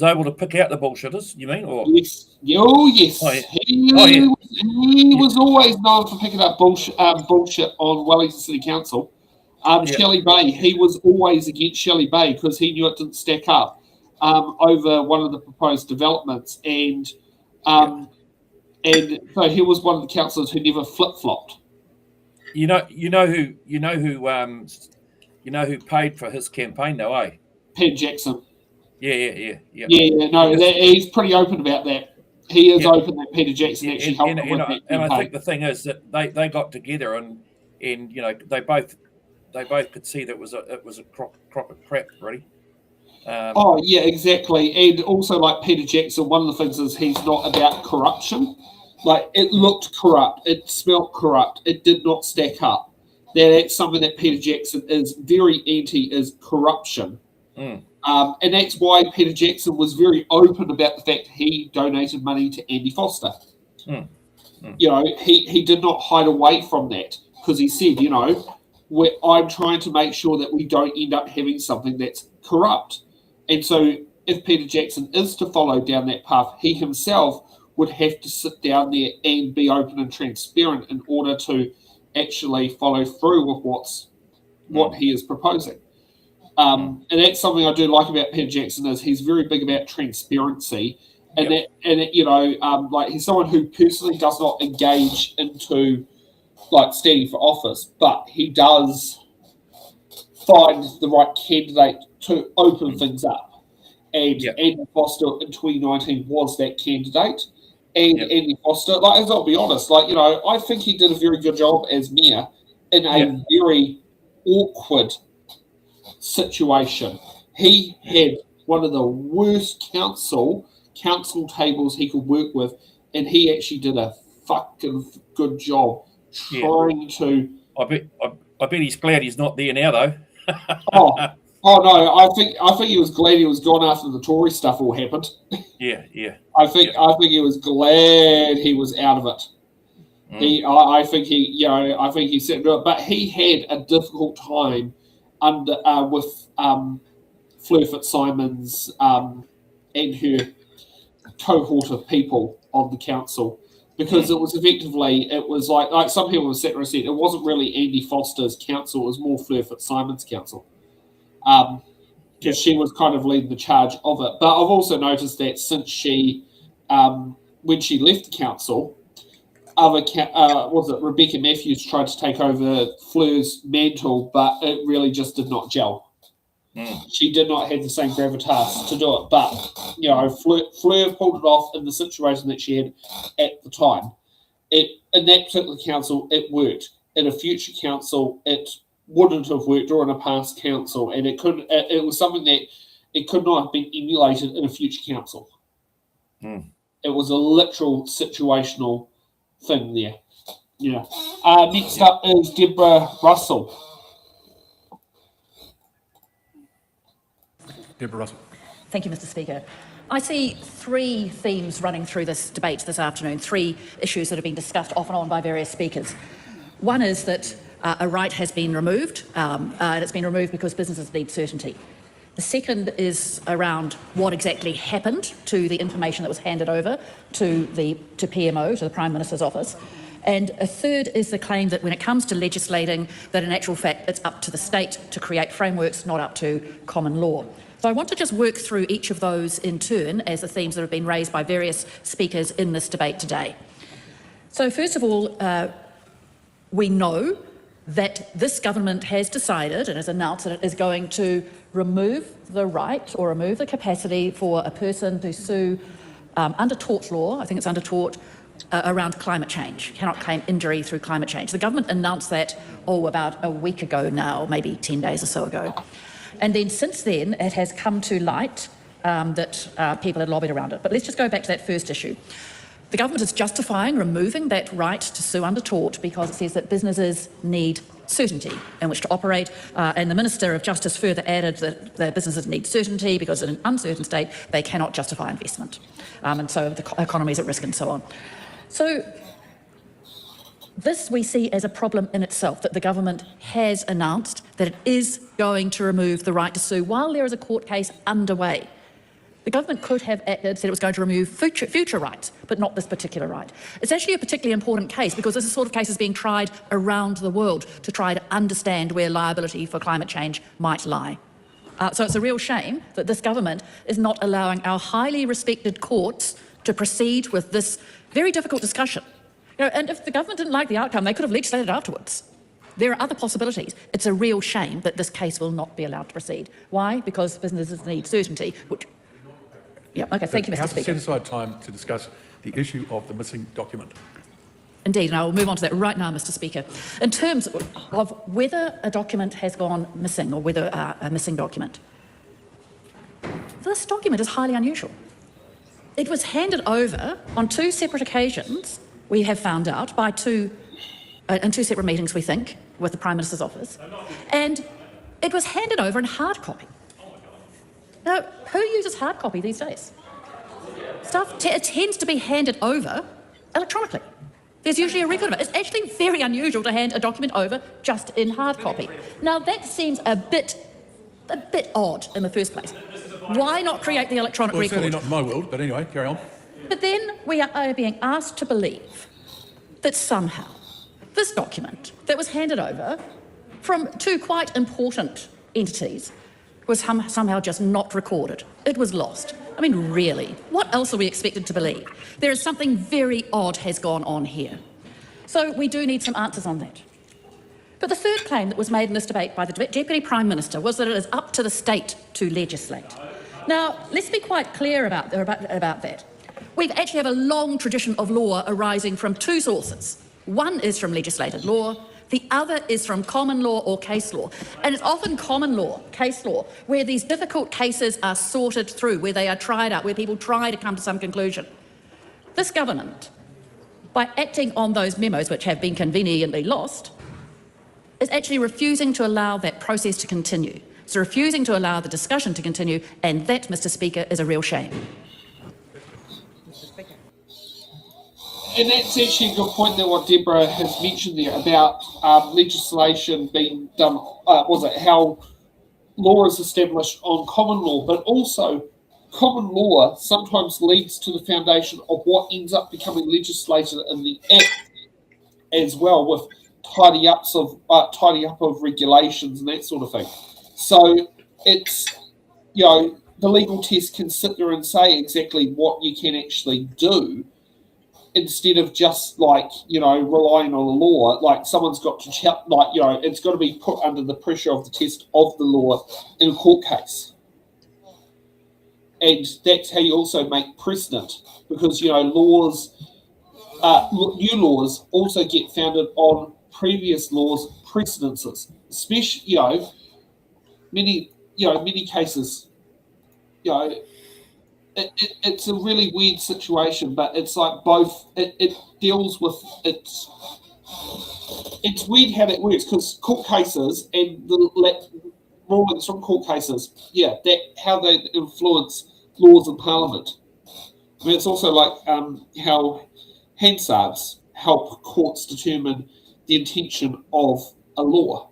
able to pick out the bullshitters, you mean? Or? Yes. Oh, yes. He was always known for picking up bullshit on Wellington City Council. Shelley Bay, he was always against Shelley Bay because he knew it didn't stack up over one of the proposed developments. And so he was one of the councillors who never flip-flopped. You know who paid for his campaign though, eh? Peter Jackson. Yeah. No, he's pretty open about that. He is open that Peter Jackson actually helped him with that campaign. And I think the thing is that they got together and they both could see that it was a crock of crap, really. Exactly. And also, like Peter Jackson, one of the things is he's not about corruption. Like, it looked corrupt, it smelt corrupt, it did not stack up. That's something that Peter Jackson is very anti, is corruption. And that's why Peter Jackson was very open about the fact he donated money to Andy Foster. He did not hide away from that because he said, I'm trying to make sure that we don't end up having something that's corrupt. And so if Peter Jackson is to follow down that path, he himself would have to sit down there and be open and transparent in order to actually follow through with what he is proposing. And that's something I do like about Peter Jackson is he's very big about transparency, and like he's someone who personally does not engage into like standing for office, but he does find the right candidate to open things up. And Andy Foster in 2019 was that candidate. And Andy Foster, like, as I'll be honest, like, you know, I think he did a very good job as mayor in a very awkward situation. He had one of the worst council tables he could work with, and he actually did a fucking good job trying to. I bet he's glad he's not there now, though. Oh no! I think he was glad he was gone after the Tory stuff all happened. Yeah. I think he was glad he was out of it. I think he said, but he had a difficult time under with Fleur Fitzsimons and her cohort of people on the council, because it was like some people have sat and said it wasn't really Andy Foster's council, it was more Fleur Fitzsimons' council, because she was kind of leading the charge of it. But I've also noticed that since she when she left the council, Rebecca Matthews tried to take over Fleur's mantle, but it really just did not gel. She did not have the same gravitas to do it, but you know, Fleur pulled it off in the situation that she had at the time. In that particular council, it worked. In a future council, it wouldn't have worked, or in a past council, and it was something that it could not have been emulated in a future council. It was a literal situational thing there. Yeah. Next up is Deborah Russell. Deborah Russell. Thank you, Mr. Speaker. I see three themes running through this debate this afternoon, three issues that have been discussed off and on by various speakers. One is that a right has been removed, and it's been removed because businesses need certainty. The second is around what exactly happened to the information that was handed over to PMO, to the Prime Minister's office. And a third is the claim that when it comes to legislating, that in actual fact it's up to the state to create frameworks, not up to common law. So I want to just work through each of those in turn as the themes that have been raised by various speakers in this debate today. So first of all, we know that this government has decided and has announced that it is going to remove the right or remove the capacity for a person to sue under tort law, I think it's under tort, around climate change, cannot claim injury through climate change. The government announced that, about a week ago now, maybe 10 days or so ago. And then since then, it has come to light that people had lobbied around it. But let's just go back to that first issue. The government is justifying removing that right to sue under tort because it says that businesses need certainty in which to operate, and the Minister of Justice further added that the businesses need certainty because in an uncertain state they cannot justify investment, and so the economy is at risk and so on. So this we see as a problem in itself, that the government has announced that it is going to remove the right to sue while there is a court case underway. The government could have acted, said it was going to remove future rights, but not this particular right. It's actually a particularly important case because this sort of case is being tried around the world to try to understand where liability for climate change might lie. So it's a real shame that this government is not allowing our highly respected courts to proceed with this very difficult discussion. You know, and if the government didn't like the outcome, they could have legislated afterwards. There are other possibilities. It's a real shame that this case will not be allowed to proceed. Why? Because businesses need certainty, which... Yeah, okay, thank you, Mr. Speaker. Set aside time to discuss the issue of the missing document. Indeed, and I will move on to that right now, Mr. Speaker. In terms of whether a document has gone missing or whether a missing document, this document is highly unusual. It was handed over on two separate occasions, we have found out, by in two separate meetings, we think, with the Prime Minister's office, and it was handed over in hard copy. Now, who uses hard copy these days? Stuff tends to be handed over electronically. There's usually a record of it. It's actually very unusual to hand a document over just in hard copy. Now, that seems a bit odd in the first place. Why not create the electronic record? Certainly not in my world, but anyway, carry on. But then we are being asked to believe that somehow this document that was handed over from two quite important entities was somehow just not recorded. It was lost. I mean, really, what else are we expected to believe? There is something very odd has gone on here. So we do need some answers on that. But the third claim that was made in this debate by the Deputy Prime Minister was that it is up to the state to legislate. Now, let's be quite clear about that. We actually have a long tradition of law arising from two sources. One is from legislated law, the other is from common law or case law. And it's often common law, case law, where these difficult cases are sorted through, where they are tried out, where people try to come to some conclusion. This government, by acting on those memos which have been conveniently lost, is actually refusing to allow that process to continue. It's refusing to allow the discussion to continue, and that, Mr. Speaker, is a real shame. And that's actually a good point that what Deborah has mentioned there about legislation being done, how law is established on common law, but also common law sometimes leads to the foundation of what ends up becoming legislated in the Act as well, with tidy up of regulations and that sort of thing. So it's, the legal test can sit there and say exactly what you can actually do, instead of just relying on a law. Like someone's got to it's got to be put under the pressure of the test of the law in a court case. And that's how you also make precedent, because laws, new laws also get founded on previous laws' precedences. Especially, many cases, it's a really weird situation, but it's like both. It deals with it's weird how that works, because court cases and the rulings from court cases, how they influence laws in Parliament. I mean, it's also like how Hansards help courts determine the intention of a law.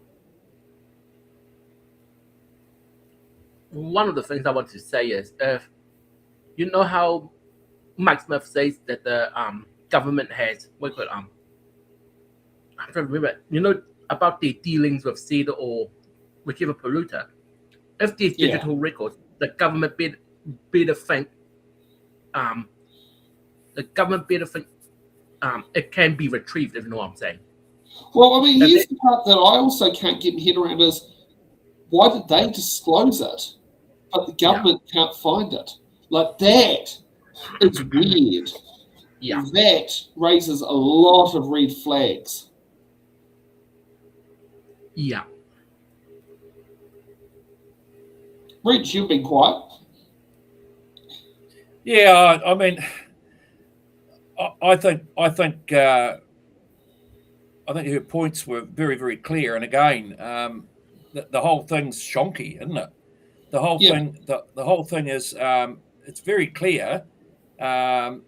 One of the things I want to say is, you know how Mike Smith says that the government has I'm trying to remember, about their dealings with CEDA or whichever polluter. If there's digital records, the government better think it can be retrieved, if you know what I'm saying. Well, I mean, here's the part that I also can't get my head around is, why did they disclose it, but the government can't find it? Like, that is weird. Yeah. That raises a lot of red flags. Yeah. Rich, you've been quiet. Yeah, I mean, I think her points were very, very clear. And again, the whole thing's shonky, isn't it? The whole thing, the whole thing is, it's very clear it's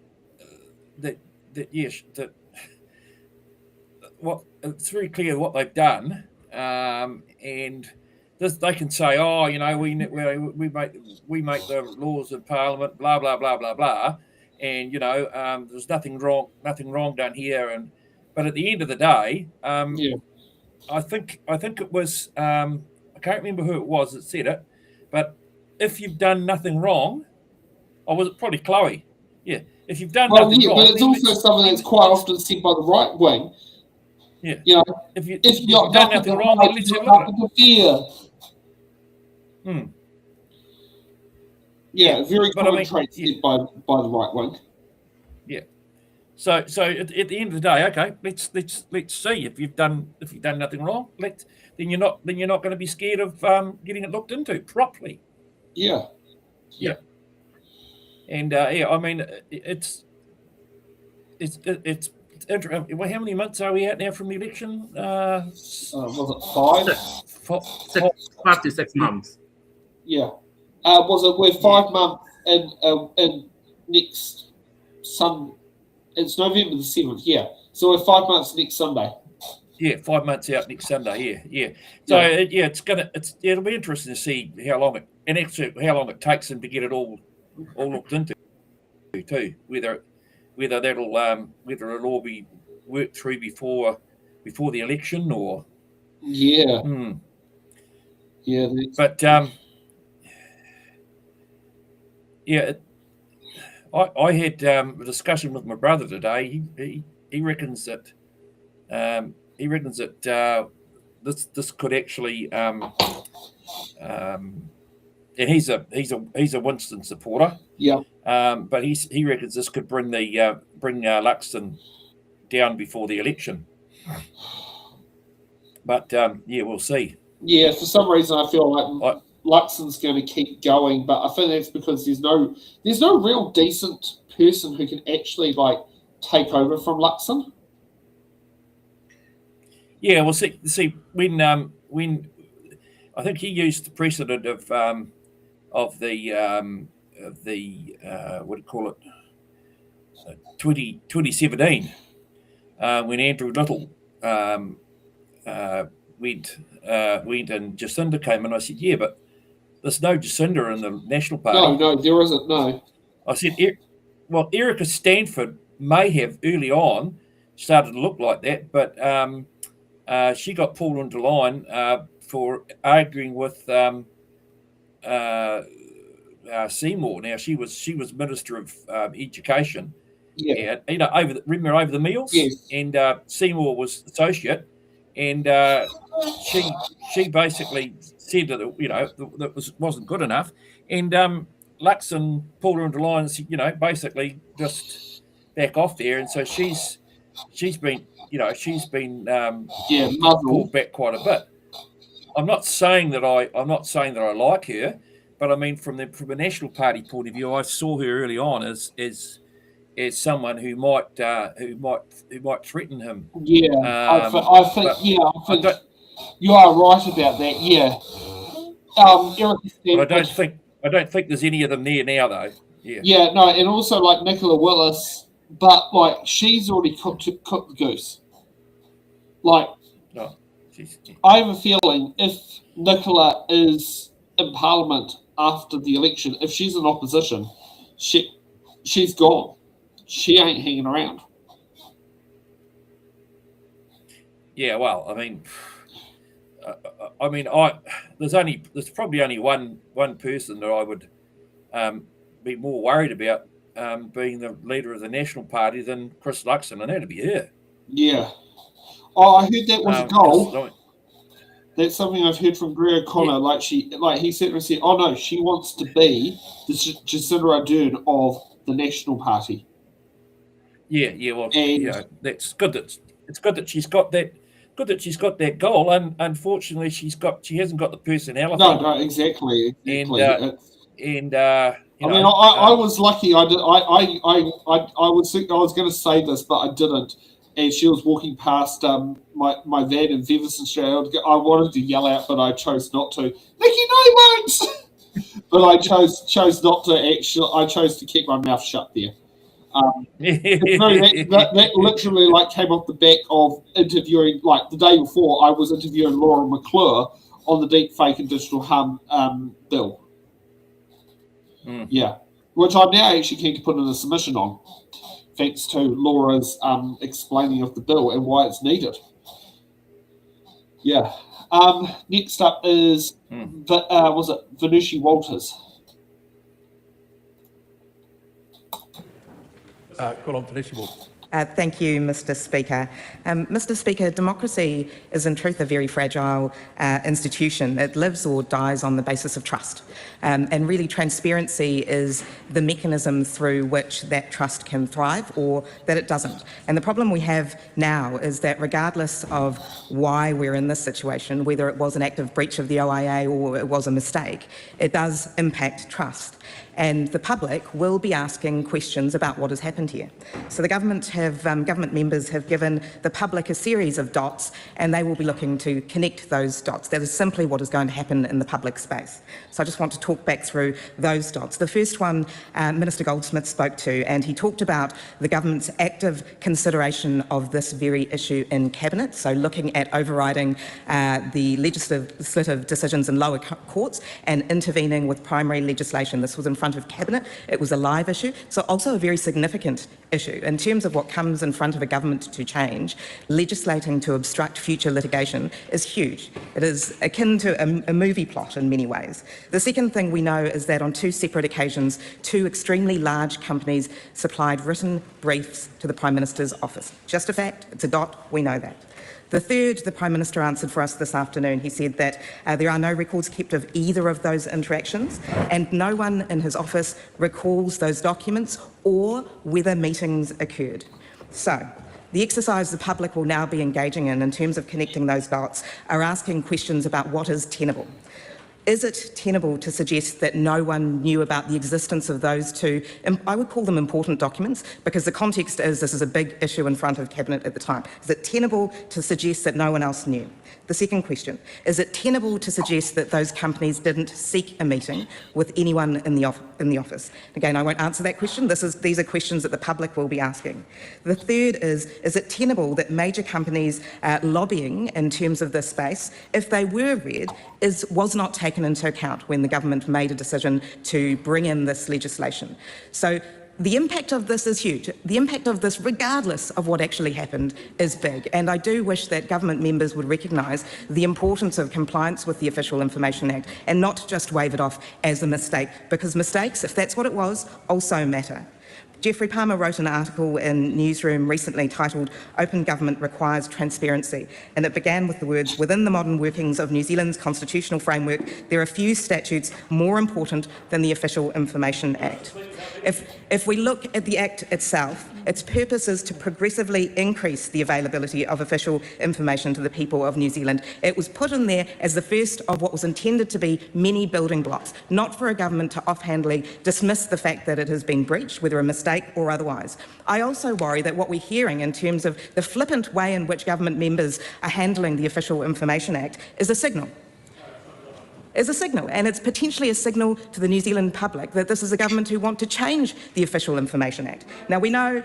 very clear what they've done, and they can say, oh, we make the laws of Parliament, blah blah blah blah blah, and there's nothing wrong done here, but at the end of the day, I think it was I can't remember who it was that said it, but if you've done nothing wrong, or was it probably Chloe? Yeah, if you've done nothing wrong, but it's also something that's quite often said by the right wing. Yeah, if you've done nothing wrong, then let's have a look at it. Yeah, very common trait said by the right wing. Yeah. So at the end of the day, okay, let's see if you've done nothing wrong. Then you're not going to be scared of getting it looked into properly. Yeah. And I mean, it's interesting. How many months are we at now from the election? Was it 5? 5 to 6 months. Yeah. We're 5 months and next Sunday. It's November the 7th, yeah. So we're 5 months next Sunday. Yeah, 5 months out next Sunday, yeah. So it'll be interesting to see how long it takes them to get it all looked into too. Whether it'll all be worked through before the election or but I had a discussion with my brother today. He reckons that this could actually and he's a Winston supporter. Yeah. But he reckons this could bring Luxon down before the election. But yeah, we'll see. Yeah, for some reason I feel like Luxon's going to keep going, but I think that's because there's no real decent person who can actually take over from Luxon. Yeah, we'll see. When I think he used the precedent of the what do you call it, 2017, when Andrew Little went and Jacinda came, and I said, yeah, but there's no Jacinda in the National Party. No, there isn't. No. I said, well, Erica Stanford may have early on started to look like that, but she got pulled into line for arguing with Seymour. Now she was Minister of Education. Yeah. And, over the meals. Yes. And Seymour was associate, and she basically said that that wasn't good enough, and Luxon pulled her into line and said, basically just back off there, and so she's been pulled back quite a bit. I'm not saying that I like her, but I mean from a National Party point of view, I saw her early on as someone who might threaten him. Yeah, I think you are right about that. Yeah, but I don't think there's any of them there now, though. Yeah. Yeah, no, and also like Nicola Willis, but she's already cooked the goose. I have a feeling if Nicola is in Parliament after the election, if she's in opposition, she's gone. She ain't hanging around. Yeah, well, there's probably only one person that I would be more worried about being the leader of the National Party than Chris Luxon, and that'd be her. Yeah. Oh, I heard that was a goal. That's something I've heard from Greg O'Connor. Yeah. He said, oh no, she wants to be the Jacinda Ardern of the National Party. Yeah, well, that's good. It's good that she's got that. Good that she's got that goal, and unfortunately, she hasn't got the personality. No, exactly. I was lucky. I was going to say this, but I didn't. And she was walking past my van in Feverson Street. I wanted to yell out, but I chose not to. Nikki, no, won't. But I chose not to. Actually, I chose to keep my mouth shut there. That literally came off the back of interviewing, the day before I was interviewing Laura McClure on the deep fake and digital harm bill. Yeah, which I'm now actually keen to put in a submission on, thanks to Laura's explaining of the bill and why it's needed. Yeah. Next up is Venushi Walters. Thank you, Mr. Speaker. Mr. Speaker, democracy is in truth a very fragile institution. It lives or dies on the basis of trust. And really transparency is the mechanism through which that trust can thrive or that it doesn't. And the problem we have now is that regardless of why we're in this situation, whether it was an active breach of the OIA or it was a mistake, it does impact trust. And the public will be asking questions about what has happened here. So the government members have given the public a series of dots, and they will be looking to connect those dots. That is simply what is going to happen in the public space. So I just want to talk back through those dots. The first one Minister Goldsmith spoke to, and he talked about the government's active consideration of this very issue in Cabinet, so looking at overriding the legislative decisions in lower courts and intervening with primary legislation. This was in front of Cabinet. It was a live issue, so also a very significant issue. In terms of what comes in front of a government to change, legislating to obstruct future litigation is huge. It is akin to a movie plot in many ways. The second thing we know is that on two separate occasions, two extremely large companies supplied written briefs to the Prime Minister's office. Just a fact, it's a dot, we know that. The third, the Prime Minister answered for us this afternoon. He said that there are no records kept of either of those interactions, and no one in his office recalls those documents or whether meetings occurred. So, the exercise the public will now be engaging in terms of connecting those dots are asking questions about what is tenable. Is it tenable to suggest that no one knew about the existence of those two, I would call them important documents, because the context is this is a big issue in front of Cabinet at the time. Is it tenable to suggest that no one else knew? The second question, is it tenable to suggest that those companies didn't seek a meeting with anyone in the office? Again, I won't answer that question. These are questions that the public will be asking. The third is it tenable that major companies lobbying in terms of this space, if they were read, was not taken into account when the government made a decision to bring in this legislation? So the impact of this is huge. The impact of this, regardless of what actually happened, is big. And I do wish that government members would recognise the importance of compliance with the Official Information Act and not just wave it off as a mistake, because mistakes, if that's what it was, also matter. Geoffrey Palmer wrote an article in Newsroom recently titled "Open Government Requires Transparency," and it began with the words, "Within the modern workings of New Zealand's constitutional framework, there are few statutes more important than the Official Information Act." If we look at the Act itself, its purpose is to progressively increase the availability of official information to the people of New Zealand. It was put in there as the first of what was intended to be many building blocks, not for a government to offhandedly dismiss the fact that it has been breached, whether a mistake or otherwise. I also worry that what we're hearing in terms of the flippant way in which government members are handling the Official Information Act is a signal. And it's potentially a signal to the New Zealand public that this is a government who want to change the Official Information Act. Now, we know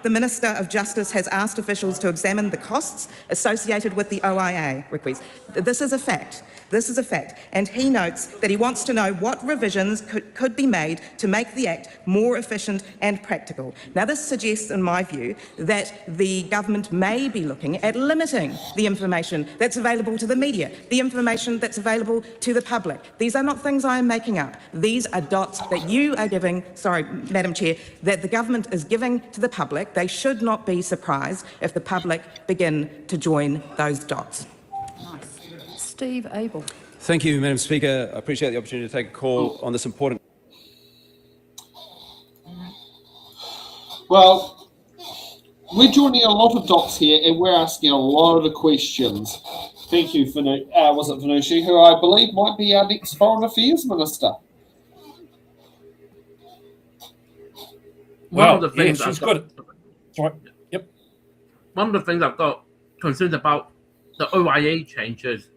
the Minister of Justice has asked officials to examine the costs associated with the OIA request. This is a fact. And he notes that he wants to know what revisions could be made to make the Act more efficient and practical. Now, this suggests, in my view, that the government may be looking at limiting the information that's available to the media, the information that's available to the public. These are not things I am making up. These are dots that you are giving, Madam Chair, that the government is giving to the public. They should not be surprised if the public begin to join those dots. Steve Abel. Thank you, Madam Speaker. I appreciate the opportunity to take a call on this important. Well, we're joining a lot of dots here, and we're asking a lot of questions. Thank you, Vanushi, who I believe might be our next Foreign Affairs Minister. One of the things she's good. Sorry. Yep. One of the things I've got concerns about the OIA changes,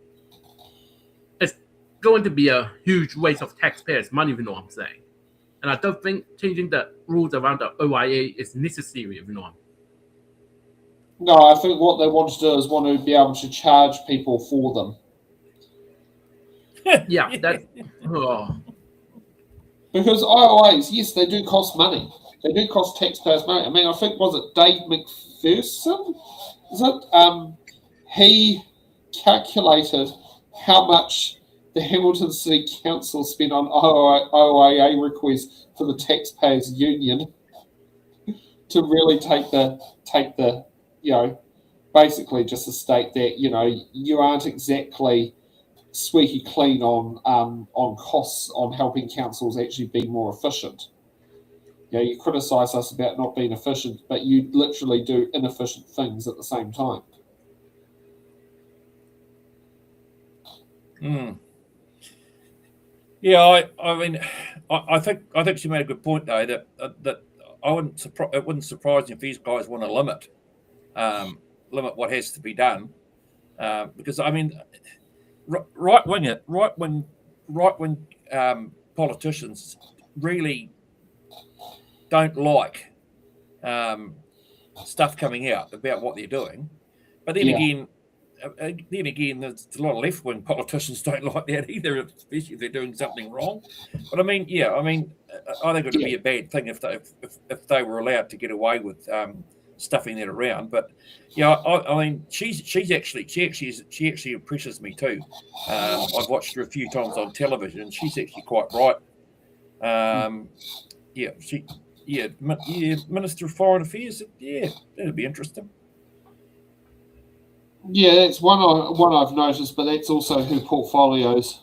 it's going to be a huge waste of taxpayers' money, if you know what I'm saying. And I don't think changing the rules around the OIA is necessary, if you know what I'm saying. No, I think what they want to do is want to be able to charge people for them. Yeah, that's... Oh. Because IOAs, yes, they do cost money. They do cost taxpayers money. I mean, I think, was it Dave McPherson? Is it? He calculated how much the Hamilton City Council spent on OIA requests for the Taxpayers Union to really take the basically just to state that, you aren't exactly squeaky clean on costs on helping councils actually be more efficient. You criticise us about not being efficient, but you literally do inefficient things at the same time. Yeah, I mean, I think she made a good point though that it wouldn't surprise me if these guys want to limit what has to be done, because I mean, right wing politicians really don't like stuff coming out about what they're doing, but then again, there's a lot of left-wing politicians don't like that either, especially if they're doing something wrong. But I mean, I think it would be a bad thing if they were allowed to get away with stuffing that around. But I mean, she actually impresses me too. I've watched her a few times on television, and she's actually quite right. Minister of Foreign Affairs. Yeah, that'd be interesting. Yeah, that's one I've noticed, but that's also her portfolios.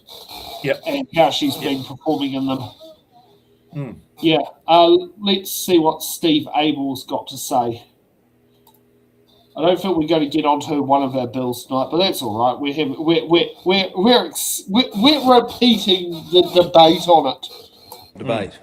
Yep. And how she's been performing in them. Mm. Yeah. Let's see what Steve Abel's got to say. I don't think we're going to get onto one of our bills tonight, but that's all right. We're repeating the debate on it. Debate.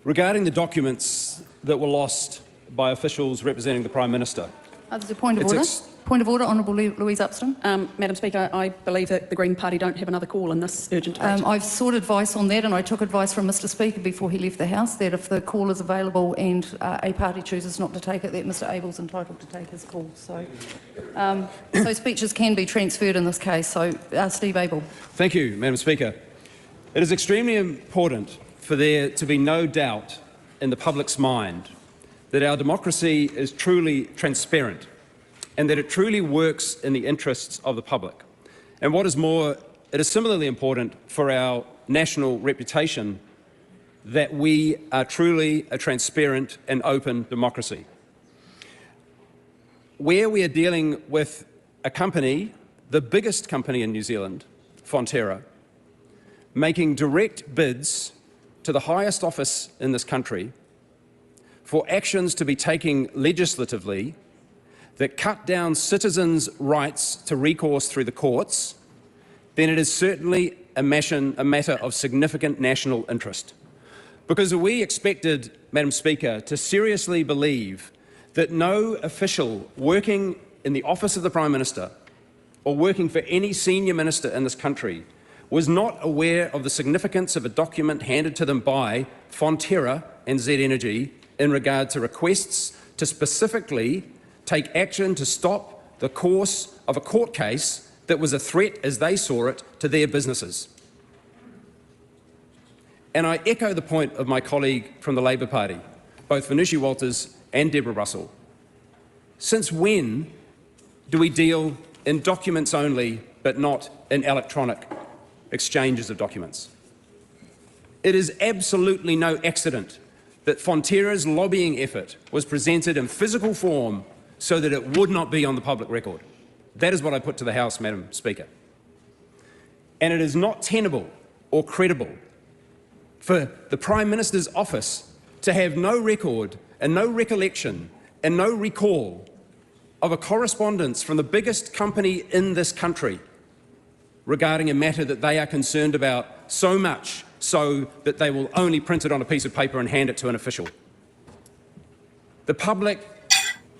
Regarding the documents that were lost by officials representing the Prime Minister. There's a point of order. Point of order, Honourable Louise Upston. Madam Speaker, I believe that the Green Party don't have another call in this urgent debate. I've sought advice on that, and I took advice from Mr Speaker before he left the House that if the call is available and a party chooses not to take it, that Mr Abel's entitled to take his call. So speeches can be transferred in this case. So, Steve Abel. Thank you, Madam Speaker. It is extremely important for there to be no doubt in the public's mind that our democracy is truly transparent and that it truly works in the interests of the public. And what is more, it is similarly important for our national reputation that we are truly a transparent and open democracy. Where we are dealing with a company, the biggest company in New Zealand, Fonterra, making direct bids to the highest office in this country for actions to be taken legislatively that cut down citizens' rights to recourse through the courts, then it is certainly a matter of significant national interest. Because we expected, Madam Speaker, to seriously believe that no official working in the office of the Prime Minister or working for any senior minister in this country was not aware of the significance of a document handed to them by Fonterra and Z Energy in regard to requests to specifically take action to stop the course of a court case that was a threat, as they saw it, to their businesses. And I echo the point of my colleague from the Labour Party, both Vanushi Walters and Deborah Russell. Since when do we deal in documents only, but not in electronic exchanges of documents? It is absolutely no accident that Fonterra's lobbying effort was presented in physical form so that it would not be on the public record. That is what I put to the House, Madam Speaker. And it is not tenable or credible for the Prime Minister's office to have no record and no recollection and no recall of a correspondence from the biggest company in this country regarding a matter that they are concerned about so much so that they will only print it on a piece of paper and hand it to an official. The public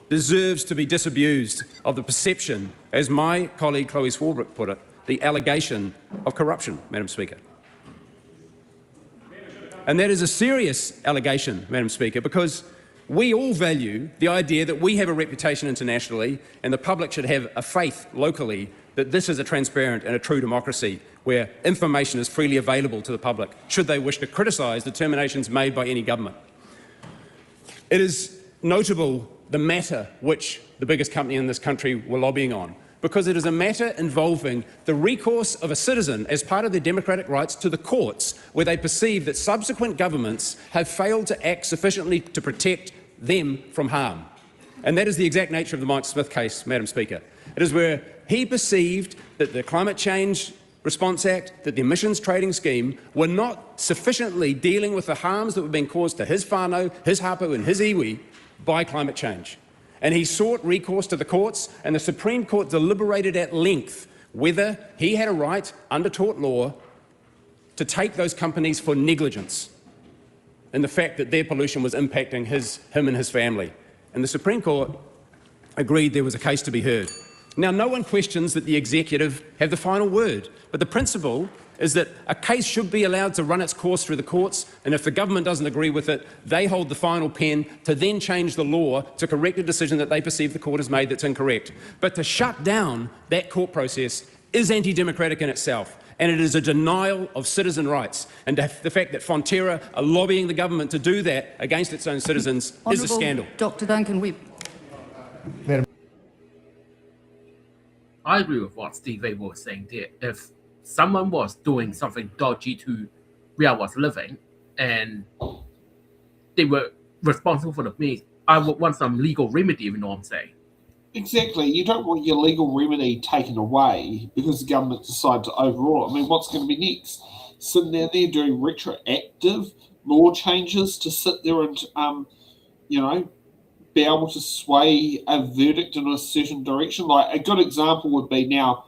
deserves to be disabused of the perception, as my colleague Chloe Swarbrick put it, the allegation of corruption, Madam Speaker. And that is a serious allegation, Madam Speaker, because we all value the idea that we have a reputation internationally and the public should have a faith locally that this is a transparent and a true democracy where information is freely available to the public should they wish to criticise determinations made by any government. It is notable the matter which the biggest company in this country were lobbying on, because it is a matter involving the recourse of a citizen as part of their democratic rights to the courts, where they perceive that subsequent governments have failed to act sufficiently to protect them from harm. And that is the exact nature of the Mike Smith case, Madam Speaker. It is where he perceived that the Climate Change Response Act, that the emissions trading scheme were not sufficiently dealing with the harms that were being caused to his whānau, his hapu and his iwi by climate change. And he sought recourse to the courts, and the Supreme Court deliberated at length whether he had a right, under tort law, to take those companies for negligence in the fact that their pollution was impacting him and his family. And the Supreme Court agreed there was a case to be heard. Now, no one questions that the executive have the final word, but the principle is that a case should be allowed to run its course through the courts, and if the government doesn't agree with it, they hold the final pen to then change the law to correct a decision that they perceive the court has made that's incorrect. But to shut down that court process is anti-democratic in itself, and it is a denial of citizen rights. And the fact that Fonterra are lobbying the government to do that against its own citizens is a scandal. Dr Duncan Webb. I agree with what Steve Abel was saying there. If someone was doing something dodgy to where I was living and they were responsible for the means, I would want some legal remedy, you know what I'm saying? Exactly. You don't want your legal remedy taken away because the government decided to overrule it. I mean, what's going to be next? Sitting down there doing retroactive law changes to sit there and, be able to sway a verdict in a certain direction. Like a good example would be now,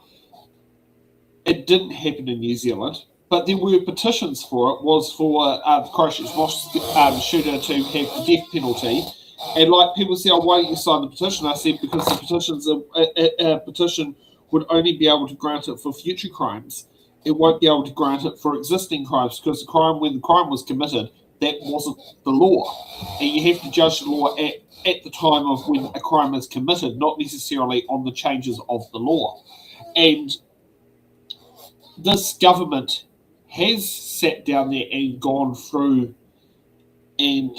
it didn't happen in New Zealand, but there were petitions for it, was for the Christchurch mosque shooter to have the death penalty. And like people say, oh, why don't you sign the petition? I said, because the petition would only be able to grant it for future crimes. It won't be able to grant it for existing crimes because when the crime was committed, that wasn't the law. And you have to judge the law at the time of when a crime is committed, not necessarily on the changes of the law. And this government has sat down there and gone through, and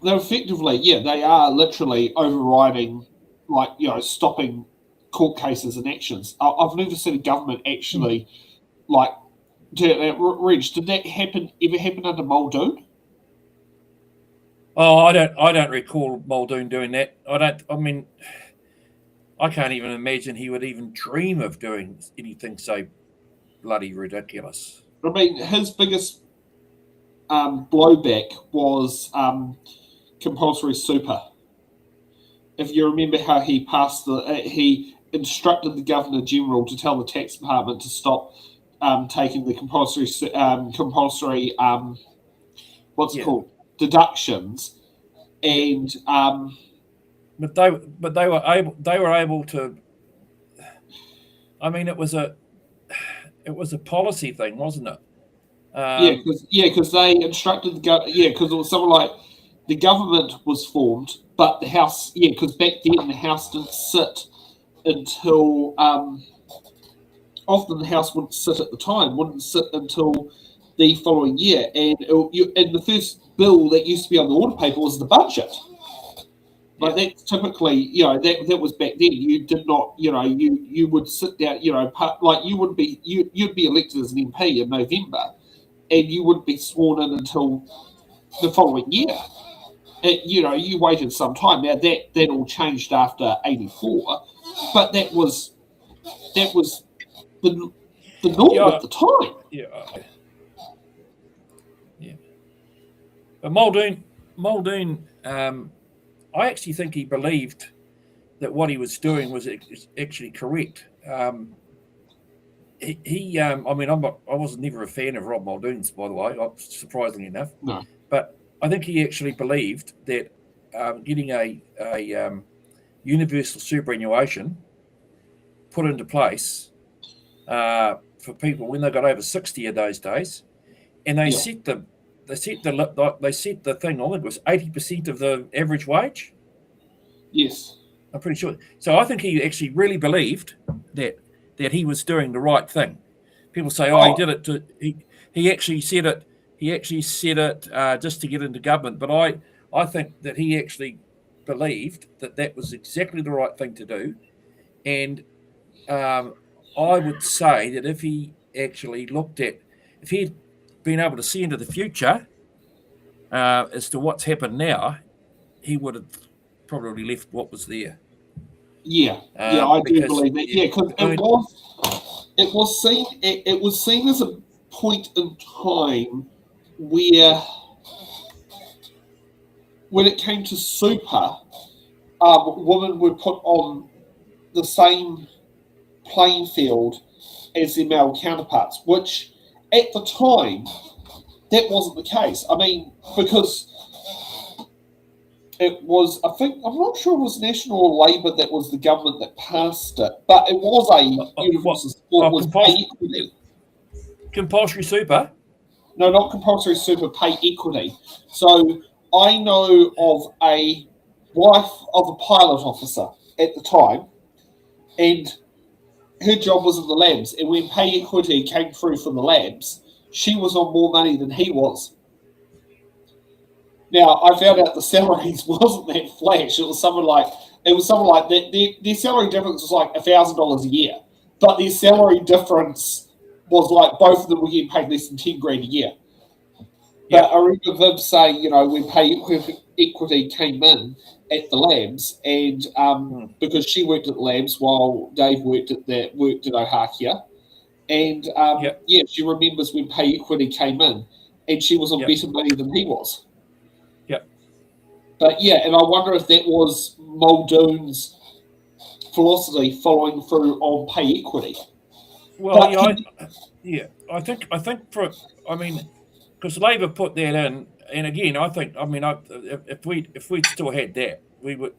they're effectively, they are literally overriding, stopping court cases and actions. I've never seen a government actually, do that. Reg, did that ever happen under Muldoon? Oh, I don't recall Muldoon doing that. I can't even imagine he would even dream of doing anything so bloody ridiculous. I mean, his biggest blowback was compulsory super. If you remember how he passed he instructed the Governor General to tell the tax department to stop taking the compulsory deductions, and but they were able to. I mean, it was a policy thing, wasn't it? Because they instructed the government. Because it was something like the government was formed, but the House. Because back then the House didn't sit until. Often the House wouldn't sit at the time, wouldn't sit until the following year, and the first bill that used to be on the order paper was the budget. Like that typically, that was back then. You did not, you would sit down, you wouldn't be, you'd be elected as an MP in November, and you wouldn't be sworn in until the following year. You waited some time. Now that all changed after '84, but that was the norm at the time. But Muldoon, I actually think he believed that what he was doing was actually correct. I was never a fan of Rob Muldoon's, by the way, surprisingly enough. No. But I think he actually believed that getting a universal superannuation put into place for people when they got over 60 of those days, and they set the thing. I think it was 80% of the average wage. Yes, I'm pretty sure. So I think he actually really believed that he was doing the right thing. People say, he did it to. He actually said it. He actually said it just to get into government. But I think that he actually believed that was exactly the right thing to do, and I would say that if he actually if he had been able to see into the future as to what's happened now, he would have probably left what was there. I do believe that. Because it was seen as a point in time where, when it came to super, women were put on the same playing field as their male counterparts, which at the time that wasn't the case. I mean, because it was, I'm not sure it was National Labour that was the government that passed it, but it was a universal support, was pay equity. Compulsory super? No, not compulsory super, pay equity. So I know of a wife of a pilot officer at the time, and her job was in the labs, and when pay equity came through from the labs, she was on more money than he was. Now, I found out the salaries wasn't that flash. It was something like that. Their salary difference was like $1,000 a year, but their salary difference was like both of them were getting paid less than $10,000 a year. But I remember Viv saying, when pay equity came in at the labs, and because she worked at the labs while Dave worked at Ohakia, and she remembers when pay equity came in, and she was on better money than he was. Yep. But and I wonder if that was Muldoon's philosophy following through on pay equity. Well, I think because Labor put that in, and again, if we'd still had that, we would.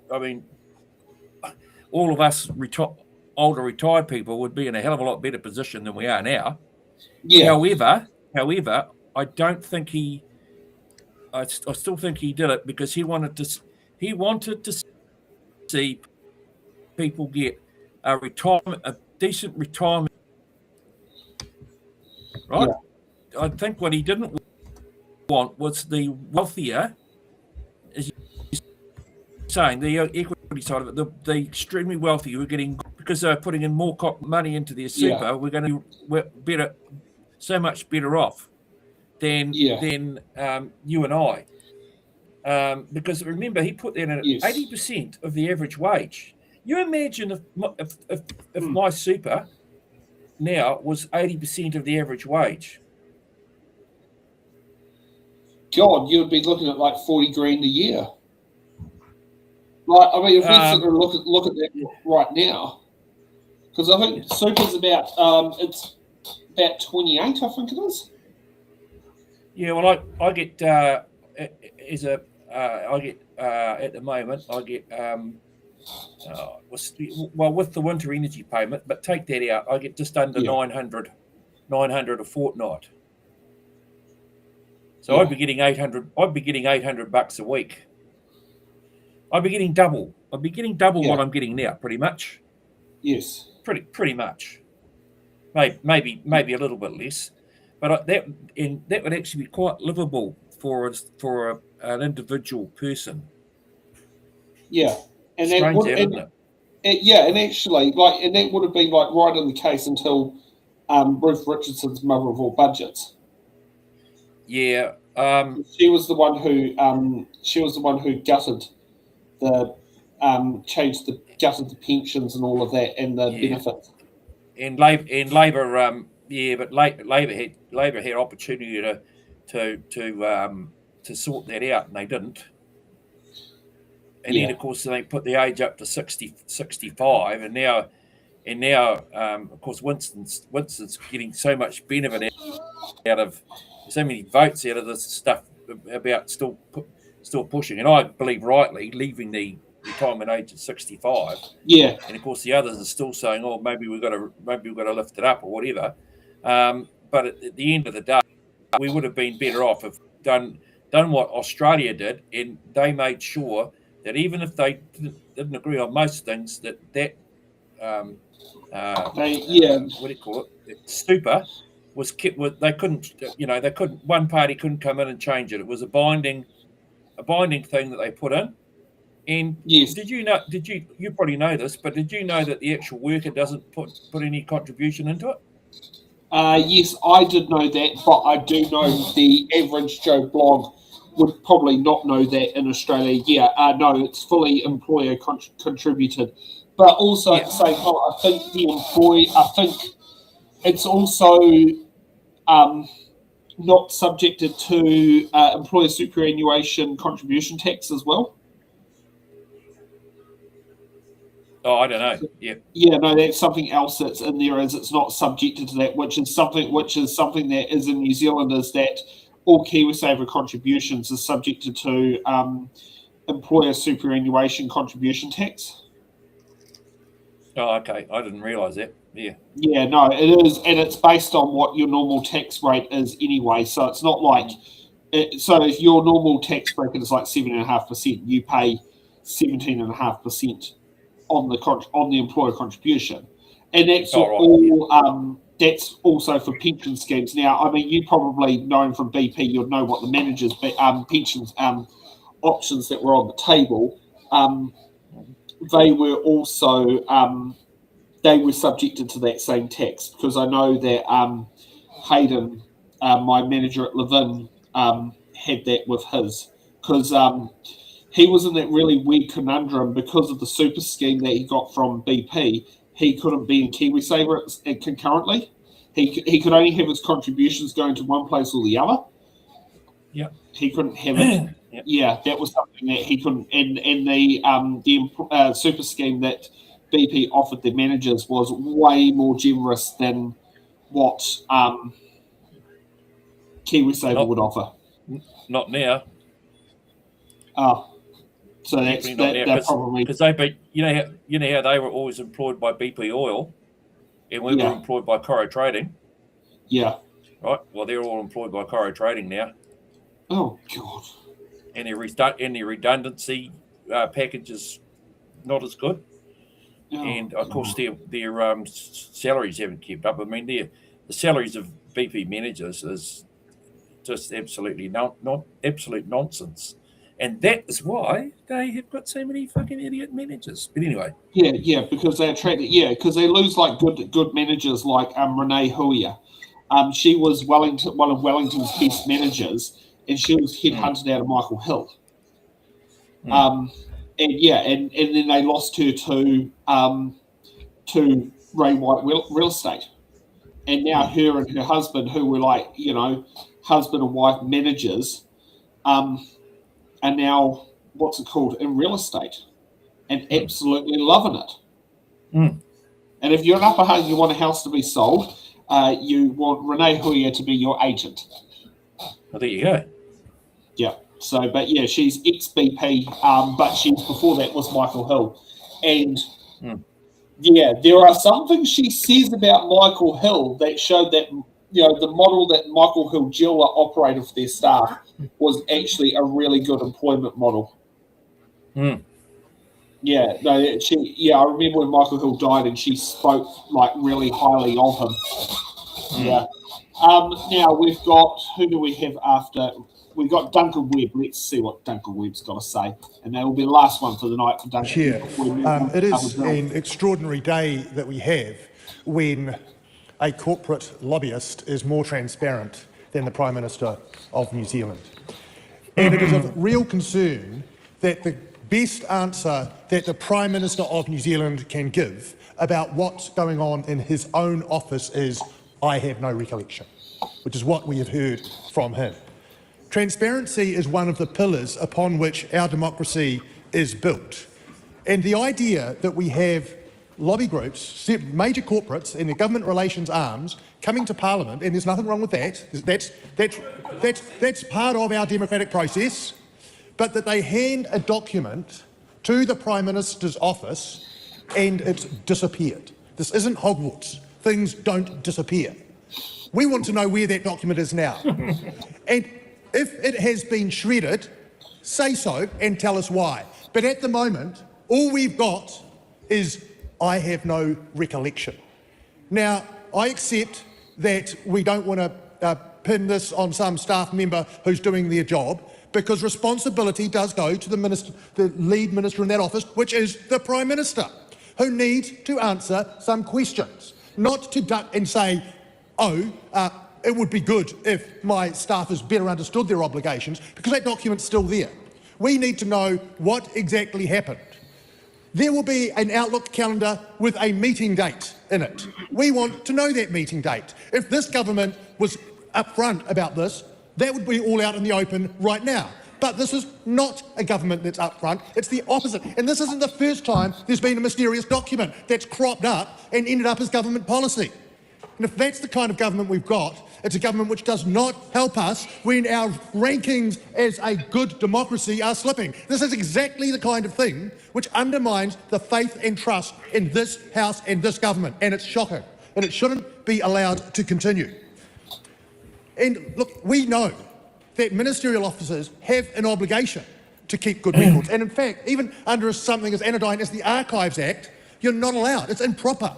All of us older retired people would be in a hell of a lot better position than we are now. Yeah. However, I don't think he. I still think he did it because he wanted to see people get a decent retirement. Right. Yeah. I think what he didn't want was the wealthier, as you're saying, the equity side of it, the extremely wealthy who are getting, because they're putting in more money into their super, we're going to be so much better off than you and I. Because remember, he put that in at 80% of the average wage. You imagine if my super now was 80% of the average wage. God, you'd be looking at like 40 grand a year. Like, I mean, if we sort of look at that right now, because I think super's about it's about 28, I think it is. Yeah, well, I get at the moment I get with the winter energy payment, but take that out, I get just under 900 a fortnight. So I'd be getting 800. I'd be getting $800 a week. I'd be getting double. I'd be getting double what I'm getting now, pretty much. Yes. Pretty much. Maybe a little bit less, but that would actually be quite livable for an individual person. Yeah, and strange, that would, isn't it? And actually, and that would have been right in the case until Ruth Richardson's mother of all budgets. Yeah, she was the one who gutted the gutted the pensions and all of that and the benefits. And Labor, but Labor had opportunity to sort that out, and they didn't. And then, of course, they put the age up to 65, and now, of course, Winston's getting so much benefit out of so many votes out of this stuff about still pushing, and I believe rightly leaving the retirement age at 65. Yeah, and of course the others are still saying, "Oh, maybe we've got to lift it up or whatever." But at the end of the day, we would have been better off if done what Australia did, and they made sure that even if they didn't agree on most things, that what do you call it? Super was kept. They couldn't, one party couldn't come in and change it. It was a binding thing that they put in. And did you know? You probably know this, but did you know that the actual worker doesn't put any contribution into it? Yes, I did know that, but I do know the average Joe Blog would probably not know that in Australia. No, it's fully employer contributed. But also at the same time, I think it's also not subjected to employer superannuation contribution tax as well. Oh, I don't know. Yeah. Yeah, no, that's something else that's in there, is it's not subjected to that, which is something that is in New Zealand, is that all KiwiSaver contributions are subjected to employer superannuation contribution tax. Oh, okay. I didn't realise that. Yeah. Yeah, no, it is, and it's based on what your normal tax rate is anyway. So it's not like, so if your normal tax bracket is like 7.5%, you pay 17.5% on the employer contribution, and that's that's also for pension schemes. Now, I mean, you probably known from BP, you'll know what the managers' pensions options that were on the table. They were also they were subjected to that same tax, because I know that Hayden, my manager at Levin, had that with his, because he was in that really weird conundrum because of the super scheme that he got from BP. He couldn't be in KiwiSaver concurrently. He could only have his contributions going to one place or the other. Yeah. He couldn't have it. Yep. Yeah, that was something that he couldn't. And the super scheme that BP offered their managers was way more generous than what KiwiSaver would offer. Not now. So that's Definitely not now, probably because they've been, you know how they were always employed by BP Oil, and we were employed by Coro Trading. Yeah. Right. Well, they're all employed by Coro Trading now. Oh God. And their redundancy package is not as good. And of course, their salaries haven't kept up. I mean, the salaries of BP managers is just absolutely absolute nonsense, and that is why they have got so many fucking idiot managers. But anyway, because they attracted, because they lose like good managers like Renee Huia. She was one of Wellington's best managers, and she was headhunted out of Michael Hill. And then they lost her to Ray White Real Estate, and now her and her husband, who were like husband and wife managers, are now in real estate, and absolutely loving it. And if you're an upper hunt, you want a house to be sold, you want Renee Huia to be your agent. Well, there you go. Yeah. So, but yeah, she's ex-BP, but before that was Michael Hill. And there are some things she says about Michael Hill that showed that, the model that Michael Hill Jeweller operated for their staff was actually a really good employment model. Yeah, no, I remember when Michael Hill died and she spoke like really highly of him. Yeah. Now we've got, who do we have after? We've got Duncan Webb. Let's see what Duncan Webb's got to say. And that will be the last one for the night for Duncan. Chair, it is an extraordinary day that we have when a corporate lobbyist is more transparent than the Prime Minister of New Zealand. And it is of real concern that the best answer that the Prime Minister of New Zealand can give about what's going on in his own office is, "I have no recollection," which is what we have heard from him. Transparency is one of the pillars upon which our democracy is built. And the idea that we have lobby groups, major corporates and their government relations arms coming to Parliament, and there's nothing wrong with that, that's part of our democratic process, but that they hand a document to the Prime Minister's office and it's disappeared. This isn't Hogwarts. Things don't disappear. We want to know where that document is now. And if it has been shredded, say so and tell us why. But at the moment, all we've got is, "I have no recollection." Now, I accept that we don't want to pin this on some staff member who's doing their job, because responsibility does go to the lead minister in that office, which is the Prime Minister, who needs to answer some questions, not to duck and say, it would be good if my staffers better understood their obligations, because that document's still there. We need to know what exactly happened. There will be an Outlook calendar with a meeting date in it. We want to know that meeting date. If this government was upfront about this, that would be all out in the open right now. But this is not a government that's upfront, it's the opposite. And this isn't the first time there's been a mysterious document that's cropped up and ended up as government policy. And if that's the kind of government we've got, it's a government which does not help us when our rankings as a good democracy are slipping. This is exactly the kind of thing which undermines the faith and trust in this House and this government, and it's shocking, and it shouldn't be allowed to continue. And look, we know that ministerial officers have an obligation to keep good records, and in fact, even under something as anodyne as the Archives Act, you're not allowed, it's improper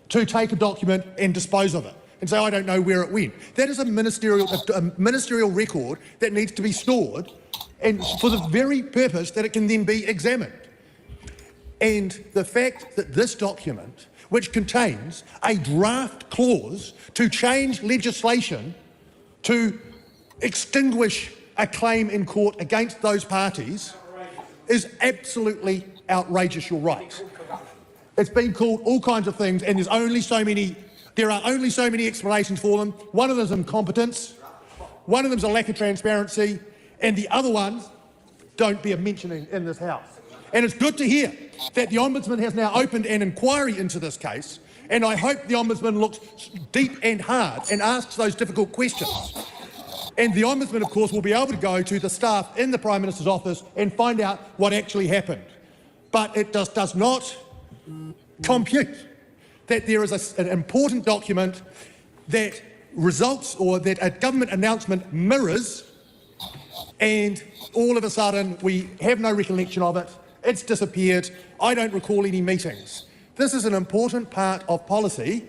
to take a document and dispose of it and say, "I don't know where it went." That is a ministerial record that needs to be stored, and for the very purpose that it can then be examined. And the fact that this document, which contains a draft clause to change legislation to extinguish a claim in court against those parties is absolutely outrageous. You're right. It's been called all kinds of things, and there are only so many explanations for them. One of them is incompetence, one of them is a lack of transparency, and the other ones don't bear mentioning in this House. And it's good to hear that the Ombudsman has now opened an inquiry into this case, and I hope the Ombudsman looks deep and hard and asks those difficult questions. And the Ombudsman, of course, will be able to go to the staff in the Prime Minister's office and find out what actually happened. But it does not compute that there is an important document that results or that a government announcement mirrors, and all of a sudden we have no recollection of it. It's disappeared. I don't recall any meetings. This is an important part of policy,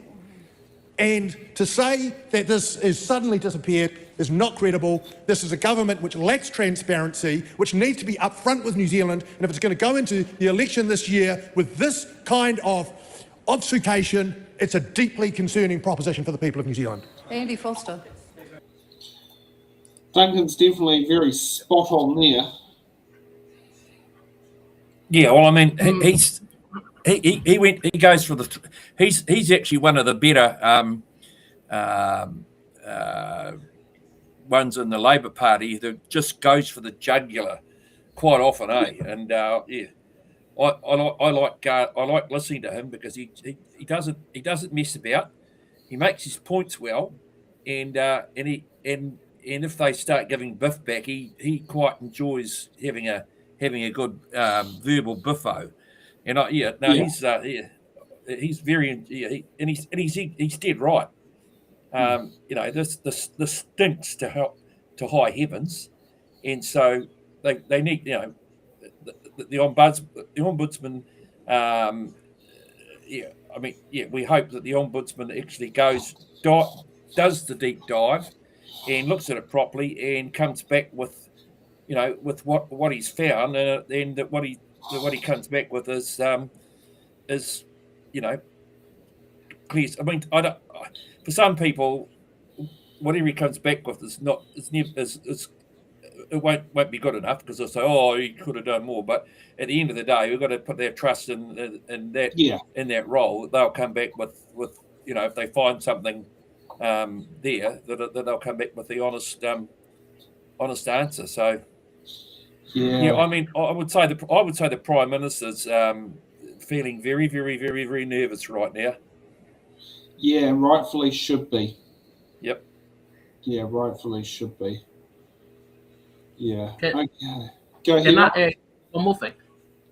and to say that this is suddenly disappeared is not credible. This is a government which lacks transparency, which needs to be upfront with New Zealand, and if it's going to go into the election this year with this kind of obfuscation, it's a deeply concerning proposition for the people of New Zealand. Andy Foster. Duncan's definitely very spot on there. Yeah, well, I mean, he goes for the. He's actually one of the better ones in the Labor Party that just goes for the jugular quite often, eh? And yeah, I like listening to him because he doesn't mess about. He makes his points well, and if they start giving biff back, he quite enjoys having a good verbal biffo. And he's very he's dead right. This stinks to high heavens, and so they need the ombudsman. We hope that the ombudsman actually does the deep dive and looks at it properly and comes back with what he's found, and that what he comes back with is clear. I mean, for some people, whatever he comes back with it won't be good enough because they'll say, "Oh, he could have done more." But at the end of the day, we've got to put their trust in that role. They'll come back with if they find something there, that they'll come back with the honest answer. So I mean, I would say the Prime Minister's feeling very, very, very, very nervous right now. Yeah, rightfully should be. Yep. Yeah, rightfully should be. Yeah. Can Go ahead. I add one more thing?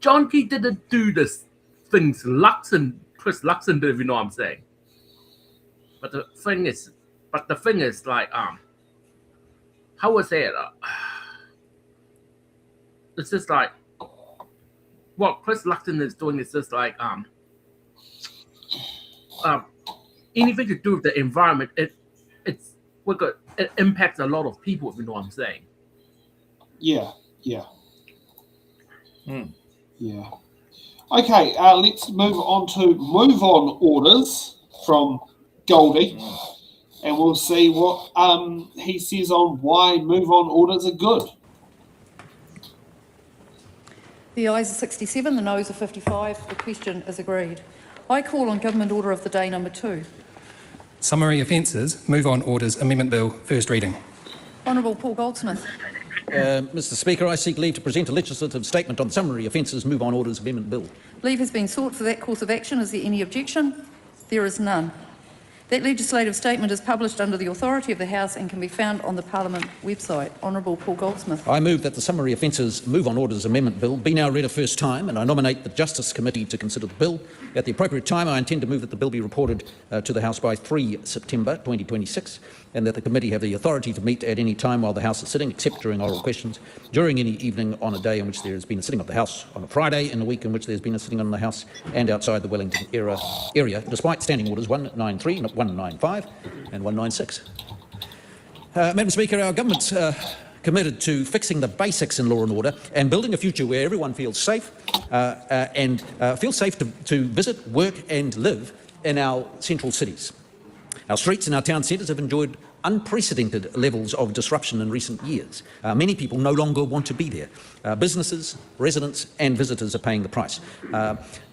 John Key didn't do this things Chris Luxon did, if you know what I'm saying. But the thing is like how was that? It's just like what Chris Luxon is doing is just like anything to do with the environment. It impacts a lot of people, if you know what I'm saying. Yeah. Yeah. Okay, let's move on to move-on orders from Goldie, and we'll see what he says on why move-on orders are good. The ayes are 67, the noes are 55. The question is agreed. I call on Government Order of the Day number 2. Summary Offences, Move-on Orders, Amendment Bill, first reading. Honourable Paul Goldsmith. Mr Speaker, I seek leave to present a legislative statement on Summary Offences, Move-on Orders, Amendment Bill. Leave has been sought for that course of action. Is there any objection? There is none. That legislative statement is published under the authority of the House and can be found on the Parliament website. Honourable Paul Goldsmith. I move that the Summary Offences Move-on Orders Amendment Bill be now read a first time, and I nominate the Justice Committee to consider the bill. At the appropriate time, I intend to move that the bill be reported to the House by 3 September 2026, and that the committee have the authority to meet at any time while the House is sitting, except during oral questions, during any evening on a day in which there has been a sitting of the House, on a Friday in a week in which there has been a sitting on the House, and outside the Wellington area, despite Standing Orders 193, 195 and 196. Madam Speaker, our government's committed to fixing the basics in law and order and building a future where everyone feels safe and feels safe to visit, work and live in our central cities. Our streets and our town centres have enjoyed unprecedented levels of disruption in recent years. Many people no longer want to be there. Businesses, residents and visitors are paying the price.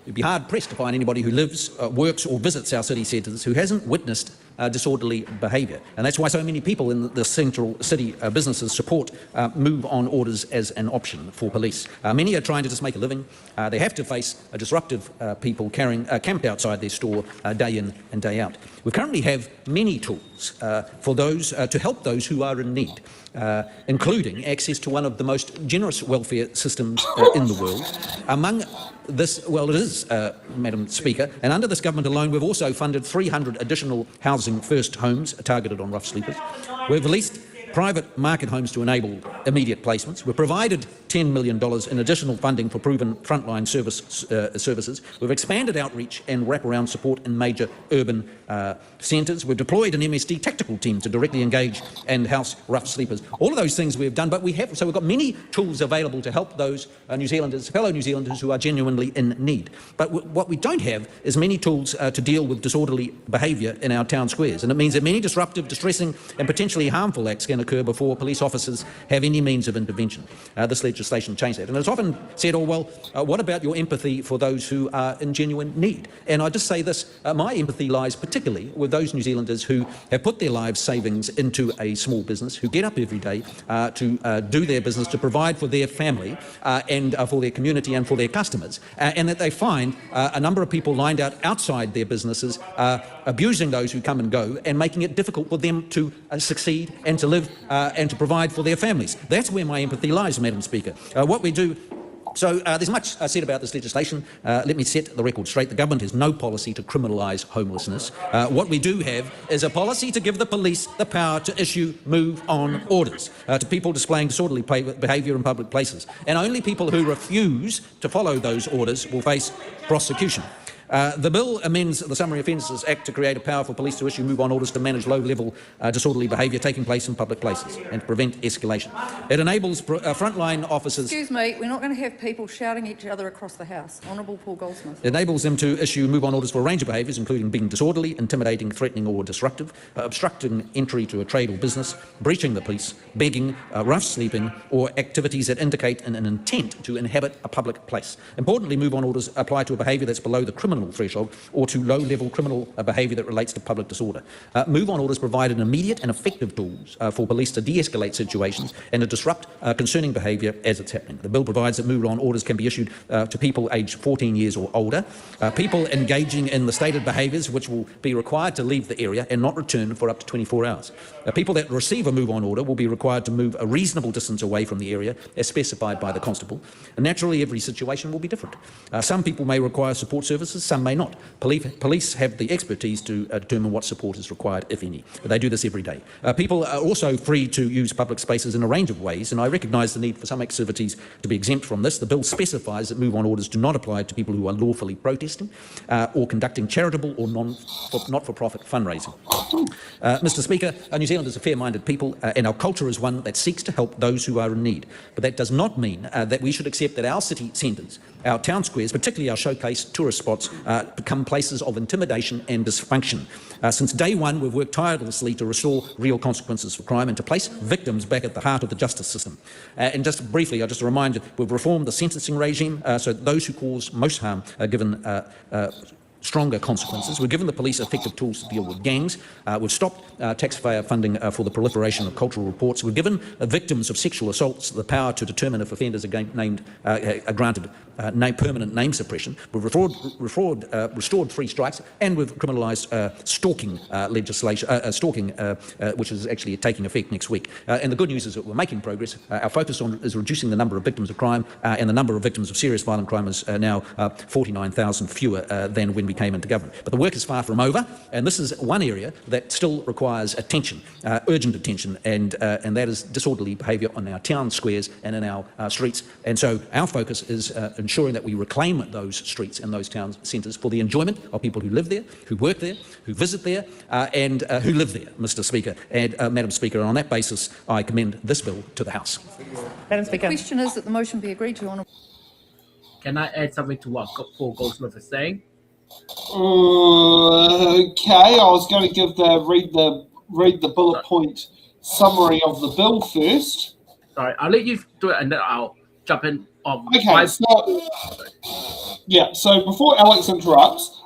You'd be hard-pressed to find anybody who lives, works or visits our city centres who hasn't witnessed disorderly behaviour. And that's why so many people in the central city businesses support move-on orders as an option for police. Many are trying to just make a living. They have to face disruptive people camped outside their store day in and day out. We currently have many tools for those to help those who are in need, including access to one of the most generous welfare systems in the world. Among this, well, it is, Madam Speaker, and under this government alone, we've also funded 300 additional housing first homes targeted on rough sleepers. We've released private market homes to enable immediate placements. We've provided $10 million in additional funding for proven frontline services. We've expanded outreach and wraparound support in major urban centres. We've deployed an MSD tactical team to directly engage and house rough sleepers. All of those things we've done, but we've got many tools available to help those fellow New Zealanders who are genuinely in need. But what we don't have is many tools to deal with disorderly behaviour in our town squares. And it means that many disruptive, distressing and potentially harmful acts can occur before police officers have any means of intervention. This legislation changed that. And it's often said, oh, well, what about your empathy for those who are in genuine need? And I just say this, my empathy lies particularly with those New Zealanders who have put their lives savings into a small business, who get up every day to do their business, to provide for their family and for their community and for their customers, and that they find a number of people lined out outside their businesses abusing those who come and go and making it difficult for them to succeed and to live and to provide for their families. That's where my empathy lies, Madam Speaker. What we do. So there's much said about this legislation. Let me set the record straight. The government has no policy to criminalise homelessness. What we do have is a policy to give the police the power to issue move-on orders to people displaying disorderly behaviour in public places. And only people who refuse to follow those orders will face prosecution. The bill amends the Summary Offences Act to create a power for police to issue move-on orders to manage low-level disorderly behaviour taking place in public places and to prevent escalation. It enables frontline officers... Excuse me, we're not going to have people shouting at each other across the House. Honourable Paul Goldsmith. It enables them to issue move-on orders for a range of behaviours, including being disorderly, intimidating, threatening or disruptive, obstructing entry to a trade or business, breaching the peace, begging, rough sleeping or activities that indicate an intent to inhabit a public place. Importantly, move-on orders apply to a behaviour that's below the criminal threshold or to low-level criminal behaviour that relates to public disorder. Move-on orders provide an immediate and effective tools for police to de-escalate situations and to disrupt concerning behaviour as it's happening. The bill provides that move-on orders can be issued to people aged 14 years or older, people engaging in the stated behaviours which will be required to leave the area and not return for up to 24 hours. People that receive a move-on order will be required to move a reasonable distance away from the area as specified by the constable. And naturally, every situation will be different. Some people may require support services, some may not. Police have the expertise to determine what support is required, if any. But they do this every day. People are also free to use public spaces in a range of ways, and I recognise the need for some activities to be exempt from this. The bill specifies that move-on orders do not apply to people who are lawfully protesting or conducting charitable or not-for-profit fundraising. Mr Speaker, New Zealand is a fair-minded people, and our culture is one that seeks to help those who are in need. But that does not mean that we should accept that our city centres, our town squares, particularly our showcase tourist spots, become places of intimidation and dysfunction. Since day one, we've worked tirelessly to restore real consequences for crime and to place victims back at the heart of the justice system. And just briefly, I'll just remind you, we've reformed the sentencing regime so that those who cause most harm are given stronger consequences. We've given the police effective tools to deal with gangs. We've stopped taxpayer funding for the proliferation of cultural reports. We've given victims of sexual assaults the power to determine if offenders are granted permanent name suppression. We've restored three strikes, and we've criminalised stalking legislation, which is actually taking effect next week. And the good news is that we're making progress. Our focus is reducing the number of victims of crime, and the number of victims of serious violent crime is now 49,000 fewer than when we came into government. But the work is far from over, and this is one area that still requires attention, urgent attention, and that is disorderly behaviour on our town squares and in our streets. And so our focus is ensuring that we reclaim those streets and those town centres for the enjoyment of people who live there, who work there, who visit there, and who live there, Mr Speaker. And Madam Speaker, on that basis, I commend this bill to the House. Madam Speaker. The question is that the motion be agreed to. Can I add something to what Paul Goldsmith is saying? Okay, I was going to read the read the bullet point summary of the bill first. Sorry, I'll let you do it and then I'll jump in on Okay, so before Alex interrupts,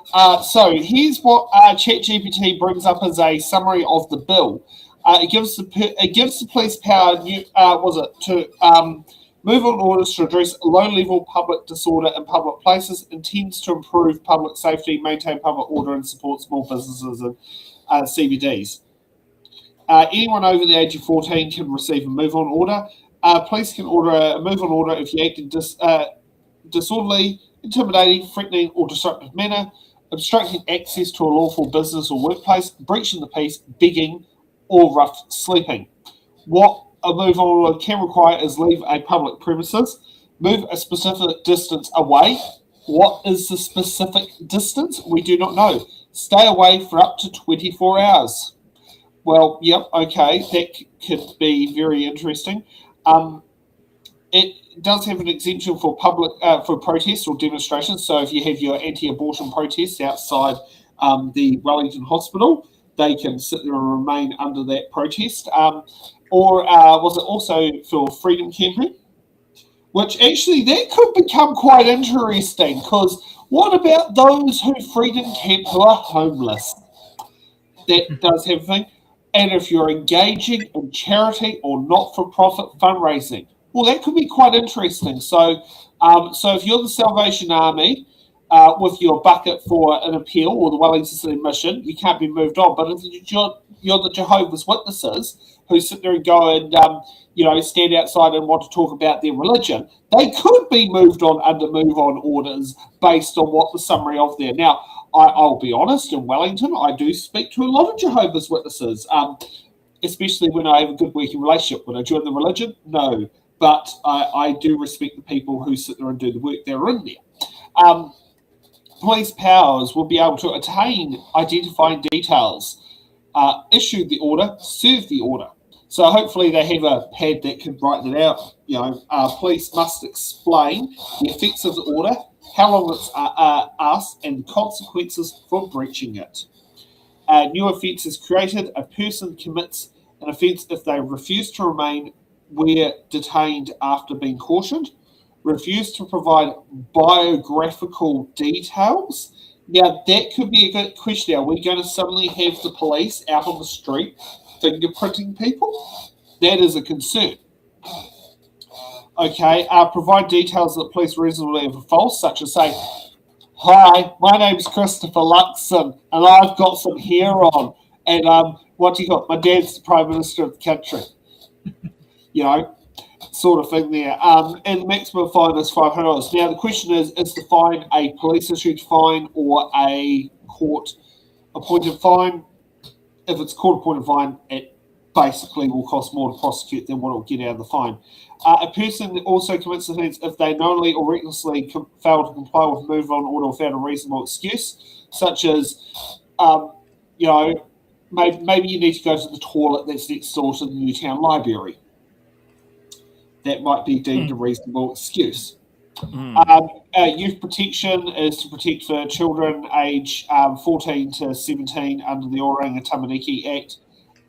so here's what ChatGPT brings up as a summary of the bill. It gives the police power to move on orders to address low-level public disorder in public places, intends to improve public safety, maintain public order, and support small businesses and CBDs. Anyone over the age of 14 can receive a move-on order. Police can order a move-on order if you act in disorderly, intimidating, threatening, or disruptive manner, obstructing access to a lawful business or workplace, breaching the peace, begging, or rough sleeping. What a move-on order can require is leave a public premises, move a specific distance away. What is the specific distance? We do not know. Stay away for up to 24 hours. Well, yep, okay, that could be very interesting. It does have an exemption for public for protests or demonstrations. So if you have your anti-abortion protests outside the Wellington Hospital, they can sit there and remain under that protest. Or was it also for freedom camping? Which actually, that could become quite interesting, because what about those who freedom camp who are homeless? That does have a thing. And if you're engaging in charity or not-for-profit fundraising, well, that could be quite interesting. So, so if you're the Salvation Army with your bucket for an appeal or the Wellington City Mission, you can't be moved on. But if you're the Jehovah's Witnesses who sit there and go and stand outside and want to talk about their religion, they could be moved on under move-on orders based on what the summary of there. Now, I'll be honest, in Wellington, I do speak to a lot of Jehovah's Witnesses, especially when I have a good working relationship. When I join the religion, no. But I do respect the people who sit there and do the work that are in there. Police powers will be able to attain identifying details, issue the order, serve the order. So hopefully they have a pad that can write that out. Police must explain the effects of the order, how long it's asked, and the consequences for breaching it. New offence is created. A person commits an offence if they refuse to remain where detained after being cautioned, refuse to provide biographical details. Now, that could be a good question. Are we going to suddenly have the police out on the street fingerprinting people? That is a concern. Okay, provide details that police reasonably are false, such as say, "Hi, my name's Christopher Luxon, and I've got some hair on, and what do you got? My dad's the Prime Minister of the country." Sort of thing there. And the maximum fine is $500. Now, the question is the fine a police-issued fine or a court-appointed fine? If it's court-appointed fine, it basically will cost more to prosecute than what it will get out of the fine. A person also commits offence if they knowingly or recklessly fail to comply with a move-on order without a reasonable excuse, such as, maybe you need to go to the toilet that's next door to the Newtown Library. That might be deemed a reasonable excuse. Youth protection is to protect for children aged 14 to 17 under the Oranga-Tamaniki Act.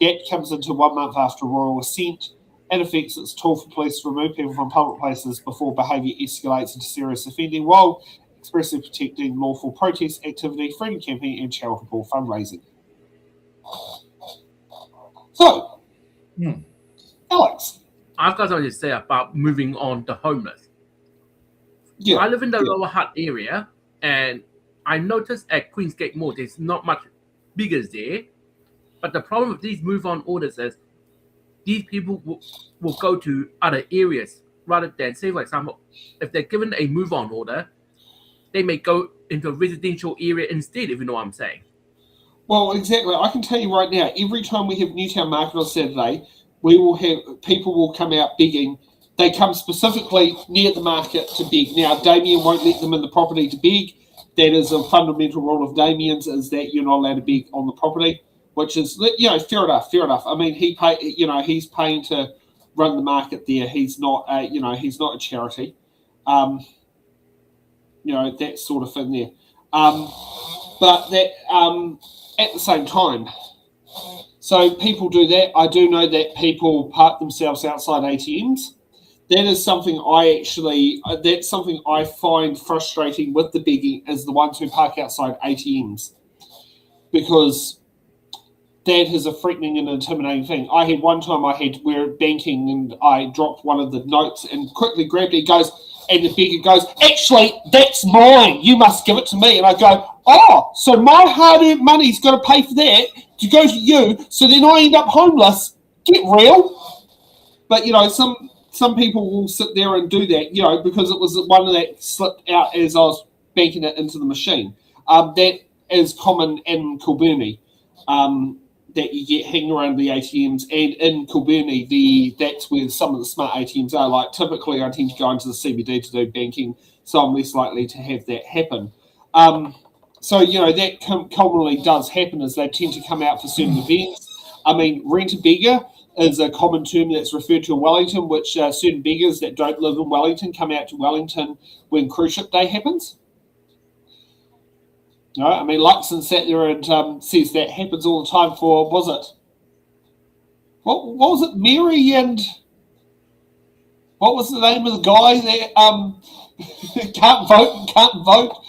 That comes into 1 month after royal assent and affects its tool for police to remove people from public places before behaviour escalates into serious offending, while expressly protecting lawful protest activity, freedom camping, and charitable fundraising. So, Alex. I've got something to say about moving on to homeless. Yeah, I live in the Lower Hutt area, and I noticed at Queensgate Mall there's not much bigger there. But the problem with these move-on orders is these people will go to other areas rather than, say, for example, if they're given a move-on order, they may go into a residential area instead, if you know what I'm saying. Well, exactly. I can tell you right now, every time we have Newtown Market on Saturday, we will have people will come out begging. They come specifically near the market to beg. Now, Damien won't let them in the property to beg. That is a fundamental rule of Damien's, is that you're not allowed to beg on the property, which is, fair enough. I mean, he's paying to run the market there. He's not, he's not a charity. That sort of thing there. But that at the same time, So people do that. I do know that people park themselves outside ATMs. That is something that's something I find frustrating with the begging, is the ones who park outside ATMs, because that is a threatening and intimidating thing. I had one time we're banking and I dropped one of the notes and quickly grabbed it, and the beggar goes, actually, that's mine. You must give it to me. And I go, oh, so my hard-earned money's got to pay for that to go to you, so then I end up homeless. Get real. But, some people will sit there and do that, because it was one that slipped out as I was banking it into the machine. That is common in Kilburnie. That you get hanging around the ATMs, and in Kilburnie, that's where some of the smart ATMs are. Like, typically, I tend to go into the CBD to do banking, so I'm less likely to have that happen. So that commonly does happen, is they tend to come out for certain events. I mean, rent-a-beggar is a common term that's referred to in Wellington, which certain beggars that don't live in Wellington come out to Wellington when cruise ship day happens. No, I mean, Luxon sat there and says that happens all the time for, was it? What was it, Mary, and what was the name of the guy that can't vote,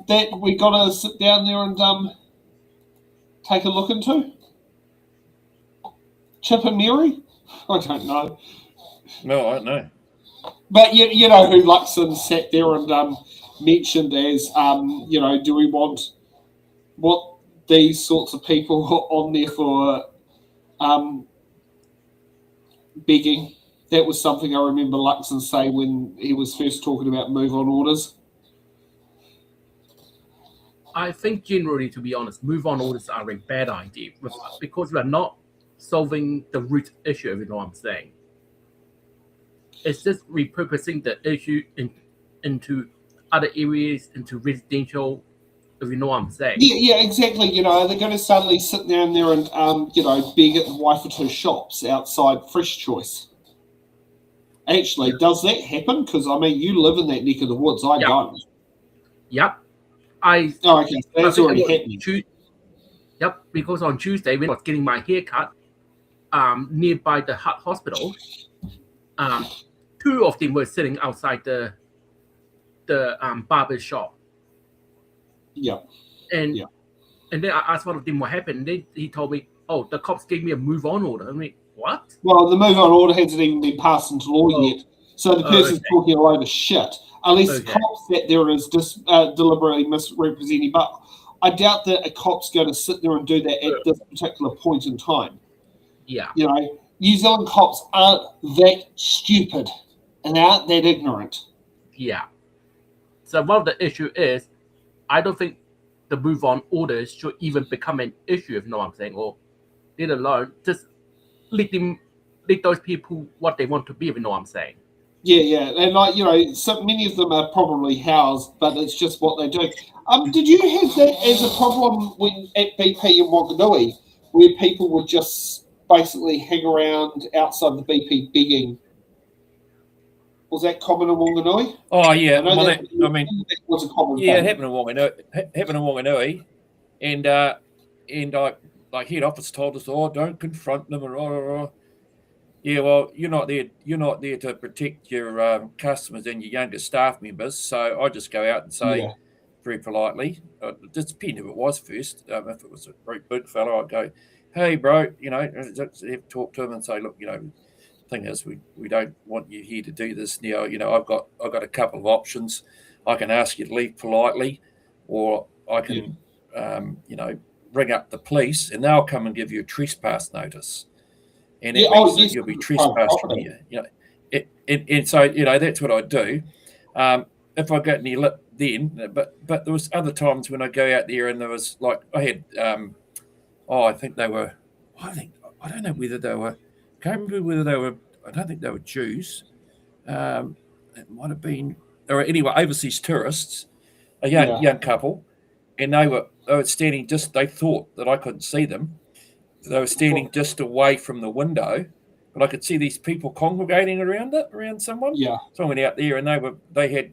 that we got to sit down there and take a look into? Chip and Mary? I don't know. No, I don't know. But you know who Luxon sat there and mentioned as, do we want these sorts of people on there for begging? That was something I remember Luxon say when he was first talking about move on orders. I think generally, to be honest, move on orders are a bad idea because we are not solving the root issue, if you know what I'm saying. It's just repurposing the issue into other areas, into residential, if you know what I'm saying. Yeah, exactly. They're going to suddenly sit down there and, beg at the Waikato shops outside Fresh Choice. Actually, does that happen? Because, I mean, you live in that neck of the woods. I don't. Yep. Okay. So that's already happening. Yep, because on Tuesday, when I was getting my hair cut nearby the hospital, two of them were sitting outside the barber's shop. Yeah. And then I asked one of them what happened. And then he told me, oh, the cops gave me a move on order. I mean, what? Well, the move on order hasn't even been passed into law yet. So the person's talking a load of shit. Unless the cops sat there and is deliberately misrepresenting. But I doubt that a cop's going to sit there and do that at this particular point in time. Yeah. New Zealand cops aren't that stupid and aren't that ignorant. Yeah. So one of the issue is, I don't think the move on orders should even become an issue, if you know what I'm saying, or let alone just let those people what they want to be, if you know what I'm saying. Yeah, and so many of them are probably housed, but it's just what they do. Did you have that as a problem when at BP in Wanganui, where people would just basically hang around outside the BP begging? Was that common in Wanganui? Oh yeah, that was a common thing. it happened in Wanganui, and I, like, head office told us, don't confront them, or yeah, well, you're not there to protect your customers and your younger staff members. So I just go out and say very politely, it just depends who it was first. If it was a very big fellow, I'd go, hey bro, talk to him and say, look, thing is, we don't want you here to do this now. I've got a couple of options. I can ask you to leave politely, or I can ring up the police and they'll come and give you a trespass notice. And it means that you'll be trespassed from here. And so that's what I do. If I got any lip then, but there was other times when I go out there and there was like I had I think they were I don't know whether they were can't remember whether they were I don't think they were Jews. It might have been anyway overseas tourists, a young couple, and they were standing they thought that I couldn't see them. They were standing just away from the window, but I could see these people congregating around someone. Yeah. So I went out there and they had,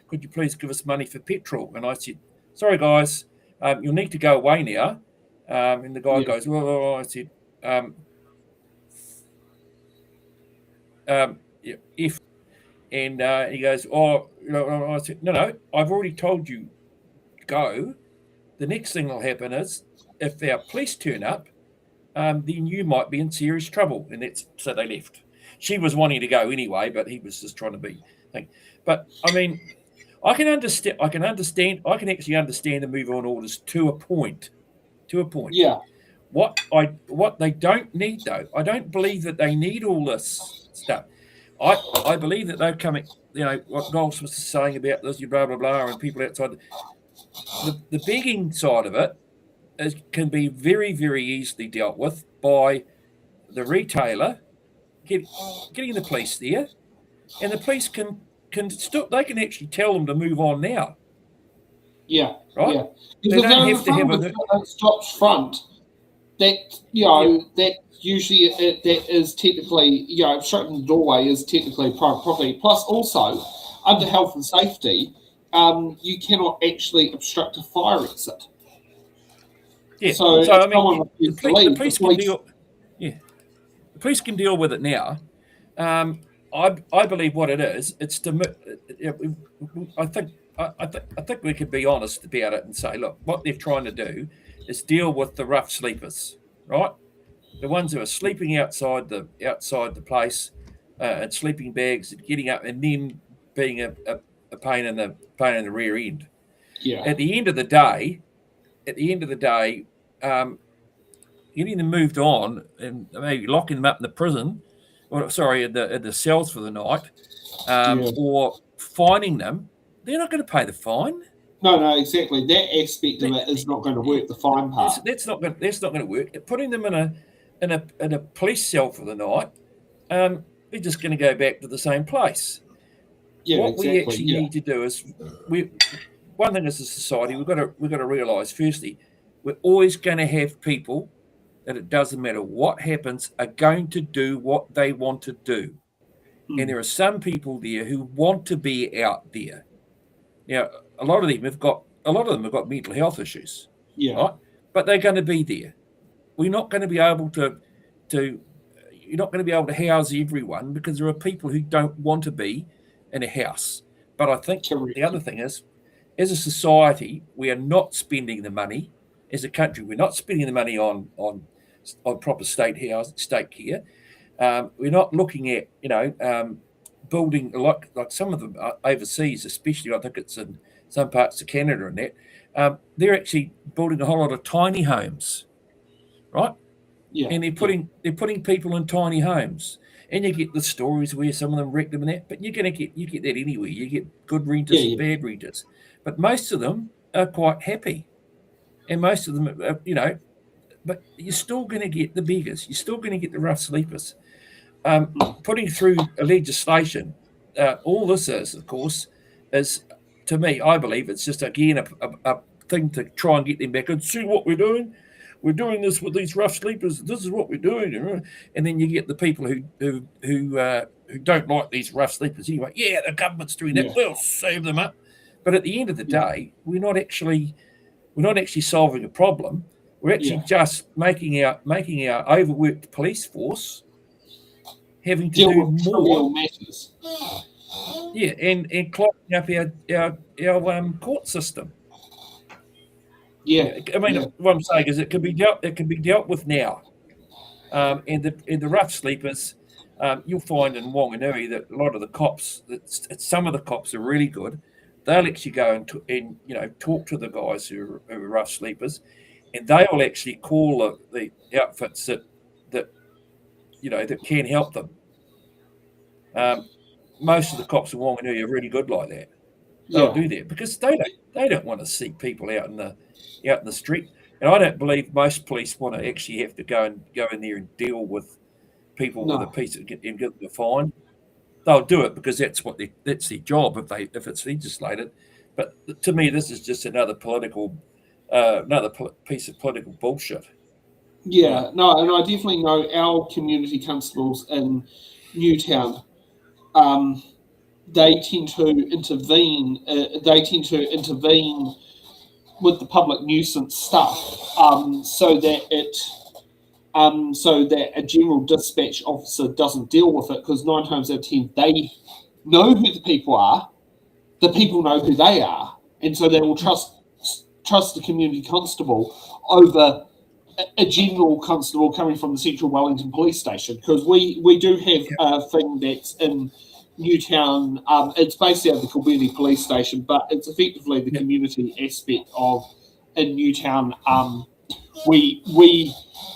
could you please give us money for petrol? And I said, sorry guys, you'll need to go away now. And the guy goes, well, I said, if, and he goes, oh, I said, no, I've already told you, go. The next thing that'll happen is, if our police turn up, then you might be in serious trouble. And so they left. She was wanting to go anyway, but he was just trying to be. But I mean, I can actually understand the move on orders to a point. Yeah. What they don't need, though, I don't believe that they need all this stuff. I believe that they're coming, what Goldsmith was saying about this, blah, blah, blah, and people outside. The begging side of it can be very, very easily dealt with by the retailer getting the police there, and the police can actually tell them to move on now. Yeah, right. Yeah. They don't have to have a stops front. That that usually that is technically obstructing the doorway is technically private property. Plus, also under health and safety, you cannot actually obstruct a fire exit. Yeah. So I mean, the police can deal. Yeah, the police can deal with it now. I believe what it is. It's to. I think we could be honest about it and say, look, what they're trying to do is deal with the rough sleepers, right? The ones who are sleeping outside the place, and sleeping bags and getting up and then being a pain in the rear end. Yeah. At the end of the day, getting them moved on and maybe locking them up in the prison, in the cells for the night, or fining them, they're not going to pay the fine. No, exactly. That aspect of it is not going to work. The fine part. That's not going to work. Putting them in a police cell for the night, we're just going to go back to the same place. Yeah, what exactly, we actually need to do is one thing as a society we've got to realise. Firstly, we're always going to have people that it doesn't matter what happens are going to do what they want to do, and there are some people there who want to be out there. Now, a lot of them have got mental health issues, right? But they're going to be there. We're not going to be able to. You're not going to be able to house everyone because there are people who don't want to be in a house. But I think the other thing is, as a society, we are not spending the money. As a country, we're not spending the money on proper state care. We're not looking at building like some of them overseas, especially I think it's in some parts of Canada and that they're actually building a whole lot of tiny homes, right? Yeah. And they're putting people in tiny homes, and you get the stories where some of them wreck them and that. But you get that anywhere. You get good renters and bad renters, but most of them are quite happy, and most of them, but you're still going to get the beggars. You're still going to get the rough sleepers. Putting through a legislation, all this is, of course, is to me, I believe it's just again a thing to try and get them back and see what we're doing. We're doing this with these rough sleepers. This is what we're doing, and then you get the people who don't like these rough sleepers anyway. Yeah, the government's doing that. We'll save them up. But at the end of the day, we're not actually solving a problem. We're actually just making our overworked police force having to do more matters. Yeah, and clogging up our court system. Yeah, I mean, what I'm saying is it can be dealt with now, and the rough sleepers, you'll find in Wanganui that a lot of the cops, some of the cops are really good. They'll actually go and talk to the guys who are rough sleepers, and they will actually call the outfits that can help them. Most of the cops in Wanganui are really good like that. They'll do that because they don't want to see people out in the street. And I don't believe most police want to actually have to go in there and deal with people with a piece and get them a fine. They'll do it because that's their job if it's legislated. But to me, this is just another piece of political bullshit. Yeah, no, and I definitely know our community constables in Newtown. They tend to intervene. with the public nuisance stuff, so that a general dispatch officer doesn't deal with it, because 9 times out of 10 they know who the people are, the people know who they are, and so they will trust the community constable over a general constable coming from the Central Wellington Police Station, because we do have a thing that's in Newtown. It's based out of the Givealittle Police Station, but it's effectively the community aspect of in Newtown. We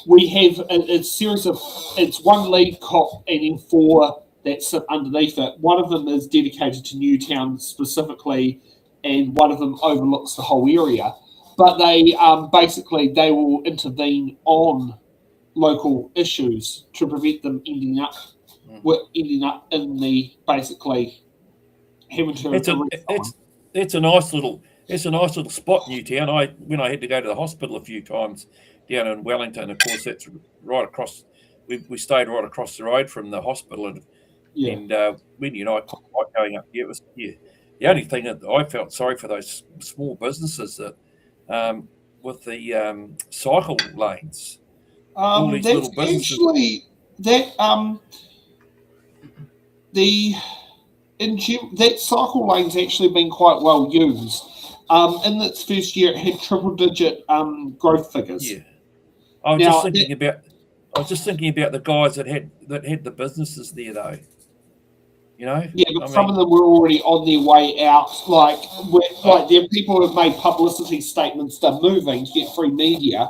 have a series of, it's one lead cop and then 4 that sit underneath it. One of them is dedicated to Newtown specifically, and one of them overlooks the whole area. But they basically they will intervene on local issues to prevent them ending up in the basically having to. It's a nice little spot, Newtown. When I had to go to the hospital a few times down in Wellington, of course that's right across. We stayed right across the road from the hospital, and when I quite like going up there, it was the only thing that I felt sorry for those small businesses that. With the cycle lanes, all these little businesses. Actually, that that cycle lane's actually been quite well used. In its first year, it had triple-digit growth figures. Yeah, I was just thinking about the guys that had the businesses there, though. You know, yeah, but some of them were already on their way out. Like there are people who have made publicity statements they're moving to get free media,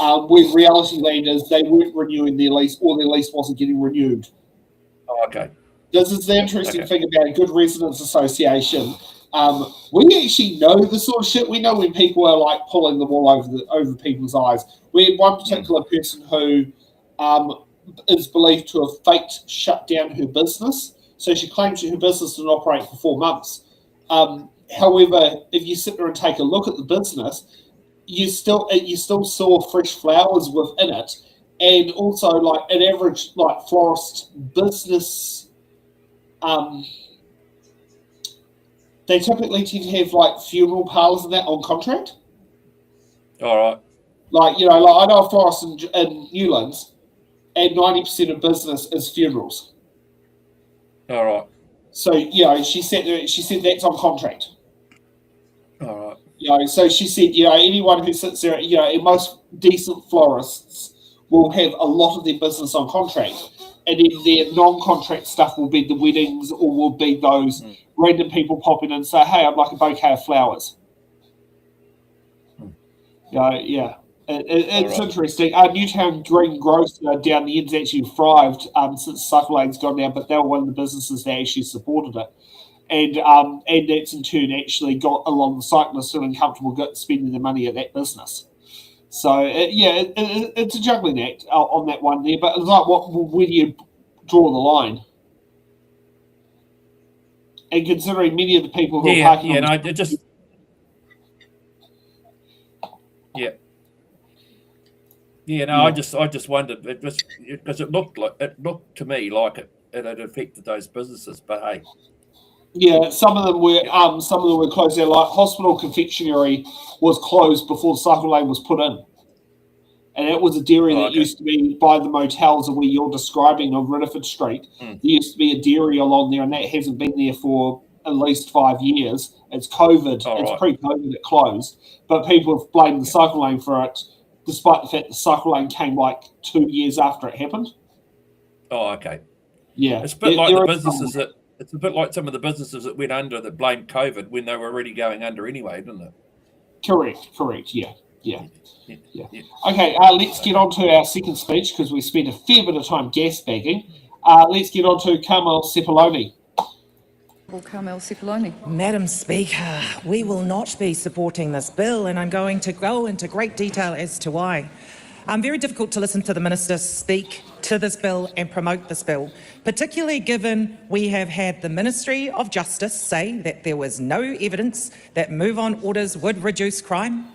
when reality land is they weren't renewing their lease, or their lease wasn't getting renewed. Oh, okay. This is the interesting thing about a good residents association. We actually know the sort of shit. We know when people are like pulling the wool over people's eyes. We had one particular person who is believed to have faked shut down her business. So she claims her business didn't operate for 4 months. However, if you sit there and take a look at the business, you still saw fresh flowers within it, and also like an average like florist business. They typically tend to have like funeral parlours and that on contract. All right. Like I know a florist in Newlands, and 90% of business is funerals. All right. So she said that's on contract. All right. So she said anyone who sits there, and most decent florists will have a lot of their business on contract, and then their non-contract stuff will be the weddings, or will be those random people popping in and say, "Hey, I'd like a bouquet of flowers." It's interesting. Newtown Green Growth down the end's actually thrived since Cycle Lane's gone down, but they were one of the businesses that actually supported it. And that's in turn actually got a lot of the cyclists feeling comfortable spending their money at that business. So, it's a juggling act on that one there, but it's like, where do you draw the line? And considering many of the people who are parking I just wondered, because it looked to me like it had affected those businesses, but hey. Yeah, some of them were closed down. Like Hospital Confectionery was closed before the cycle lane was put in, and it was a dairy that used to be by the motels where you're describing on Ridderford Street. There used to be a dairy along there, and that hasn't been there for at least 5 years. It's COVID. Pre-COVID it closed, but people have blamed the cycle lane for it, despite the fact the cycle lane came like 2 years after it happened. Oh, okay. Yeah, it's a bit like the businesses that. It's a bit like some of the businesses that went under that blamed COVID when they were already going under anyway, didn't it? Correct. Yeah. Okay, let's get on to our second speech, because we spent a fair bit of time gas-bagging. Let's get on to Carmel Cepoloni. Carmel Cepoloni. Madam Speaker, we will not be supporting this bill, and I'm going to go into great detail as to why. Very difficult to listen to the Minister speak to this bill and promote this bill, particularly given we have had the Ministry of Justice say that there was no evidence that move-on orders would reduce crime.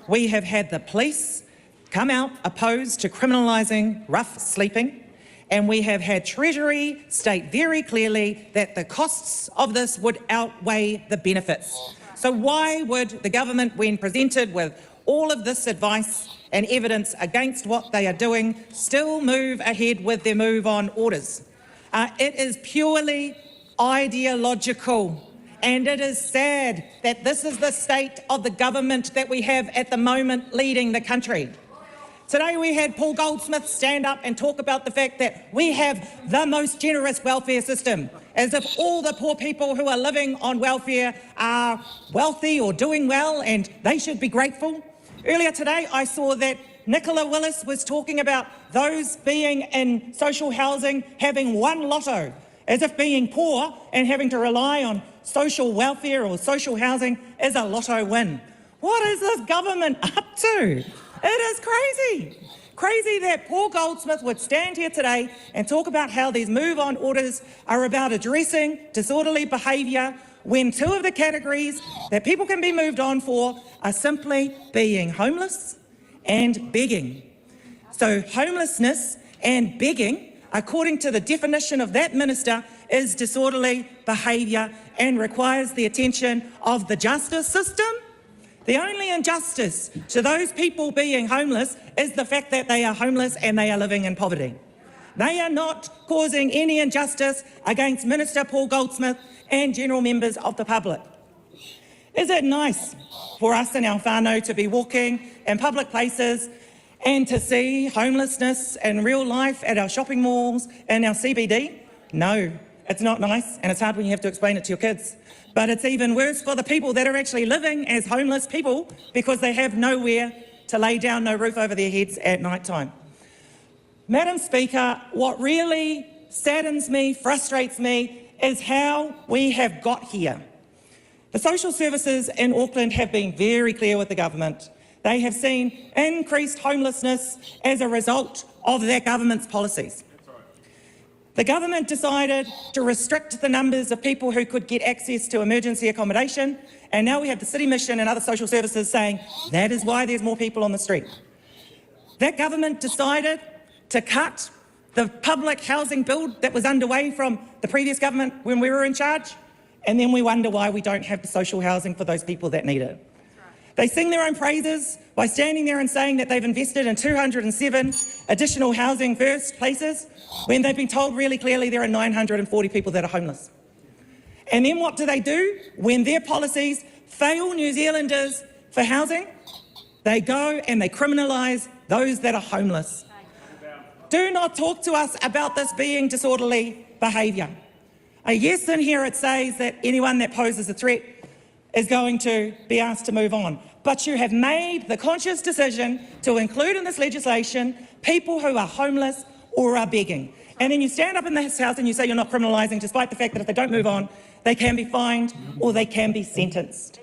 We have had the police come out opposed to criminalising rough sleeping, and we have had Treasury state very clearly that the costs of this would outweigh the benefits. So why would the government, when presented with all of this advice and evidence against what they are doing, still move ahead with their move-on orders? It is purely ideological, and it is sad that this is the state of the government that we have at the moment leading the country. Today we had Paul Goldsmith stand up and talk about the fact that we have the most generous welfare system, as if all the poor people who are living on welfare are wealthy or doing well and they should be grateful. Earlier today I saw that Nicola Willis was talking about those being in social housing having one lotto, as if being poor and having to rely on social welfare or social housing is a lotto win. What is this government up to? It is crazy. Crazy that Paul Goldsmith would stand here today and talk about how these move-on orders are about addressing disorderly behaviour when two of the categories that people can be moved on for are simply being homeless and begging. So homelessness and begging, according to the definition of that minister, is disorderly behaviour and requires the attention of the justice system. The only injustice to those people being homeless is the fact that they are homeless and they are living in poverty. They are not causing any injustice against Minister Paul Goldsmith and general members of the public. Is it nice for us in our whānau to be walking in public places and to see homelessness in real life at our shopping malls and our CBD? No, it's not nice, and it's hard when you have to explain it to your kids. But it's even worse for the people that are actually living as homeless people because they have nowhere to lay down, no roof over their heads at night time. Madam Speaker, what really saddens me, frustrates me, is how we have got here. The social services in Auckland have been very clear with the government. They have seen increased homelessness as a result of their government's policies. The government decided to restrict the numbers of people who could get access to emergency accommodation, and now we have the City Mission and other social services saying that is why there's more people on the street. That government decided to cut the public housing build that was underway from the previous government when we were in charge, and then we wonder why we don't have the social housing for those people that need it. They sing their own praises by standing there and saying that they've invested in 207 additional housing first places when they've been told really clearly there are 940 people that are homeless. And then what do? When their policies fail New Zealanders for housing, they go and they criminalise those that are homeless. Do not talk to us about this being disorderly behaviour. Yes, in here it says that anyone that poses a threat is going to be asked to move on. But you have made the conscious decision to include in this legislation people who are homeless or are begging. And then you stand up in this House and you say you're not criminalising, despite the fact that if they don't move on, they can be fined or they can be sentenced.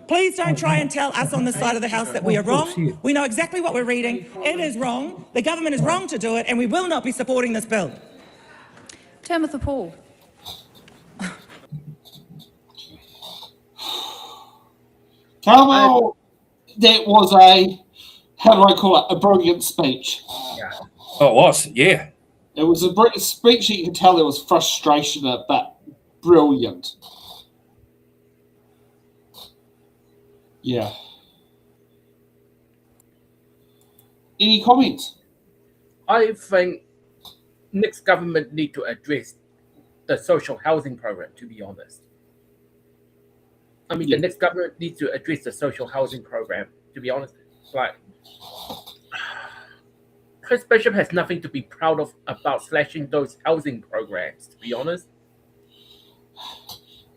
Please don't try and tell us on this side of the House that we are wrong. We know exactly what we're reading. It is wrong. The government is wrong to do it, and we will not be supporting this bill. Timothy Paul. Carmel, that was how do I call it, a brilliant speech. Yeah. Oh, it was, yeah. It was a speech you can tell there was frustration in it, but brilliant. Yeah. Any comments? I think next government need to address the social housing program, to be honest. I mean, the next government needs to address the social housing program, to be honest. Like, Chris Bishop has nothing to be proud of about slashing those housing programs, to be honest.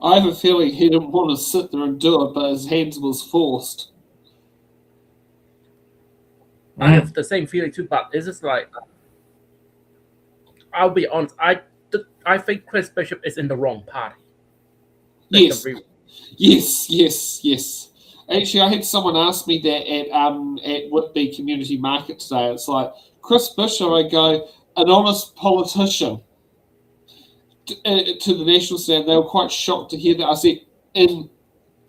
I have a feeling he didn't want to sit there and do it, but his hands was forced. I have the same feeling too, but it's just like, I'll be honest, I think Chris Bishop is in the wrong party. Yes. Yes. Actually, I had someone ask me that at Whitby Community Market today. It's like, Chris Bishop, I go, an honest politician. To the national stand, they were quite shocked to hear that. I said,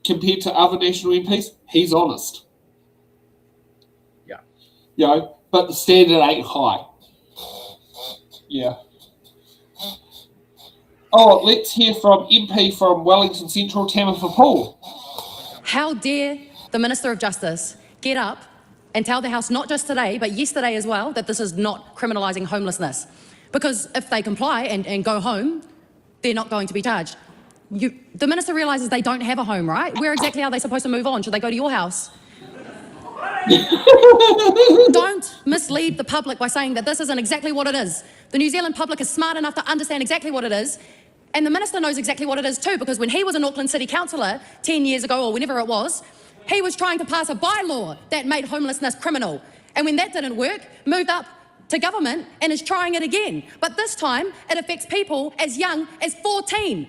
compared to other national MPs, he's honest. Yeah. You know, but the standard ain't high. Yeah. Oh, let's hear from MP from Wellington Central, Tamitha Paul. How dare the Minister of Justice get up and tell the House, not just today, but yesterday as well, that this is not criminalising homelessness. Because if they comply and go home, they're not going to be charged. The Minister realises they don't have a home, right? Where exactly are they supposed to move on? Should they go to your house? Don't mislead the public by saying that this isn't exactly what it is. The New Zealand public is smart enough to understand exactly what it is, and the Minister knows exactly what it is too, because when he was an Auckland City Councillor 10 years ago, or whenever it was, he was trying to pass a bylaw that made homelessness criminal. And when that didn't work, moved up to government and is trying it again. But this time, it affects people as young as 14.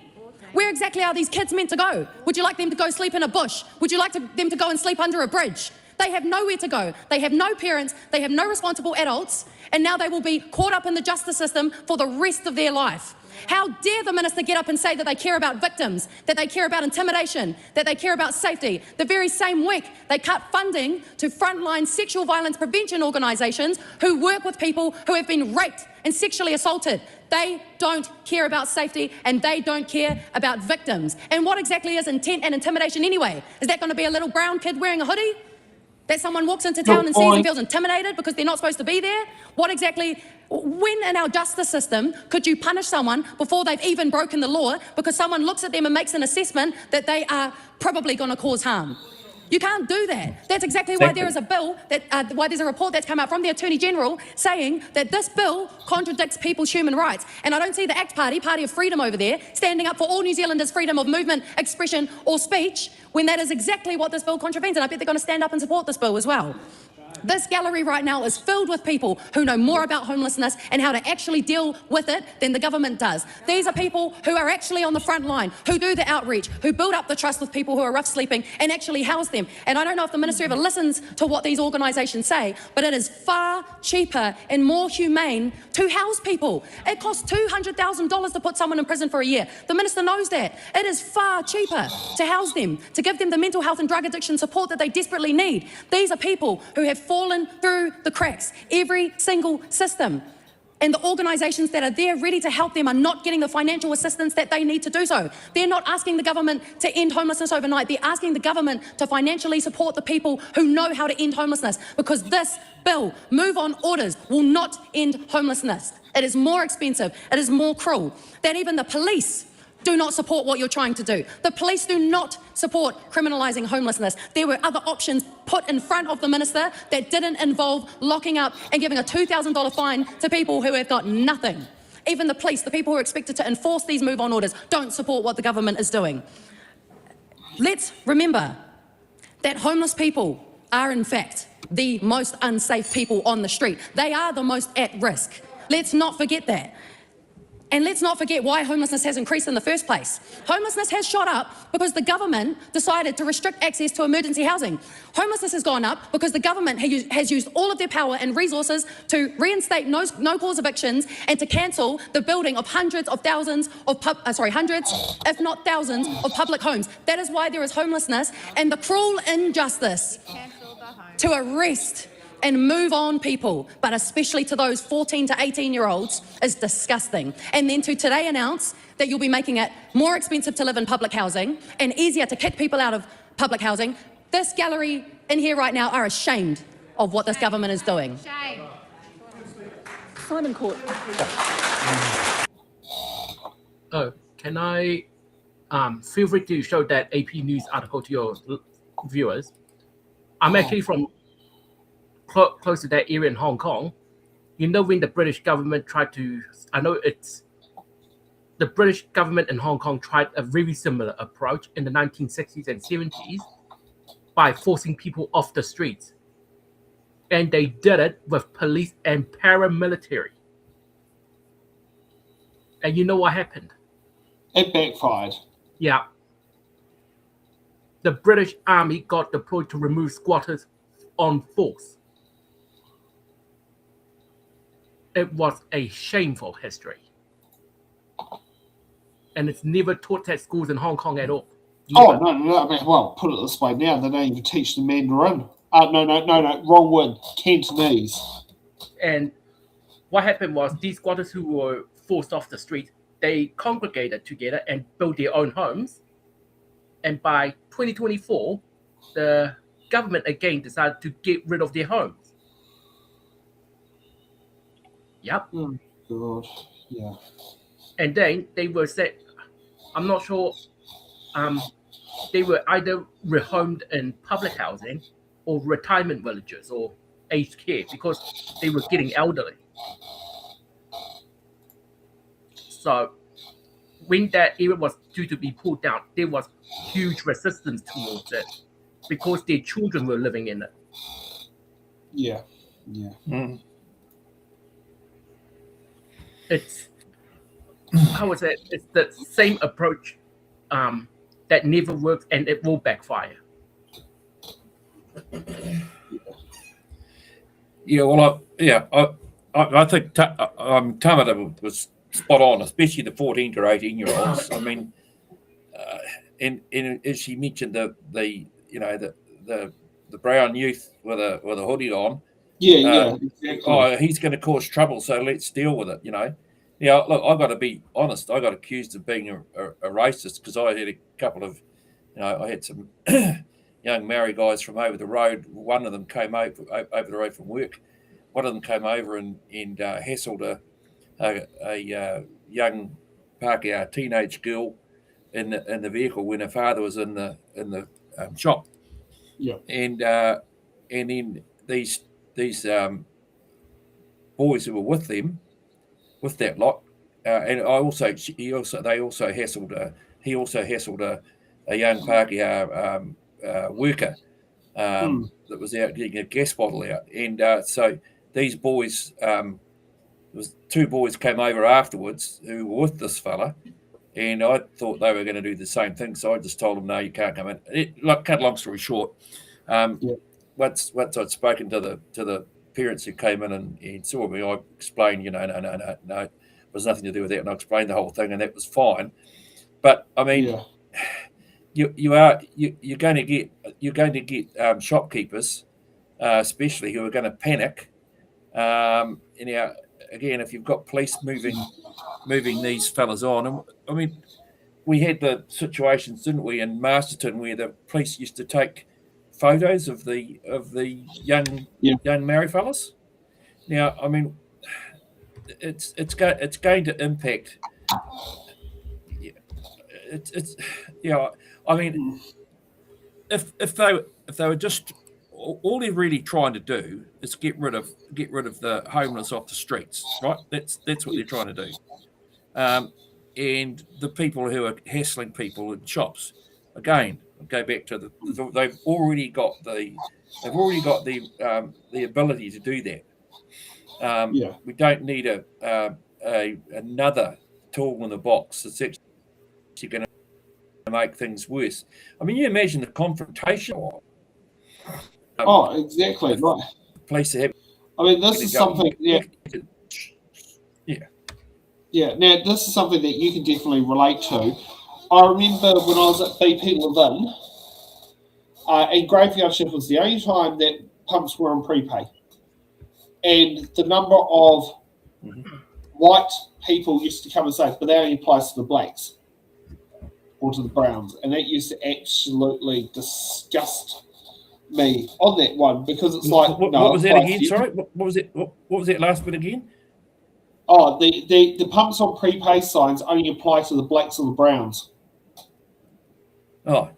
Where exactly are these kids meant to go? Would you like them to go sleep in a bush? Would you like them to go and sleep under a bridge? They have nowhere to go. They have no parents. They have no responsible adults. And now they will be caught up in the justice system for the rest of their life. How dare the Minister get up and say that they care about victims, that they care about intimidation, that they care about safety. The very same week, they cut funding to frontline sexual violence prevention organisations who work with people who have been raped and sexually assaulted. They don't care about safety and they don't care about victims. And what exactly is intent and intimidation anyway? Is that going to be a little brown kid wearing a hoodie? That someone walks into town and sees and feels intimidated because they're not supposed to be there? What exactly, when in our justice system could you punish someone before they've even broken the law because someone looks at them and makes an assessment that they are probably going to cause harm? You can't do that. That's exactly why there is a bill, why there's a report that's come out from the Attorney General saying that this bill contradicts people's human rights. And I don't see the ACT Party, Party of Freedom over there, standing up for all New Zealanders' freedom of movement, expression or speech when that is exactly what this bill contravenes. And I bet they're going to stand up and support this bill as well. This gallery right now is filled with people who know more about homelessness and how to actually deal with it than the government does. These are people who are actually on the front line, who do the outreach, who build up the trust with people who are rough sleeping and actually house them. And I don't know if the Minister ever listens to what these organisations say, but it is far cheaper and more humane to house people. It costs $200,000 to put someone in prison for a year. The Minister knows that. It is far cheaper to house them, to give them the mental health and drug addiction support that they desperately need. These are people who have fallen through the cracks, every single system. And the organisations that are there ready to help them are not getting the financial assistance that they need to do so. They're not asking the government to end homelessness overnight. They're asking the government to financially support the people who know how to end homelessness, because this bill, move on orders, will not end homelessness. It is more expensive. It is more cruel. That even the police do not support what you're trying to do. The police do not support criminalising homelessness. There were other options put in front of the Minister that didn't involve locking up and giving a $2,000 fine to people who have got nothing. Even the police, the people who are expected to enforce these move-on orders, don't support what the government is doing. Let's remember that homeless people are, in fact, the most unsafe people on the street. They are the most at risk. Let's not forget that. And let's not forget why homelessness has increased in the first place. Homelessness has shot up because the government decided to restrict access to emergency housing. Homelessness has gone up because the government has used all of their power and resources to reinstate no-cause evictions and to cancel the building of hundreds, if not thousands, of public homes. That is why there is homelessness, and the cruel injustice to arrest and move on people, but especially to those 14 to 18-year-olds, is disgusting. And then to today announce that you'll be making it more expensive to live in public housing and easier to kick people out of public housing. This gallery in here right now are ashamed of what this government is doing. Shame. Simon Court. Oh, can I feel free to show that AP News article to your viewers? I'm actually from close to that area in Hong Kong. You know, when the British government tried to, the British government in Hong Kong tried a very similar approach in the 1960s and 70s by forcing people off the streets. And they did it with police and paramilitary. And you know what happened? It backfired. Yeah. The British Army got deployed to remove squatters on force. It was a shameful history. And it's never taught at schools in Hong Kong at all. Never. Oh, no. I mean, well, put it this way now, they don't even teach the Mandarin. No, wrong word. Cantonese. And what happened was these squatters who were forced off the street, they congregated together and built their own homes. And by 2024, the government again decided to get rid of their homes. Yep. Oh, God. Yeah. And then they were said, I'm not sure, they were either rehomed in public housing or retirement villages or aged care because they were getting elderly. So when that area was due to be pulled down, there was huge resistance towards it because their children were living in it. Yeah. Yeah. Mm. It's, how is it? It's the same approach that never works, and it will backfire. Yeah, well, I think Tamara was spot on, especially the 14 to 18-year-olds. I mean, and as she mentioned, the brown youth with a hoodie on. Yeah, exactly. Oh, he's going to cause trouble, so let's deal with it. Now, look, I've got to be honest. I got accused of being a racist because I had a couple of, I had some young Maori guys from over the road. One of them came over the road from work. One of them came over and hassled a young Pākehā teenage girl in the vehicle when her father was in the shop. Yeah. And then these boys who were with them, with that lot, and he also hassled a young Pākehā worker that was out getting a gas bottle out, and so these boys, there was two boys came over afterwards who were with this fella, and I thought they were going to do the same thing, so I just told them, no, you can't come in. Cut long story short, once I'd spoken to the parents who came in and saw me, I explained, no, it was nothing to do with that, and I explained the whole thing, and that was fine. But I mean, you're going to get shopkeepers, especially, who are going to panic. Again, if you've got police moving these fellas on, and I mean, we had the situations, didn't we, in Masterton, where the police used to take photos of the young Maori fellas. Now, I mean, it's going to impact. I mean, if they were just, all they're really trying to do is get rid of the homeless off the streets, right? That's what they're trying to do. And the people who are hassling people in shops, again, go back to they've already got the ability to do that. We don't need another tool in the box that's actually going to make things worse. I mean, you imagine the confrontation. Exactly right. Police have. I mean, this is something. Yeah. Now, this is something that you can definitely relate to. I remember when I was at BP Live-In, and graveyard shift was the only time that pumps were on prepay, and the number of white people used to come and say, but that only applies to the blacks or to the browns, and that used to absolutely disgust me on that one, because it's like, what was that again? Sorry, what was it? What was that last bit again? Oh, the pumps on prepay signs only apply to the blacks or the browns. Oh.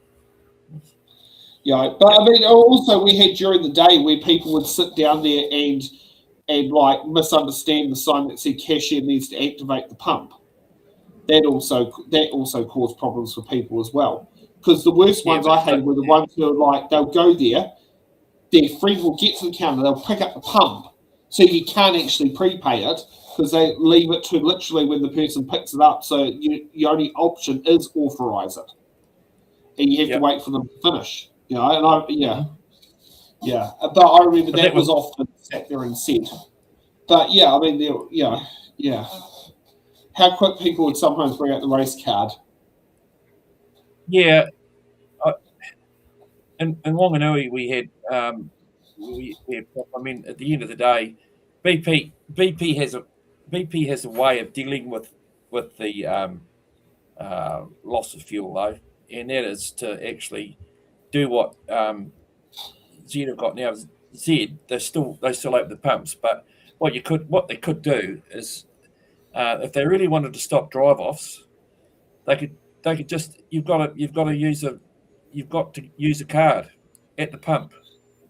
Yeah, but I mean, also we had during the day where people would sit down there and like misunderstand the sign that said cashier needs to activate the pump. That also caused problems for people as well. Because the worst ones I had were the ones who were like, they'll go there, their friend will get to the counter, they'll pick up the pump, so you can't actually prepay it because they leave it to literally when the person picks it up. So your only option is authorize it, and you have to wait for them to finish. And But I remember that was often sat there and said. But yeah, I mean, how quick people would sometimes bring out the race card. Yeah, in Wanganui we had. I mean, at the end of the day, BP has a way of dealing with the loss of fuel, though, and that is to actually do what Z have got now. Z, they still open the pumps, but what they could do is, if they really wanted to stop drive-offs, they could just you've got to use a card at the pump.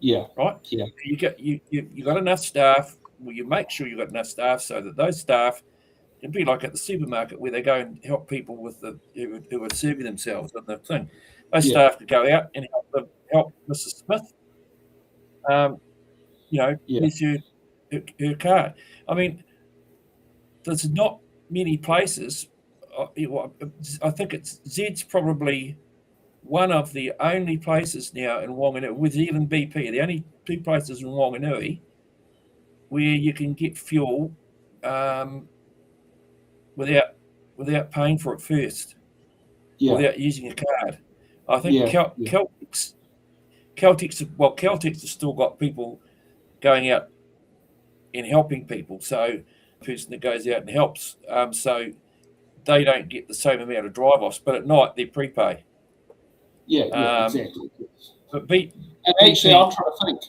Yeah. Right. Yeah. You got enough staff. Well, you make sure you've got enough staff so that those staff can be like at the supermarket where they go and help people with who are serving themselves on the thing. Those staff could go out and help Mrs. Smith. Use her card. I mean, there's not many places. I think Zed's probably one of the only places now in Wanganui, with even BP, the only two places in Wanganui where you can get fuel without paying for it first, without using a card. I think Celtics has still got people going out and helping people. So the person that goes out and helps, so they don't get the same amount of drive-offs, but at night they prepay. Yeah, exactly. But actually, I'm trying to think.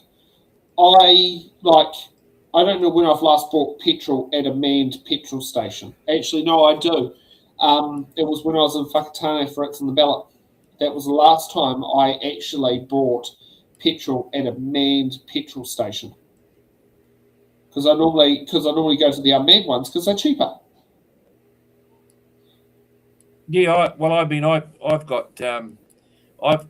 I don't know when I've last bought petrol at a manned petrol station. Actually, no, I do. It was when I was in Whakatane for It's in the Ballot. That was the last time I actually bought petrol at a manned petrol station. Because I normally go to the unmanned ones because they're cheaper. Yeah, I've got I've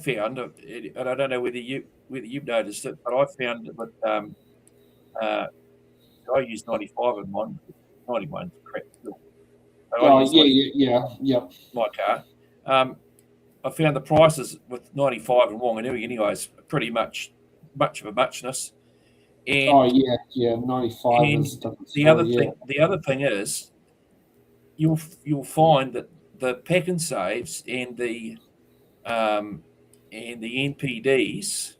found, and I don't know whether you've noticed it, but I found that I use 95 in mine. 91's crap still. My car. I found the prices with 95 in Wanganui anyways pretty much of a muchness. And 95 is the other thing is you'll find that the pack and saves and the NPDs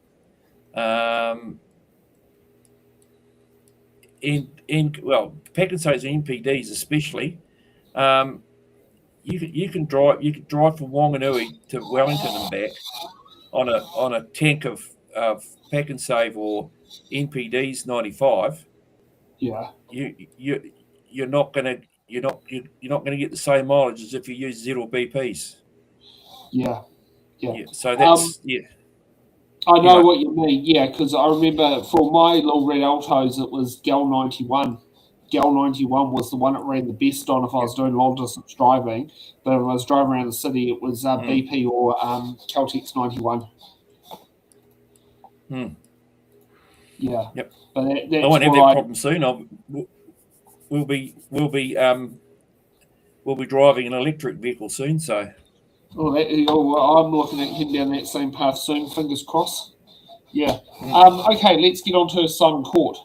pack and saves and NPDs especially, you can drive from Wanganui to Wellington and back on a tank of pack and save or NPDs 95. Yeah. You're not gonna get the same mileage as if you use zero BPs. Yeah. So that's I know what you mean. Yeah, because I remember for my little red Altos, it was Gal 91. Gal 91 was the one it ran the best on if I was doing long distance driving. But when I was driving around the city, it was BP or Caltex 91. Yeah. Yep. But I won't have that problem soon. We'll be driving an electric vehicle soon. So. I'm looking at heading down that same path soon. Fingers crossed. Yeah. Okay, let's get on to Simon Court.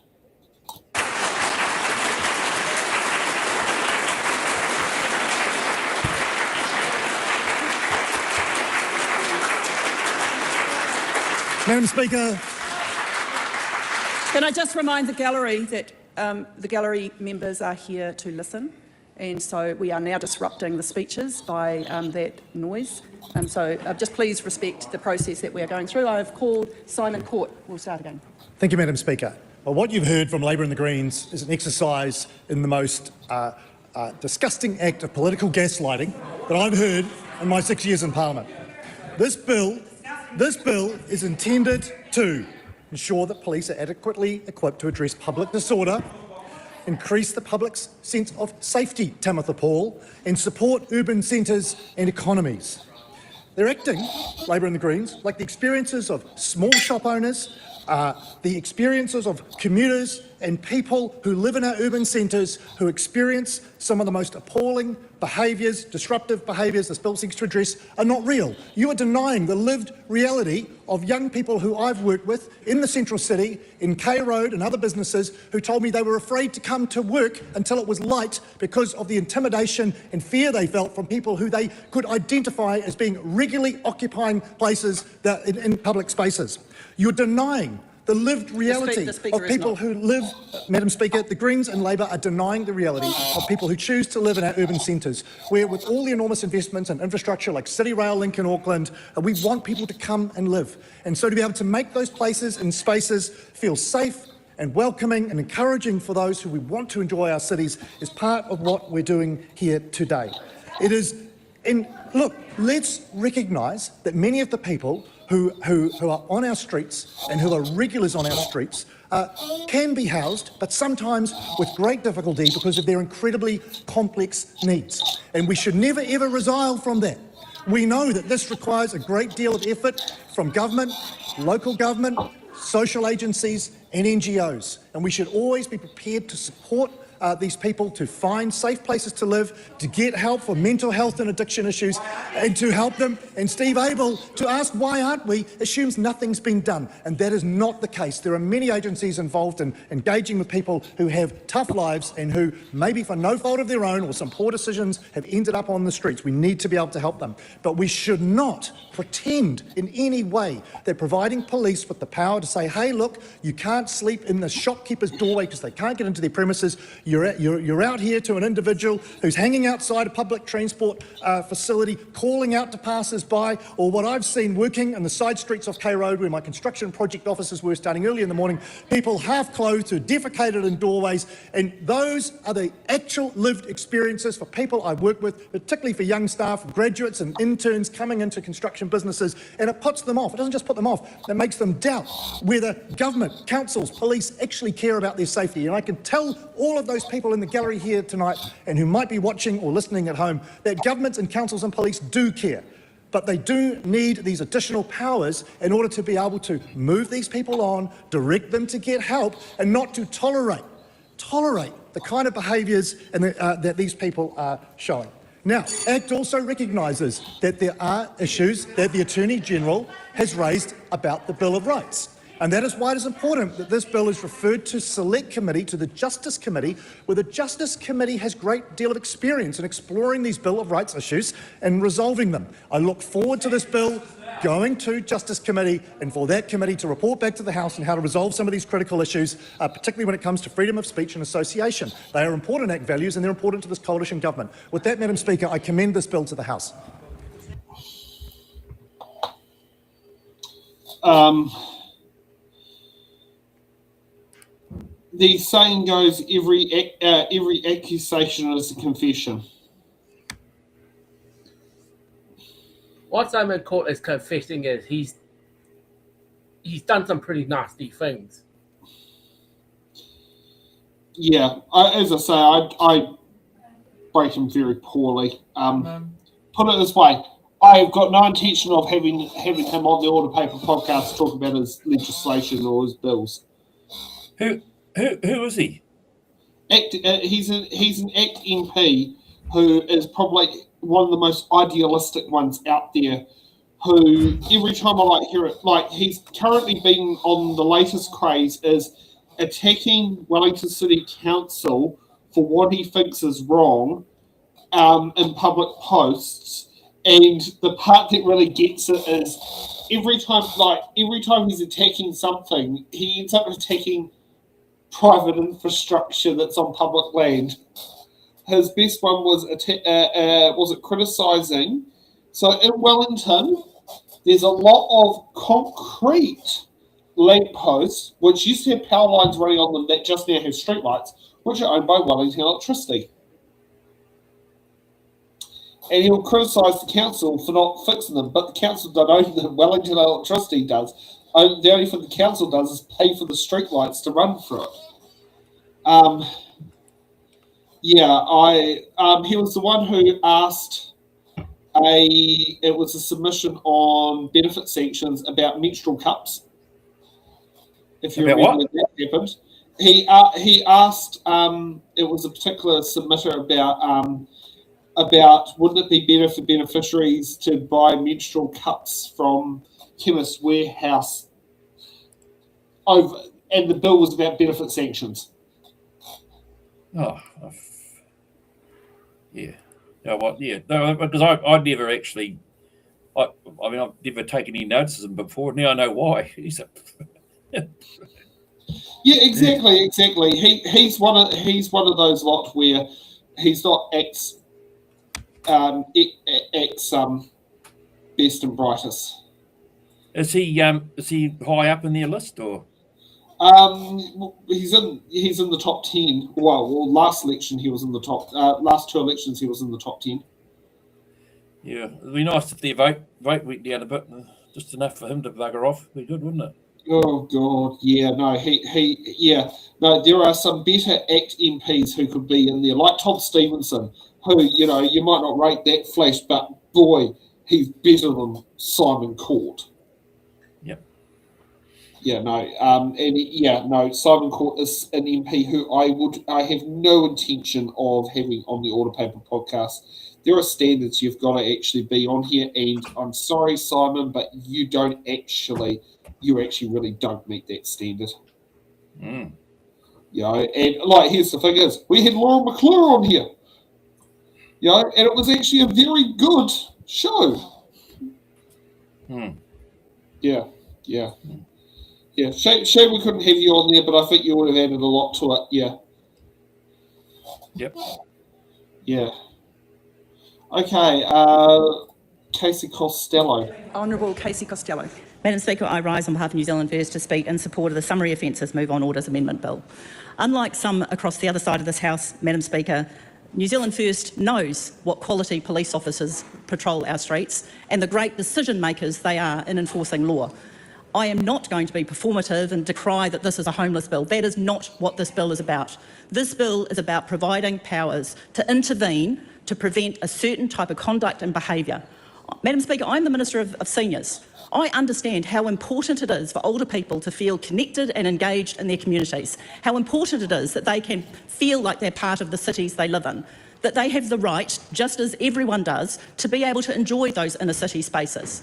Madam Speaker. Can I just remind the gallery that the gallery members are here to listen, and so we are now disrupting the speeches by that noise. So just please respect the process that we are going through. I have called Simon Court. We'll start again. Thank you, Madam Speaker. Well, what you've heard from Labour and the Greens is an exercise in the most disgusting act of political gaslighting that I've heard in my 6 years in Parliament. This bill is intended to ensure that police are adequately equipped to address public disorder, increase the public's sense of safety, Tamitha Paul, and support urban centres and economies. They're acting, Labour and the Greens, like the experiences of small shop owners, the experiences of commuters and people who live in our urban centres who experience some of the most appalling behaviours, disruptive behaviours this bill seeks to address are not real. You are denying the lived reality of young people who I've worked with in the central city, in K Road and other businesses who told me they were afraid to come to work until it was light because of the intimidation and fear they felt from people who they could identify as being regularly occupying places in public spaces. You're denying the lived reality the Speaker of is people not. who live, Madam Speaker. The Greens and Labour are denying the reality of people who choose to live in our urban centres, where with all the enormous investments in infrastructure like City Rail Link in Auckland, we want people to come and live. And so to be able to make those places and spaces feel safe and welcoming and encouraging for those who we want to enjoy our cities is part of what we're doing here today. It is, and look, let's recognise that many of the people who are on our streets and who are regulars on our streets can be housed, but sometimes with great difficulty because of their incredibly complex needs. And we should never ever resile from that. We know that this requires a great deal of effort from government, local government, social agencies and NGOs, and we should always be prepared to support these people to find safe places to live, to get help for mental health and addiction issues, and to help them. And Steve Abel, to ask why aren't we, assumes nothing's been done, and that is not the case. There are many agencies involved in engaging with people who have tough lives and who, maybe for no fault of their own or some poor decisions, have ended up on the streets. We need to be able to help them, but we should not pretend in any way that providing police with the power to say, hey, look, you can't sleep in the shopkeeper's doorway because they can't get into their premises. You're out here to an individual who's hanging outside a public transport facility, calling out to passers-by, or what I've seen working in the side streets of K Road where my construction project officers were starting early in the morning, people half-clothed who defecated in doorways, and those are the actual lived experiences for people I work with, particularly for young staff, graduates and interns coming into construction businesses, and it puts them off. It doesn't just put them off, it makes them doubt whether government, councils, police actually care about their safety. And I can tell all of those people in the gallery here tonight and who might be watching or listening at home that governments and councils and police do care, but they do need these additional powers in order to be able to move these people on, direct them to get help, and not to tolerate the kind of behaviours that these people are showing. Now, ACT also recognises that there are issues that the Attorney-General has raised about the Bill of Rights. And that is why it is important that this bill is referred to Select Committee, to the Justice Committee, where the Justice Committee has a great deal of experience in exploring these Bill of Rights issues and resolving them. I look forward to this bill going to Justice Committee and for that committee to report back to the House on how to resolve some of these critical issues, particularly when it comes to freedom of speech and association. They are important ACT values and they're important to this coalition government. With that, Madam Speaker, I commend this bill to the House. The saying goes, every accusation is a confession. What Simon Court is confessing is he's done some pretty nasty things. Yeah, as I say, I rate him very poorly. Put it this way, I've got no intention of having him on the Order Paper podcast to talk about his legislation or his bills. Who is he? He's an ACT MP who is probably one of the most idealistic ones out there, who every time I hear it, he's currently been on the latest craze is attacking Wellington City Council for what he thinks is wrong in public posts, and the part that really gets it is every time he's attacking something, he ends up attacking private infrastructure that's on public land. His best one was criticising. So in Wellington, there's a lot of concrete lampposts which used to have power lines running on them that just now have streetlights, which are owned by Wellington Electricity. And he'll criticise the council for not fixing them, but the council don't own them. Wellington Electricity does. The only thing the council does is pay for the streetlights to run through it. He was the one who asked it was a submission on benefit sanctions about menstrual cups. If you remember when that happened, he asked. It was a particular submitter about wouldn't it be better for beneficiaries to buy menstrual cups from Chemist Warehouse and the bill was about benefit sanctions. Oh, yeah. No, what? Yeah, no, because I never actually. I've never taken any notice of him before. Now I know why. Yeah, exactly. He's one of those lot where he's not ex best and brightest. Is he high up in their list or? He's in the top 10. Well, last election he was in the top. Last 2 elections he was in the top 10. Yeah, it'd be nice if their vote went down a bit, just enough for him to bugger off. Be good, wouldn't it? Oh God, yeah, no, no. There are some better ACT MPs who could be in there, like Tom Stevenson, who you might not rate that flash, but boy, he's better than Simon Court. Yep. Yeah, no, Simon Court is an MP who I have no intention of having on the Order Paper podcast. There are standards you've got to actually be on here, and I'm sorry, Simon, but you actually really don't meet that standard. Mm. And here's the thing is, we had Laura McClure on here, and it was actually a very good show. Yeah. Shame we couldn't have you on there, but I think you would have added a lot to it. Yeah. Yep. Yeah. Okay. Casey Costello. Honourable Casey Costello. Madam Speaker, I rise on behalf of New Zealand First to speak in support of the Summary Offences Move On Orders Amendment Bill. Unlike some across the other side of this House, Madam Speaker, New Zealand First knows what quality police officers patrol our streets and the great decision makers they are in enforcing law. I am not going to be performative and decry that this is a homeless bill. That is not what this bill is about. This bill is about providing powers to intervene to prevent a certain type of conduct and behaviour. Madam Speaker, I'm the Minister of Seniors. I understand how important it is for older people to feel connected and engaged in their communities, how important it is that they can feel like they're part of the cities they live in, that they have the right, just as everyone does, to be able to enjoy those inner city spaces.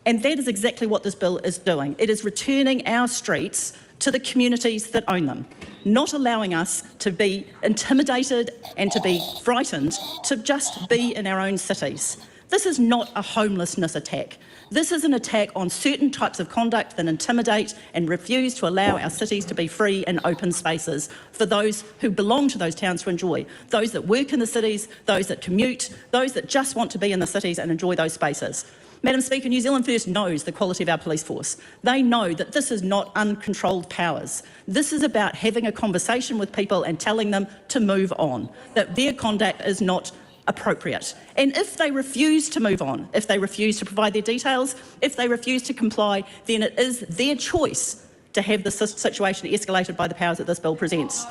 And that is exactly what this bill is doing. It is returning our streets to the communities that own them, not allowing us to be intimidated and to be frightened to just be in our own cities. This is not a homelessness attack. This is an attack on certain types of conduct that intimidate and refuse to allow our cities to be free and open spaces for those who belong to those towns to enjoy, those that work in the cities, those that commute, those that just want to be in the cities and enjoy those spaces. Madam Speaker, New Zealand First knows the quality of our police force. They know that this is not uncontrolled powers. This is about having a conversation with people and telling them to move on, that their conduct is not appropriate. And if they refuse to move on, if they refuse to provide their details, if they refuse to comply, then it is their choice to have the situation escalated by the powers that this bill presents.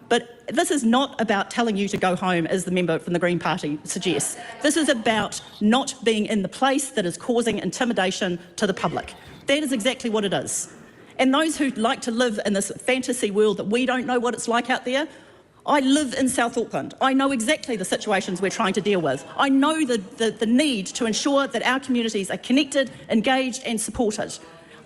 But this is not about telling you to go home, as the member from the Green Party suggests. This is about not being in the place that is causing intimidation to the public. That is exactly what it is. And those who like to live in this fantasy world that we don't know what it's like out there, I live in South Auckland. I know exactly the situations we're trying to deal with. I know the need to ensure that our communities are connected, engaged and supported.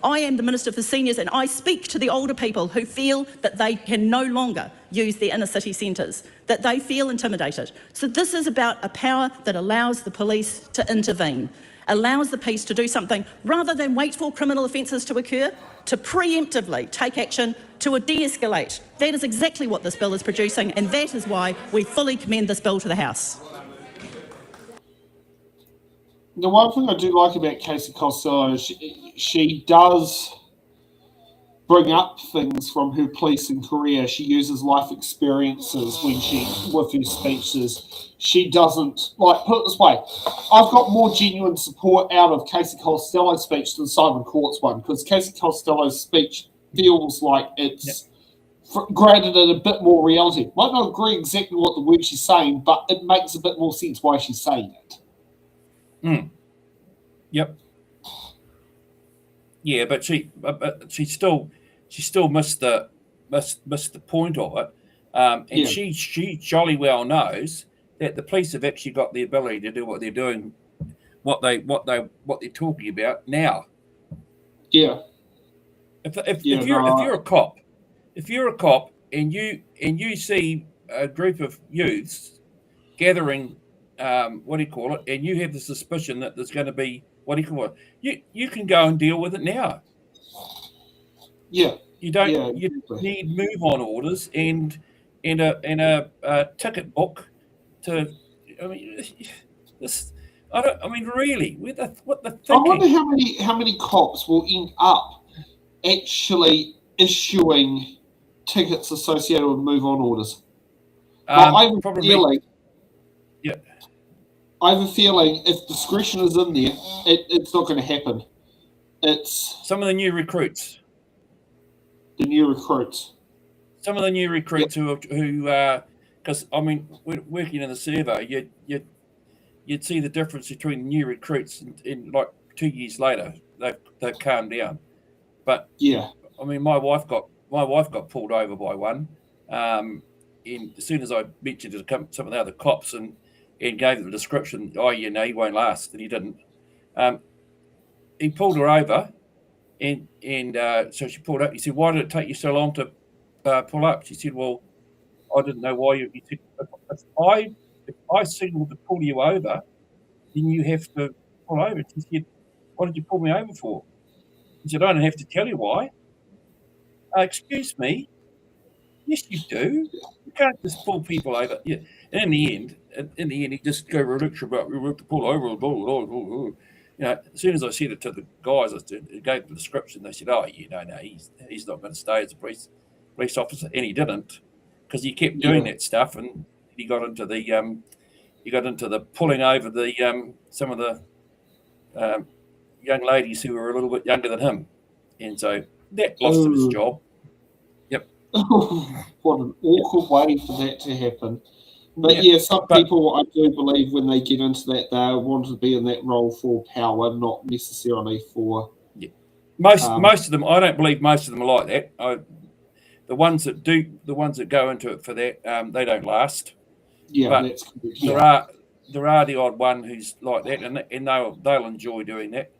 I am the Minister for Seniors and I speak to the older people who feel that they can no longer use their inner city centres, that they feel intimidated. So this is about a power that allows the police to intervene, allows the police to do something rather than wait for criminal offences to occur, to preemptively take action, to de-escalate. That is exactly what this bill is producing, and that is why we fully commend this bill to the House. The one thing I do like about Casey Costello is she does bring up things from her policing career. She uses life experiences with her speeches. She doesn't, put it this way, I've got more genuine support out of Casey Costello's speech than Simon Court's one, because Casey Costello's speech feels like it's grounded in a bit more reality. Might not agree exactly what the word she's saying, but it makes a bit more sense why she's saying it. Yep. Yeah, but she still missed the point of it, and she jolly well knows that the police have actually got the ability to do what they're doing, what they're talking about now. Yeah. If you're a cop and you see a group of youths gathering, and you have the suspicion that there's going to be you can go and deal with it now. Yeah. You don't. Yeah, You exactly. need move-on orders and a ticket book to. I mean, this. I don't. I mean, really, what the thinking? I wonder how many cops will end up actually issuing tickets associated with move-on orders. I have a feeling. Yeah. I have a feeling if discretion is in there, it's not going to happen. It's some of the new recruits. The new recruits. Some of the new recruits who because I mean, working in the survey, you'd see the difference between the new recruits in like 2 years later, they've calmed down. But yeah, I mean, my wife got pulled over by one. As soon as I mentioned to some of the other cops and gave them the description, he won't last, and he didn't. He pulled her over, and so she pulled up. He said, "Why did it take you so long to pull up?" She said, "Well, I didn't know why you." He said, "If I signal to pull you over, then you have to pull over." She said, "What did you pull me over for?" He said, "I don't have to tell you why." Excuse me. Yes, you do. You can't just pull people over. Yeah. And in the end, he just gave a lecture about we have to pull over. As soon as I said it to the guys, I gave the description. They said, "Oh, no, he's not going to stay as a police officer," and he didn't, because he kept doing that stuff, and he got into the pulling over some of the young ladies who were a little bit younger than him, and so that lost him his job. Yep. What an awkward way for that to happen. But some people, I do believe, when they get into that, they want to be in that role for power, not necessarily for. Yeah. Most of them, I don't believe most of them are like that. The ones that go into it for that, they don't last. Yeah, but that's correct. There are the odd one who's like that, and they'll enjoy doing that.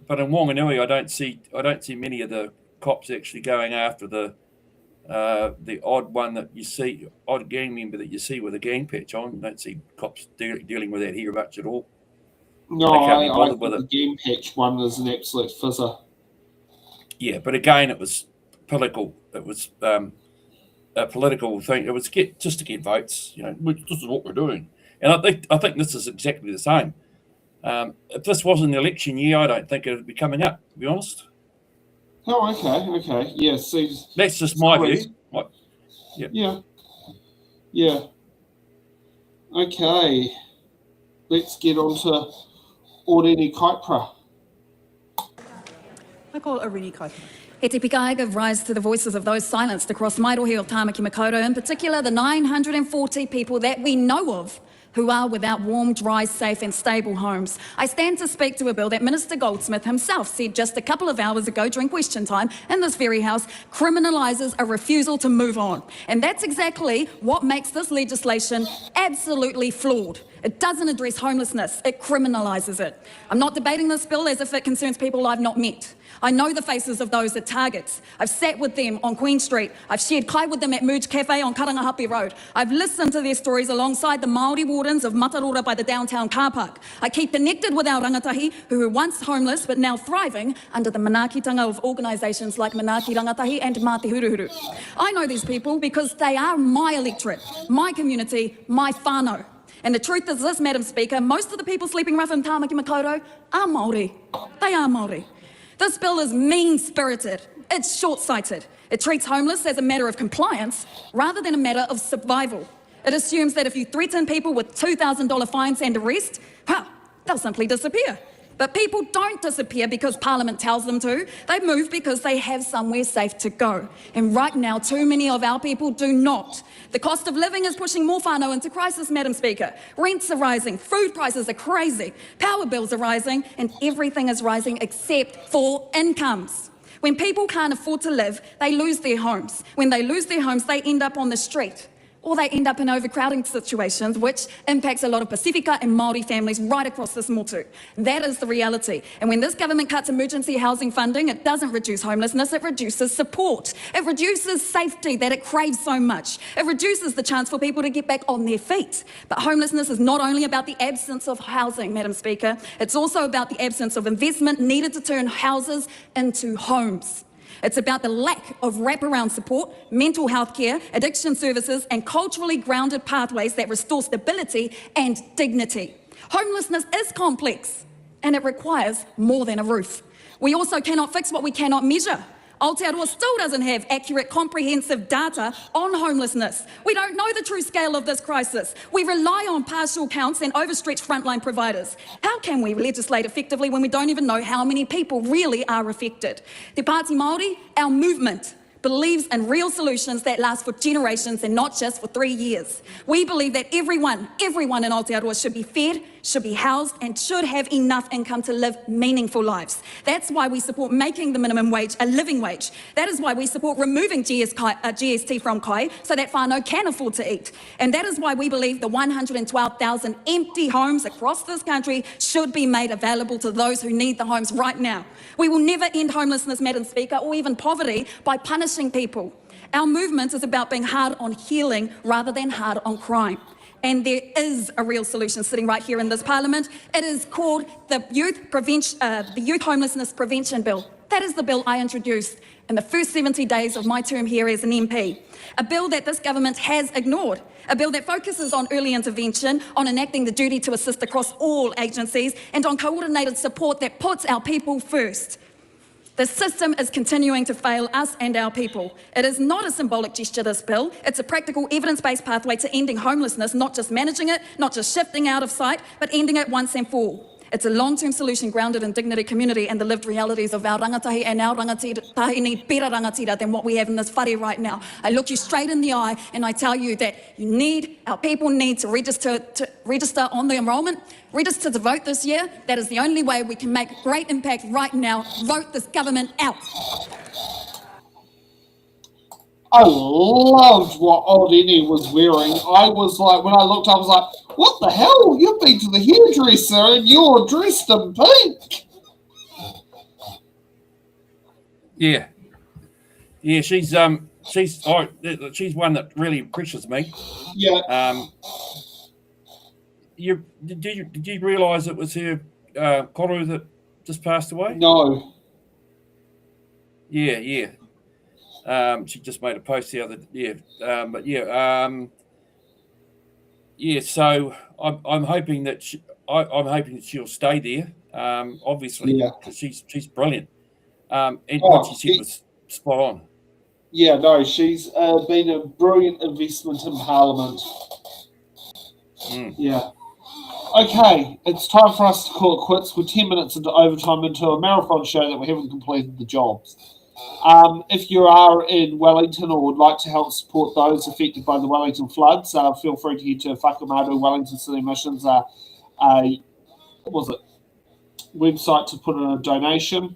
But in Wanganui, I don't see many of the cops actually going after the odd one that you see, odd gang member that you see with a gang patch on. I don't see cops dealing with that here much at all. No, I think the gang patch one is an absolute fizzer. Yeah, but again, it was political. It was a political thing. It was just to get votes. This is what we're doing, and I think this is exactly the same. If this wasn't an election year, I don't think it would be coming up, to be honest. Oh, okay. Yeah, that's just my view. Yeah. Okay. Let's get on to Orini Kaipra. I call Orini Kaipra. He te pika rise to the voices of those silenced across Mairohi of Tamaki Makaurau, in particular the 940 people that we know of who are without warm, dry, safe and stable homes. I stand to speak to a bill that Minister Goldsmith himself said just a couple of hours ago during question time in this very house criminalises a refusal to move on. And that's exactly what makes this legislation absolutely flawed. It doesn't address homelessness, it criminalises it. I'm not debating this bill as if it concerns people I've not met. I know the faces of those it targets. I've sat with them on Queen Street. I've shared kai with them at Merge Cafe on Karangahape Road. I've listened to their stories alongside the Māori wardens of Matarora by the downtown car park. I keep connected with our rangatahi who were once homeless but now thriving under the manakitanga of organisations like Manaki Rangatahi and Māti Huruhuru. I know these people because they are my electorate, my community, my whānau. And the truth is this, Madam Speaker, most of the people sleeping rough in Tāmaki Makaurau are Māori. They are Māori. This bill is mean-spirited. It's short-sighted. It treats homeless as a matter of compliance rather than a matter of survival. It assumes that if you threaten people with $2,000 fines and arrest, they'll simply disappear. But people don't disappear because Parliament tells them to. They move because they have somewhere safe to go. And right now, too many of our people do not. The cost of living is pushing more whānau into crisis, Madam Speaker. Rents are rising, food prices are crazy, power bills are rising, and everything is rising except for incomes. When people can't afford to live, they lose their homes. When they lose their homes, they end up on the street. or they end up in overcrowding situations, which impacts a lot of Pasifika and Māori families right across this motu. That is the reality. And when this government cuts emergency housing funding, it doesn't reduce homelessness, it reduces support. It reduces safety that it craves so much. It reduces the chance for people to get back on their feet. But homelessness is not only about the absence of housing, Madam Speaker, it's also about the absence of investment needed to turn houses into homes. It's about the lack of wraparound support, mental health care, addiction services, and culturally grounded pathways that restore stability and dignity. Homelessness is complex, and it requires more than a roof. We also cannot fix what we cannot measure. Aotearoa still doesn't have accurate, comprehensive data on homelessness. We don't know the true scale of this crisis. We rely on partial counts and overstretched frontline providers. How can we legislate effectively when we don't even know how many people really are affected? Te Pāti Māori, our movement, believes in real solutions that last for generations and not just for 3 years. We believe that everyone in Aotearoa should be fed, should be housed, and should have enough income to live meaningful lives. That's why we support making the minimum wage a living wage. That is why we support removing GST from kai so that whānau can afford to eat. And that is why we believe the 112,000 empty homes across this country should be made available to those who need the homes right now. We will never end homelessness, Madam Speaker, or even poverty by punishing people. Our movement is about being hard on healing rather than hard on crime. And there is a real solution sitting right here in this parliament. It is called the Youth Homelessness Prevention Bill. That is the bill I introduced in the first 70 days of my term here as an MP. A bill that this government has ignored. A bill that focuses on early intervention, on enacting the duty to assist across all agencies, and on coordinated support that puts our people first. The system is continuing to fail us and our people. It is not a symbolic gesture, this bill. It's a practical, evidence-based pathway to ending homelessness, not just managing it, not just shifting out of sight, but ending it once and for all. It's a long-term solution grounded in dignity, community, and the lived realities of our rangatahi and our rangatahi need better rangatira than what we have in this whare right now. I look you straight in the eye and I tell you that our people need to register on the enrolment, register to vote this year. That is the only way we can make great impact right now. Vote this government out. I loved what Odini was wearing. I was like, when I looked, I was like, what the hell? You've been to the hairdresser and you're dressed in pink. Yeah. Yeah, she's one that really impresses me. Yeah. Did you realise it was her koru that just passed away? No. Yeah. She just made a post the other so I'm hoping that she'll stay there. Obviously, because she's brilliant. And what she said was spot on. Yeah, no, she's been a brilliant investment in Parliament. Yeah. Okay, it's time for us to call it quits. We're 10 minutes into overtime into a marathon show that we haven't completed the jobs. If you are in Wellington or would like to help support those affected by the Wellington floods, feel free to head to Whakamāru Wellington City Missions website to put in a donation.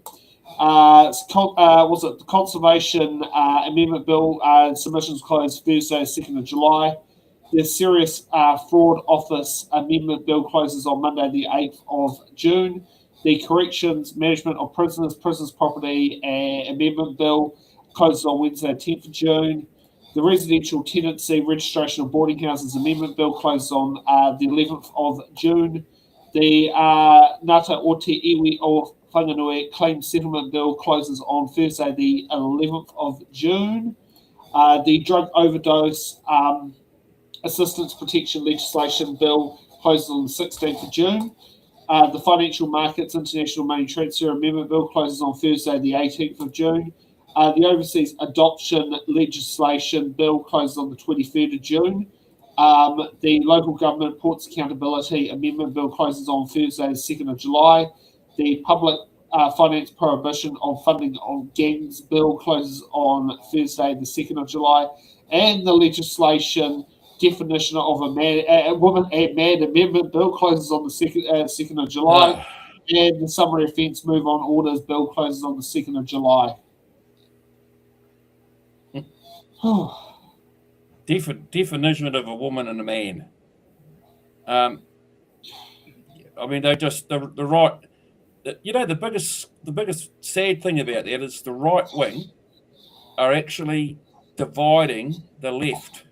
The Conservation Amendment Bill submissions closed Thursday, 2nd of July. The Serious Fraud Office Amendment Bill closes on Monday, the 8th of June. The Corrections Management of Prisoners Property Amendment Bill closes on Wednesday, 10th of June. The Residential Tenancy Registration of Boarding Houses Amendment Bill closes on the 11th of June. The Ngāta o Te Iwi o Whanganui Claim Settlement Bill closes on Thursday, the 11th of June. The Drug Overdose Assistance Protection Legislation Bill closes on the 16th of June. The Financial Markets International Money Transfer Amendment Bill closes on Thursday, the 18th of June. The Overseas Adoption Legislation Bill closes on the 23rd of June. The Local Government Ports Accountability Amendment Bill closes on Thursday, the 2nd of July. The Public Finance Prohibition of Funding of Gangs Bill closes on Thursday, the 2nd of July. And the legislation definition of a woman and man amendment bill closes on the 2nd of July. And the Summary Offence Move On Orders Bill closes on the 2nd of July. definition of a woman and a man. I mean, they just the right. You know, the biggest sad thing about that is the right wing are actually dividing the left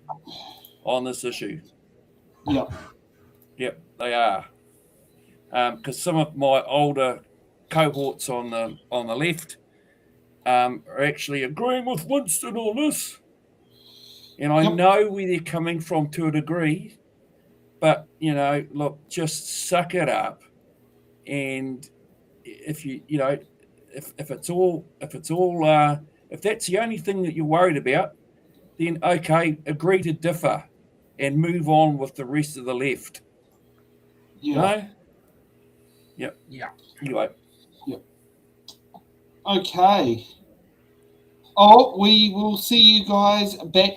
on this issue. Yep. Yep, they are. Because some of my older cohorts on the left are actually agreeing with Winston on this. And I know where they're coming from to a degree, but you know, look, just suck it up. And if that's the only thing that you're worried about, then okay, agree to differ and move on with the rest of the left. Yeah. No? Yep. Yeah. Anyway. Yep. Okay. Oh, we will see you guys back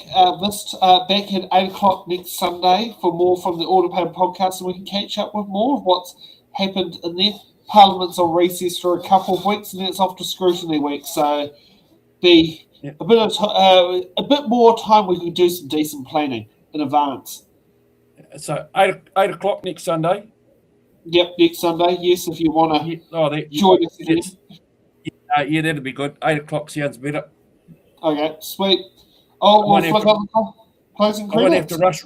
back at 8 o'clock next Sunday for more from the Order Panel podcast, and we can catch up with more of what's happened in there. Parliament's on recess for a couple of weeks, and then it's off to scrutiny week. So, be a bit more time we can do some decent planning in advance. So 8 o'clock next Sunday. Yep, next Sunday. Yes, if you want to join us again. Yeah, that'd be good. 8 o'clock sounds better. Okay, sweet. Oh, we'll flick up the closing I won't have credits.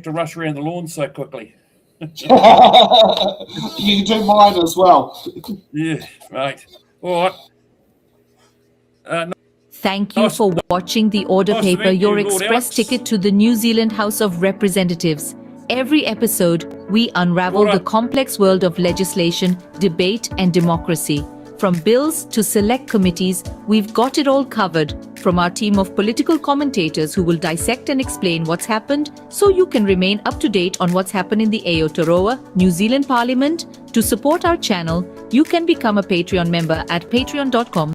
to rush around the lawn so quickly. You can do mine as well. Yeah, right. All right. Thank you for watching the Order Paper, your express ticket to the New Zealand House of Representatives. Every episode, we unravel the complex world of legislation, debate, and democracy. From bills to select committees, we've got it all covered. From our team of political commentators who will dissect and explain what's happened so you can remain up to date on what's happened in the Aotearoa, New Zealand Parliament. To support our channel, you can become a Patreon member at patreon.com.